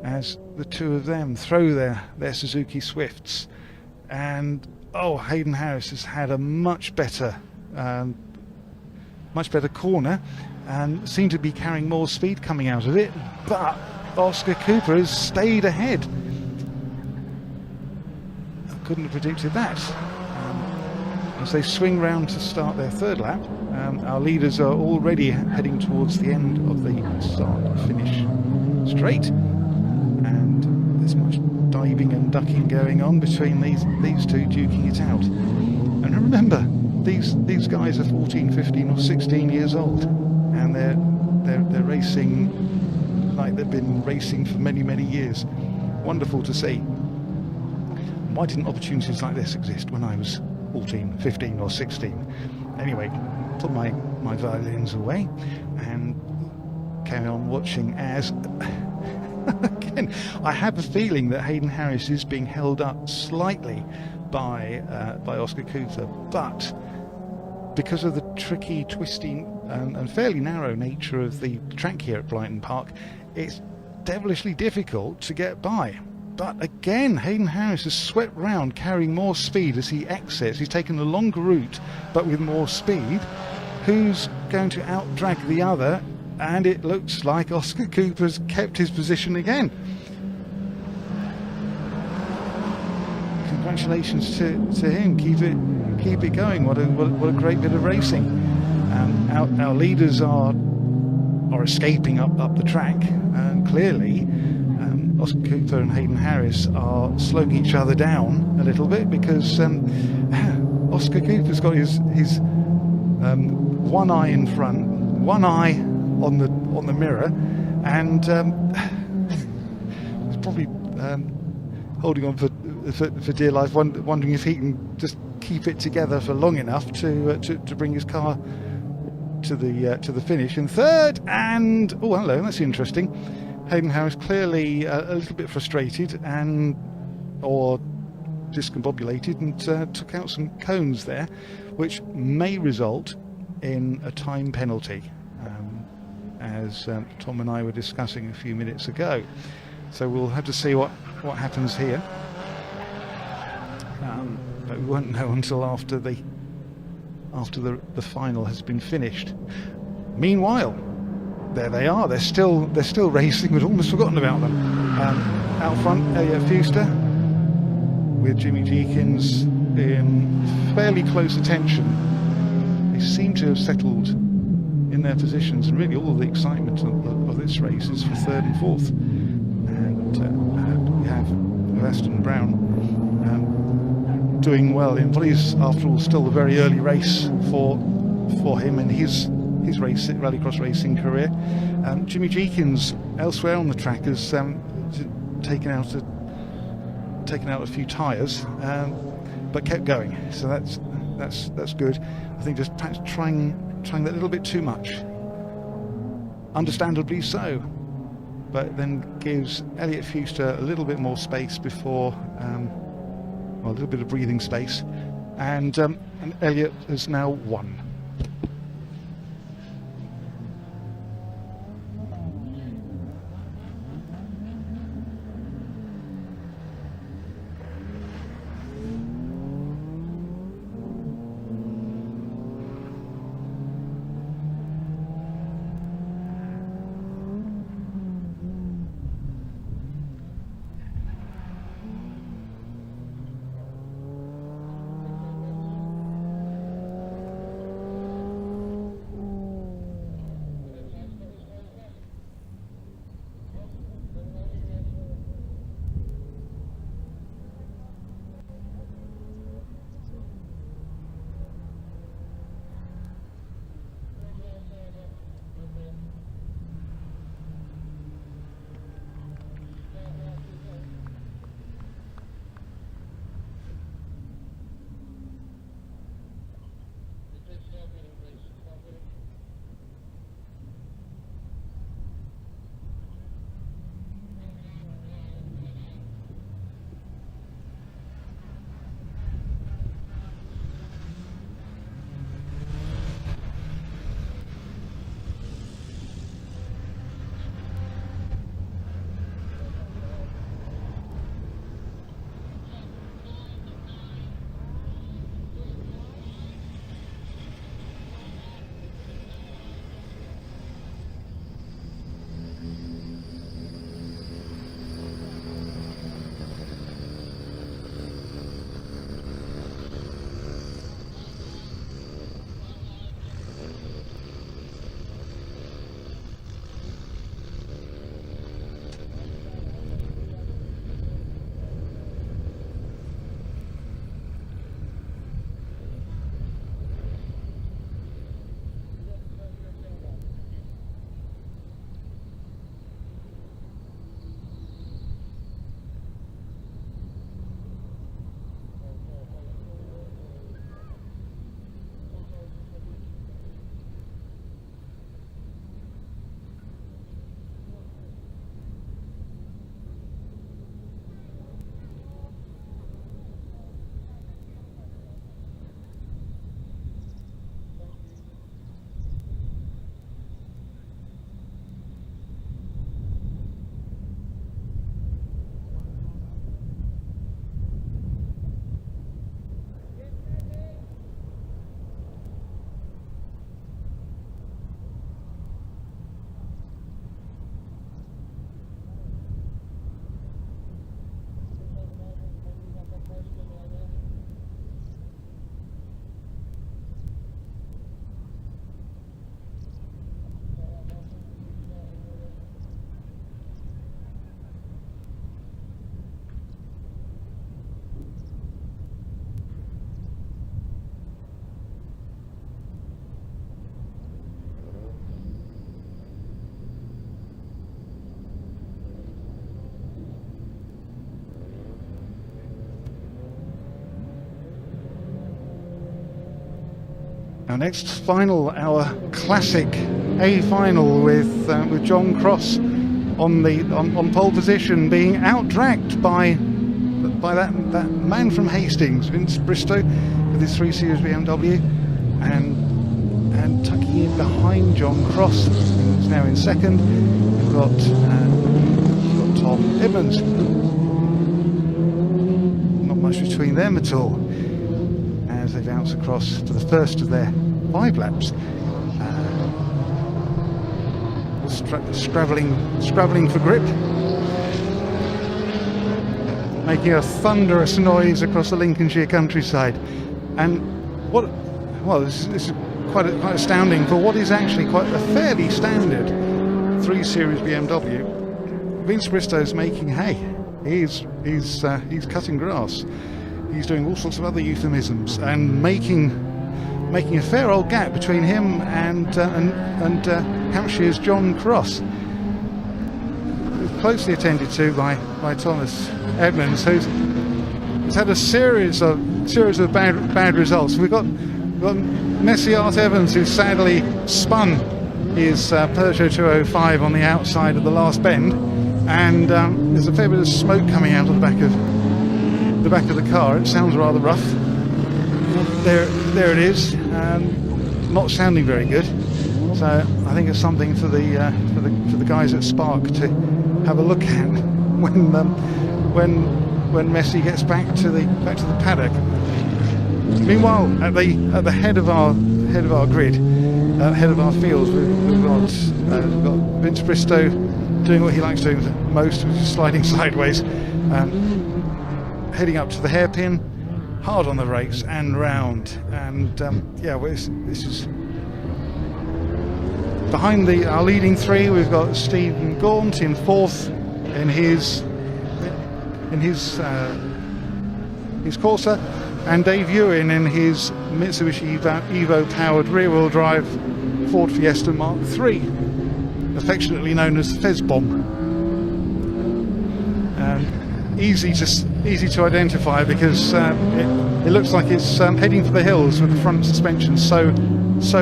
as the two of them throw their Suzuki Swifts. And Hayden Harris has had a much better corner and seemed to be carrying more speed coming out of it, but Oscar Cooper has stayed ahead. I couldn't have predicted that. As they swing round to start their third lap, our leaders are already heading towards the end of the start-finish straight, and there's much diving and ducking going on between these two, duking it out. And remember, these guys are 14, 15 or 16 years old, and they're racing like they've been racing for many, many years. Wonderful to see. Why didn't opportunities like this exist when I was 14, 15 or 16? Anyway, put my violins away and carry on watching as again I have a feeling that Hayden Harris is being held up slightly by Oscar Cooper, but because of the tricky, twisting and fairly narrow nature of the track here at Blyton Park, it's devilishly difficult to get by. But again, Hayden Harris has swept round, carrying more speed as he exits. He's taken a longer route, but with more speed. Who's going to out-drag the other? And it looks like Oscar Cooper's kept his position again. Congratulations to him. Keep it going. What a great bit of racing. Our leaders are escaping up the track, and clearly Oscar Cooper and Hayden Harris are slowing each other down a little bit, because Oscar Cooper's got his one eye in front, one eye on the mirror, and he's probably holding on for dear life, wondering if he can just keep it together for long enough to bring his car to the finish. And third, and oh hello, that's interesting. Hayden Harris clearly a little bit frustrated or discombobulated, and took out some cones there, which may result in a time penalty, as Tom and I were discussing a few minutes ago. So we'll have to see what happens here, but we won't know until after the final has been finished. Meanwhile, there they are. They're still racing. We'd almost forgotten about them. Out front, Elliot Fuster with Jimmy Jeekins in fairly close attention. They seem to have settled in their positions, and really all the excitement of this race is for third and fourth. And we have Aston Brown doing well in what is, after all, still a very early race for him in his rallycross racing career. Jimmy Jeekins elsewhere on the track has taken out a few tyres, but kept going. So that's good. I think just perhaps trying that a little bit too much, understandably so, but then gives Elliot Fuster a little bit more space before, a little bit of breathing space, and Elliot has now won. Our next final, our classic A final with John Cross on pole position, being out-dragged by that man from Hastings, Vince Bristow, with his 3 Series BMW, and tucking in behind John Cross, who's now in second. We've got Tom Edmonds. Not much between them at all, as they bounce across to the first of their 5 laps. Scrabbling for grip, making a thunderous noise across the Lincolnshire countryside. And this is quite astounding for what is actually quite a fairly standard 3 Series BMW. Vince Bristow's making hay. He's cutting grass. He's doing all sorts of other euphemisms and making a fair old gap between him and Hampshire's John Cross. Closely attended to by Thomas Edmonds, who's had a series of bad results. We've got Messiart Evans, who sadly spun his Peugeot 205 on the outside of the last bend, and there's a fair bit of smoke coming out of the back of the car. It sounds rather rough. There it is, not sounding very good. So I think it's something for the guys at Spark to have a look at when Messi gets back to the paddock. Meanwhile, at the head of our grid, head of our fields, we've got Vince Bristow doing what he likes doing most, which is sliding sideways, heading up to the hairpin, hard on the brakes and round. And this is behind our leading 3. We've got Stephen Gaunt in 4th in his Corsa, and Dave Ewan in his Mitsubishi Evo powered rear-wheel drive Ford Fiesta Mark III, affectionately known as Fez Bomb. Easy to identify because it looks like it's heading for the hills with the front suspension so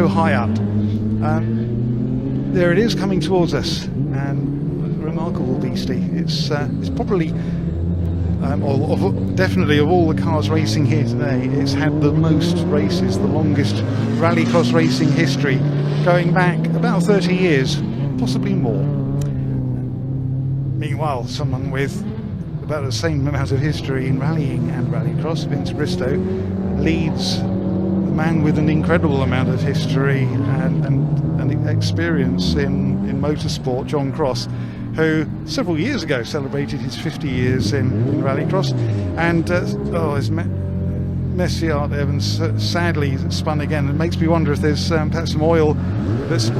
high up. There it is, coming towards us, and remarkable beastie. It's probably, definitely of all the cars racing here today, it's had the most races, the longest rallycross racing history, going back about 30 years, possibly more. Meanwhile, someone with about the same amount of history in rallying and rallycross, Vince Bristow, leads the man with an incredible amount of history and experience in motorsport, John Cross, who several years ago celebrated his 50 years in rallycross, and his Messiart Evans sadly spun again. It makes me wonder if there's perhaps some oil that's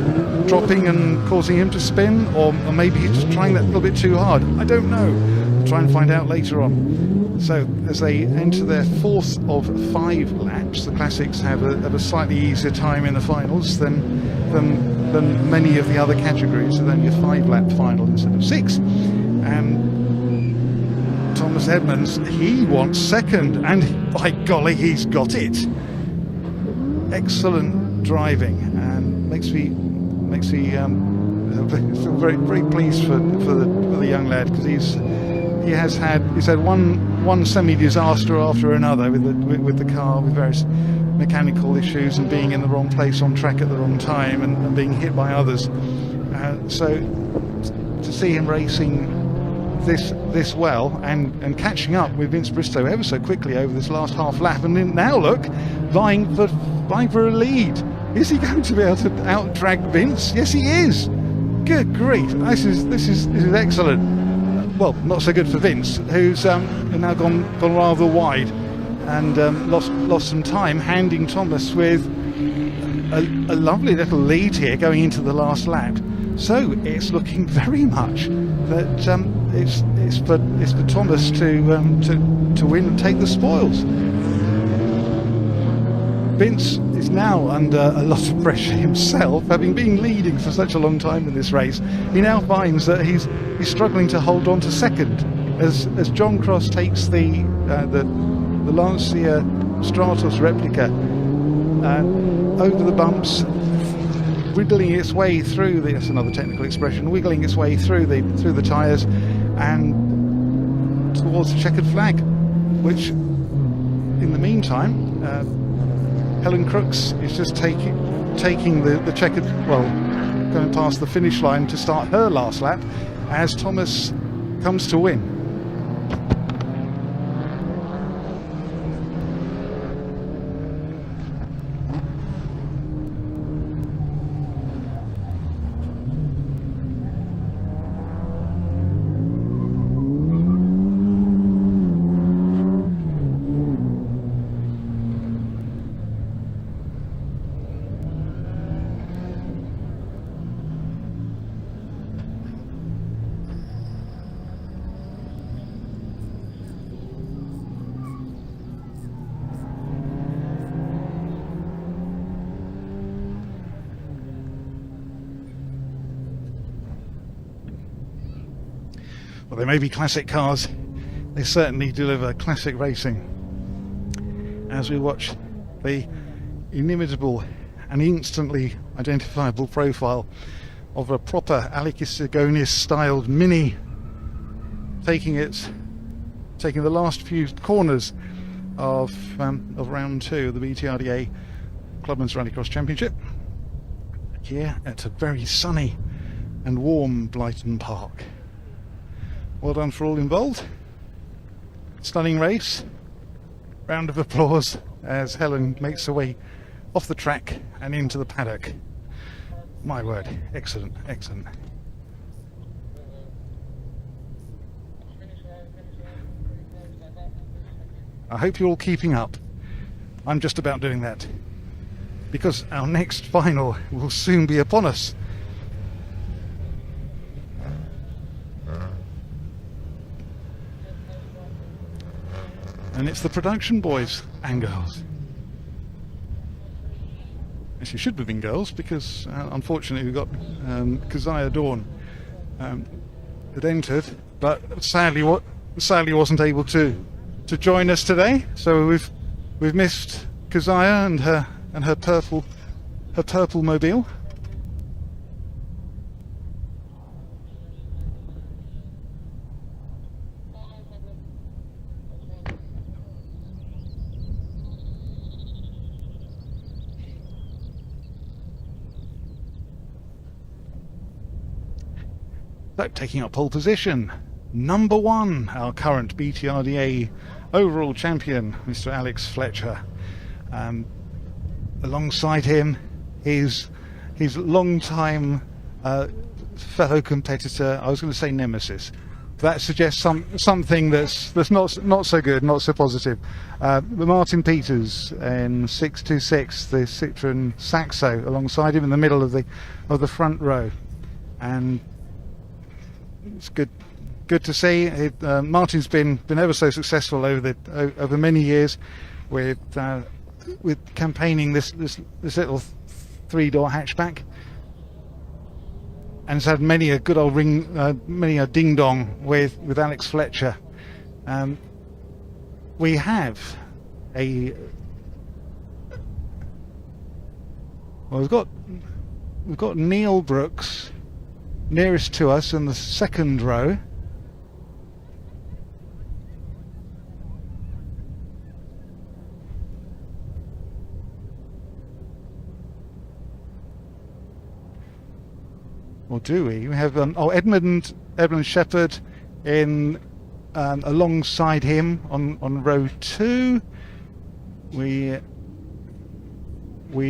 dropping and causing him to spin, or maybe he's just trying that a little bit too hard. I don't know. We'll try and find out later on. So as they enter their 4th of 5 laps, the classics have a slightly easier time in the finals than many of the other categories. It's only a 5-lap final instead of 6. And Thomas Edmonds, he wants second, and by golly, he's got it. Excellent driving, and makes me feel very, very pleased for the young lad, because he's had one semi-disaster after another with the car, with various mechanical issues and being in the wrong place on track at the wrong time and being hit by others. So to see him racing this well and catching up with Vince Bristow ever so quickly over this last half lap, and then now look, vying for a lead. Is he going to be able to out-drag Vince? Yes, he is. Good grief! This is excellent. Well, not so good for Vince, who's now gone rather wide and lost some time, handing Thomas with a lovely little lead here going into the last lap. So it's looking very much that it's for Thomas to win and take the spoils. Vince is now under a lot of pressure himself, having been leading for such a long time in this race. He now finds that he's struggling to hold on to second as John Cross takes the Lancia Stratos replica over the bumps, wiggling its way through the, that's another technical expression, wiggling its way through the tyres and towards the checkered flag, which in the meantime Helen Crooks is just taking the checkered, well, going past the finish line to start her last lap as Thomas comes to win. Well, they may be classic cars, they certainly deliver classic racing. As we watch the inimitable and instantly identifiable profile of a proper Alicigonis styled Mini taking the last few corners of round 2 of the BTRDA Clubmans Rallycross Championship here at a very sunny and warm Blyton Park. Well done for all involved. Stunning race. Round of applause as Helen makes her way off the track and into the paddock. My word, excellent, excellent. I hope you're all keeping up. I'm just about doing that, because our next final will soon be upon us. And it's the production boys and girls. Actually, should have been girls, because unfortunately we got Keziah Dawn had entered, but sadly wasn't able to join us today. So we've missed Keziah and her purple mobile. So, taking up pole position, number 1, our current BTRDA overall champion, Mr. Alex Fletcher. Alongside him, his long-time fellow competitor, I was going to say nemesis. That suggests something that's not so good, not so positive. Martin Peters in 626, the Citroen Saxo, alongside him in the middle of the front row, and it's good to see. Martin's been ever so successful over many years with campaigning this little 3-door hatchback, and has had many a good old many a ding dong with Alex Fletcher. We have we've got Neil Brooks nearest to us in the second row. Or do we? We have Edmund Shepherd in alongside him on row 2. We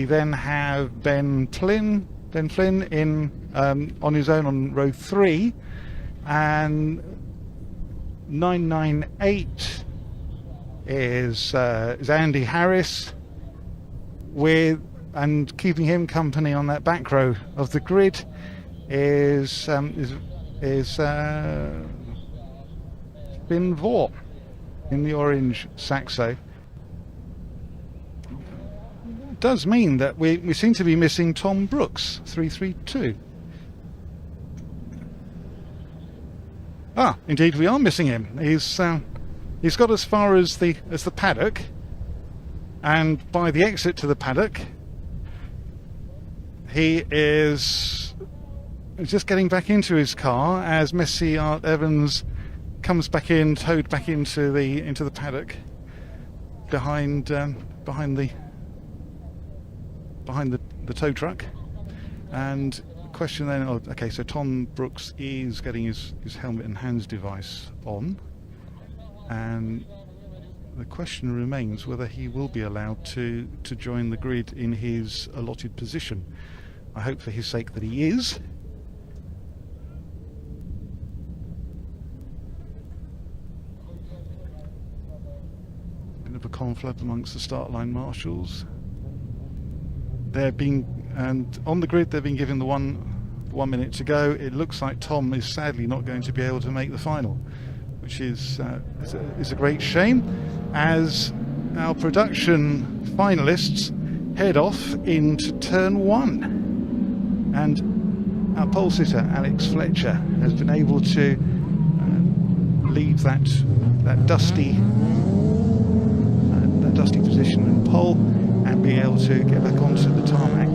then have Ben Flynn in on his own on row 3, and 998 is Andy Harris, and keeping him company on that back row of the grid is Finn Vaught in the orange Saxo. It does mean that we seem to be missing Tom Brooks, 332. Ah, indeed we are missing him. He's got as far as the paddock, and by the exit to the paddock, he is just getting back into his car as Messi Art Evans comes back in, towed back into the paddock behind the tow truck. And the question then, okay, so Tom Brooks is getting his helmet and hands device on, and the question remains whether he will be allowed to join the grid in his allotted position. I hope for his sake that he is. Bit of a conflict amongst the start line marshals. And on the grid they've been given the 1 minute to go. It looks like Tom is sadly not going to be able to make the final, which is a great shame, as our production finalists head off into turn 1. And our pole sitter Alex Fletcher has been able to leave that dusty position in pole and be able to get back onto the tarmac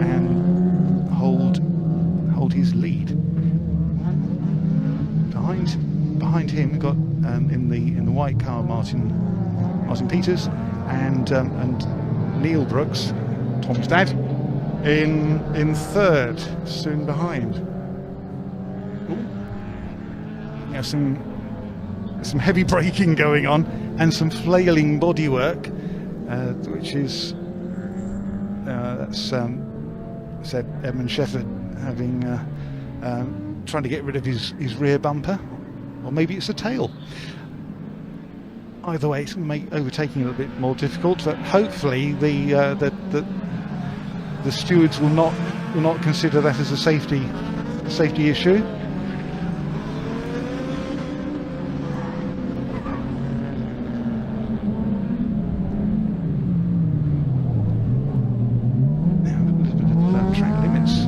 and hold his lead. Behind him we've got in the white car Martin Peters and Neil Brooks, Tom's dad, in third, soon behind. We have some heavy braking going on and some flailing bodywork, which is that's said Edmund Shefford having trying to get rid of his rear bumper, or maybe it's a tail. Either way, it's going to make overtaking a little bit more difficult, but hopefully the stewards will not consider that as a safety issue. Now a little bit of track limits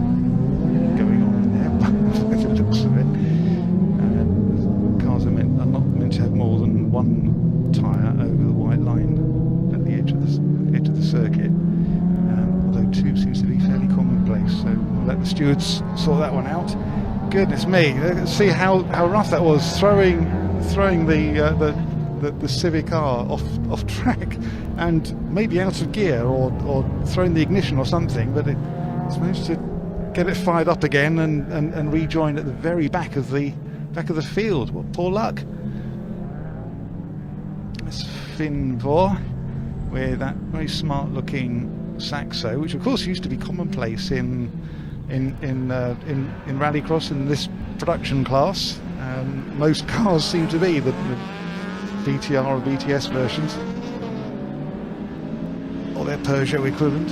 going on there, by the looks of it. Cars are not meant to have more than one tyre over the white line at the edge of the circuit. Although two seems to be fairly commonplace, so we'll let the stewards sort that one out. Goodness me, see how rough that was, throwing the Civic R off track and maybe out of gear or throwing the ignition or something, but it's managed to get it fired up again and rejoin at the very back of the field. What poor luck. It's Finn Vore with that very smart looking Saxo, which of course used to be commonplace in rallycross in this production class. Most cars seem to be the BTR or BTS versions, or their Peugeot equivalent.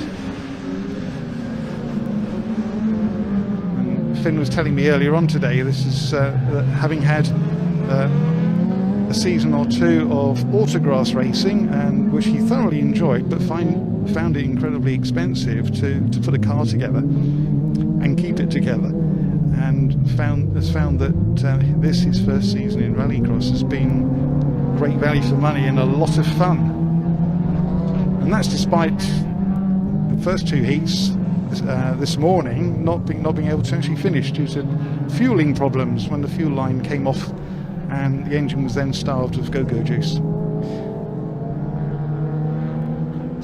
And Finn was telling me earlier on today, this is having had a season or two of autograss racing, and which he thoroughly enjoyed, but found it incredibly expensive to put a car together and keep it together, and has found that this, his first season in rallycross, has been great value for money and a lot of fun. And that's despite the first two heats this morning not being able to actually finish due to fueling problems when the fuel line came off and the engine was then starved of go-go juice.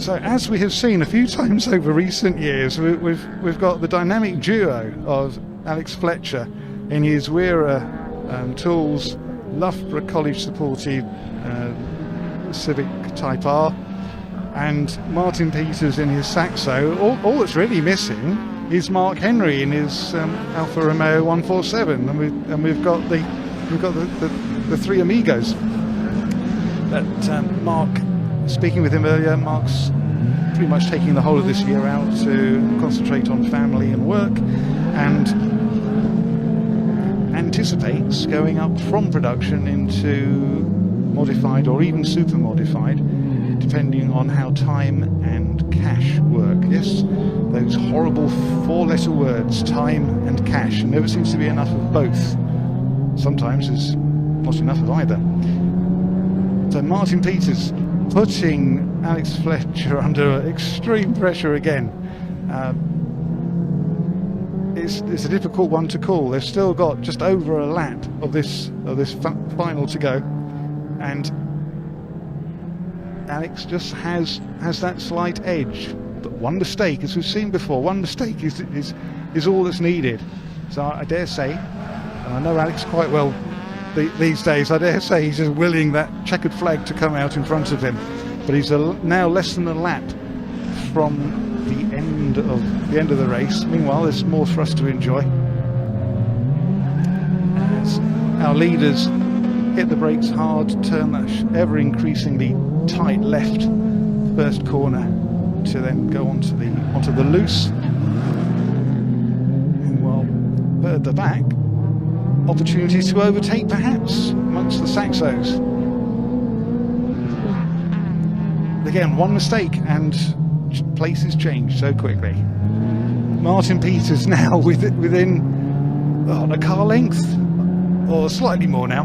So, as we have seen a few times over recent years, we've got the dynamic duo of Alex Fletcher in his Wera Tools Loughborough College supported Civic Type R, and Martin Peters in his Saxo. All that's really missing is Mark Henry in his Alfa Romeo 147, and we've got the three amigos. But Mark, speaking with him earlier, Mark's pretty much taking the whole of this year out to concentrate on family and work, and anticipates going up from production into modified or even super modified, depending on how time and cash work. Yes, those horrible four-letter words, time and cash. There never seems to be enough of both. Sometimes there's not enough of either. So Martin Peters putting Alex Fletcher under extreme pressure again. It's a difficult one to call. They've still got just over a lap of this final to go, and Alex just has that slight edge. But one mistake, as we've seen before, one mistake is all that's needed. So I dare say, and I know Alex quite well these days, I dare say he's just willing that checkered flag to come out in front of him. But he's now less than a lap from the end of the race. Meanwhile, there's more for us to enjoy as our leaders hit the brakes hard, turn that ever increasingly tight left first corner to then go onto the loose. And while further back, opportunities to overtake perhaps amongst the Saxos. Again, one mistake and places change so quickly. Martin Peters now within a car length, or slightly more now,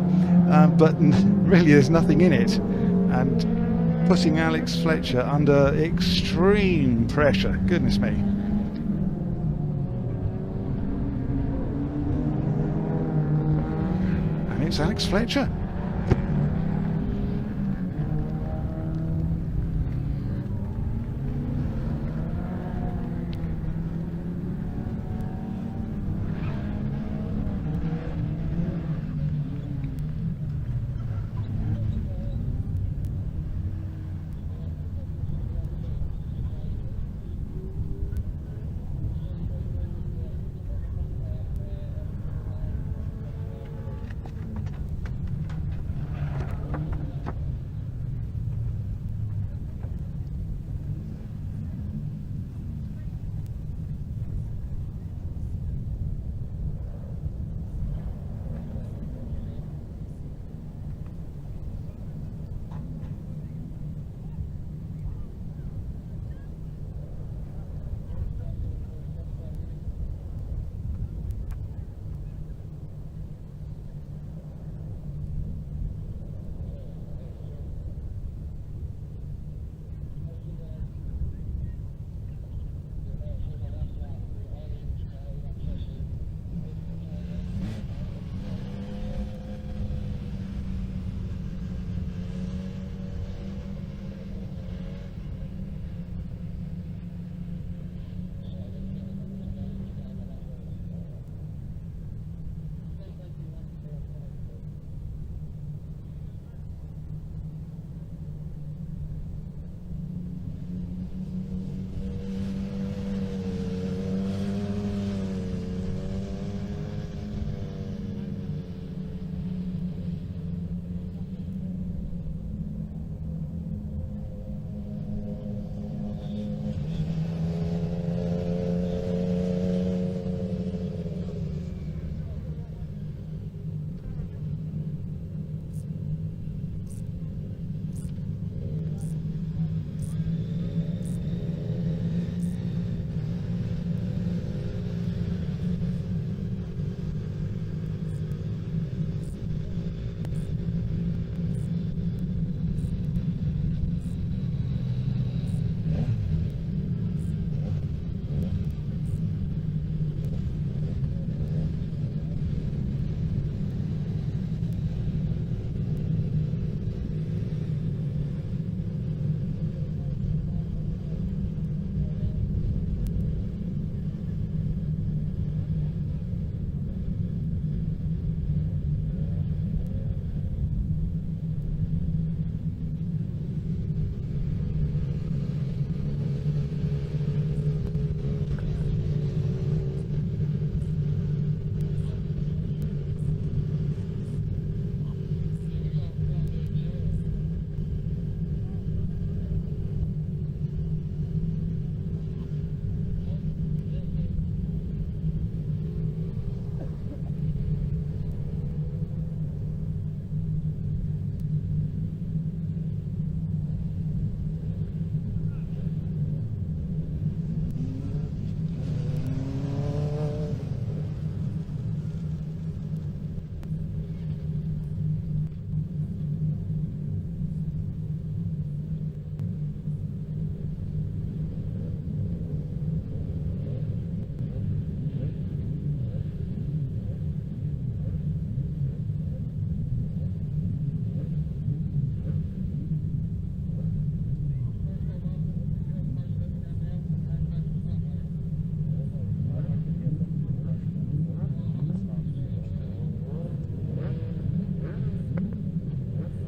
but really there's nothing in it, and putting Alex Fletcher under extreme pressure. Goodness me. And it's Alex Fletcher.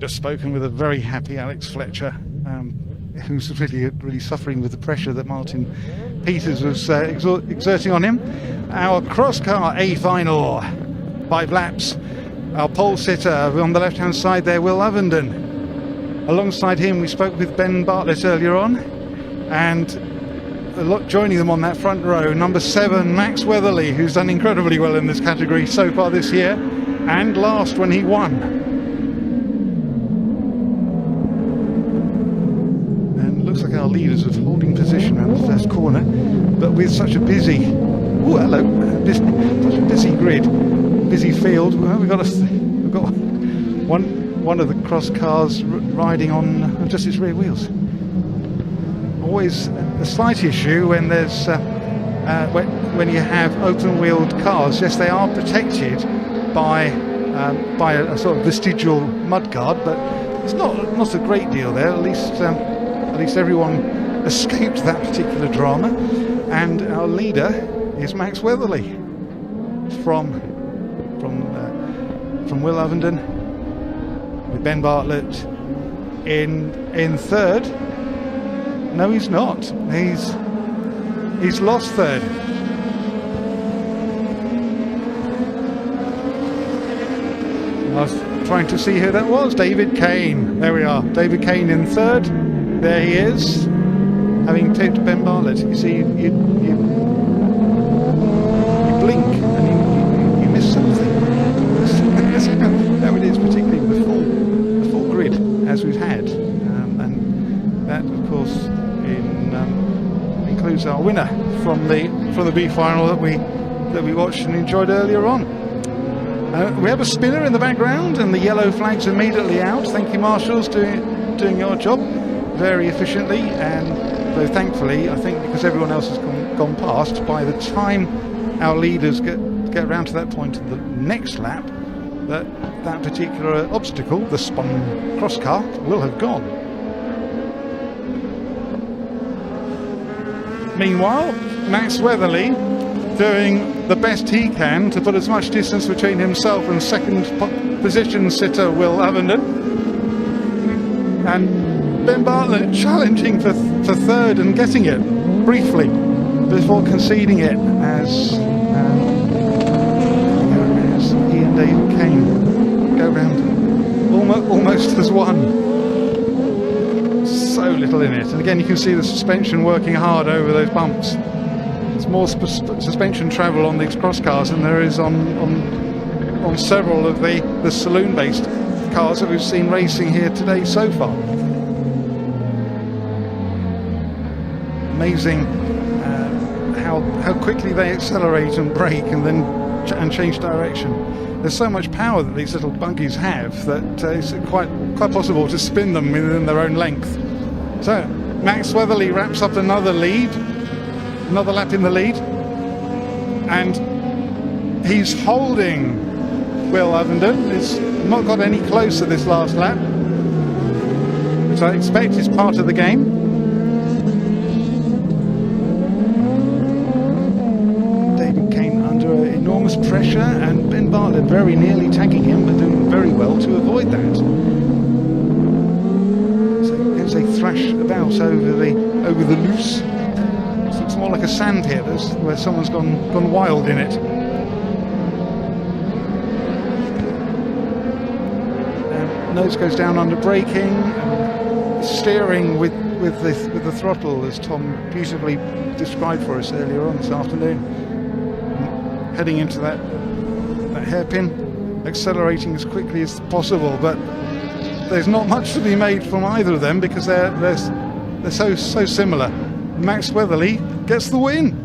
just spoken with a very happy Alex Fletcher, who's really suffering with the pressure that Martin Peters was exerting on him. Our cross car A final, 5 laps. Our pole sitter on the left hand side there, Will Ovenden. Alongside him we spoke with Ben Bartlett earlier on, and joining them on that front row, number 7 Max Weatherly, who's done incredibly well in this category so far this year, and last when he won. Like our leaders are holding position around the first corner, but with such a busy, such a busy grid, busy field. Well, we've got one of the cross cars riding on just its rear wheels. Always a slight issue when there's when you have open-wheeled cars. Yes, they are protected by a sort of vestigial mudguard, but it's not a great deal there. At least everyone escaped that particular drama, and our leader is Max Weatherly from Will Ovenden, with Ben Bartlett in third. No, he's not. He's lost third. I was trying to see who that was. David Kane. There we are. David Kane in third. There he is, having tipped Ben Bartlett. You see, you blink and you miss something. That's how it is, particularly with the full grid as we've had, and that, of course, includes our winner from the B final that we watched and enjoyed earlier on. We have a spinner in the background, and the yellow flag's immediately out. Thank you, marshals, doing your job very efficiently, and though thankfully I think because everyone else has gone past, by the time our leaders get around to that point in the next lap, that particular obstacle, the spun cross car, will have gone. Meanwhile, Max Weatherly doing the best he can to put as much distance between himself and second position sitter Will Ovenden, and Ben Bartlett challenging for third and getting it briefly before conceding it as he and David Kane go round almost as one. So little in it, and again you can see the suspension working hard over those bumps. There's more suspension travel on these cross cars than there is on several of the saloon-based cars that we've seen racing here today so far. Amazing how quickly they accelerate and brake and change direction. There's so much power that these little buggies have that it's quite possible to spin them within their own length. So Max Weatherly wraps up another lap in the lead, and he's holding Will Ovenden. It's not got any closer this last lap, which I expect is part of the game. Enormous pressure, and Ben Bartlett very nearly tagging him, but doing very well to avoid that. So as they thrash about over the loose, so it's more like a sand pit where someone's gone wild in it. Nose goes down under braking, steering with the throttle, as Tom beautifully described for us earlier on this afternoon. Heading into that hairpin, accelerating as quickly as possible, but there's not much to be made from either of them because they're so similar. Max Weatherly gets the win.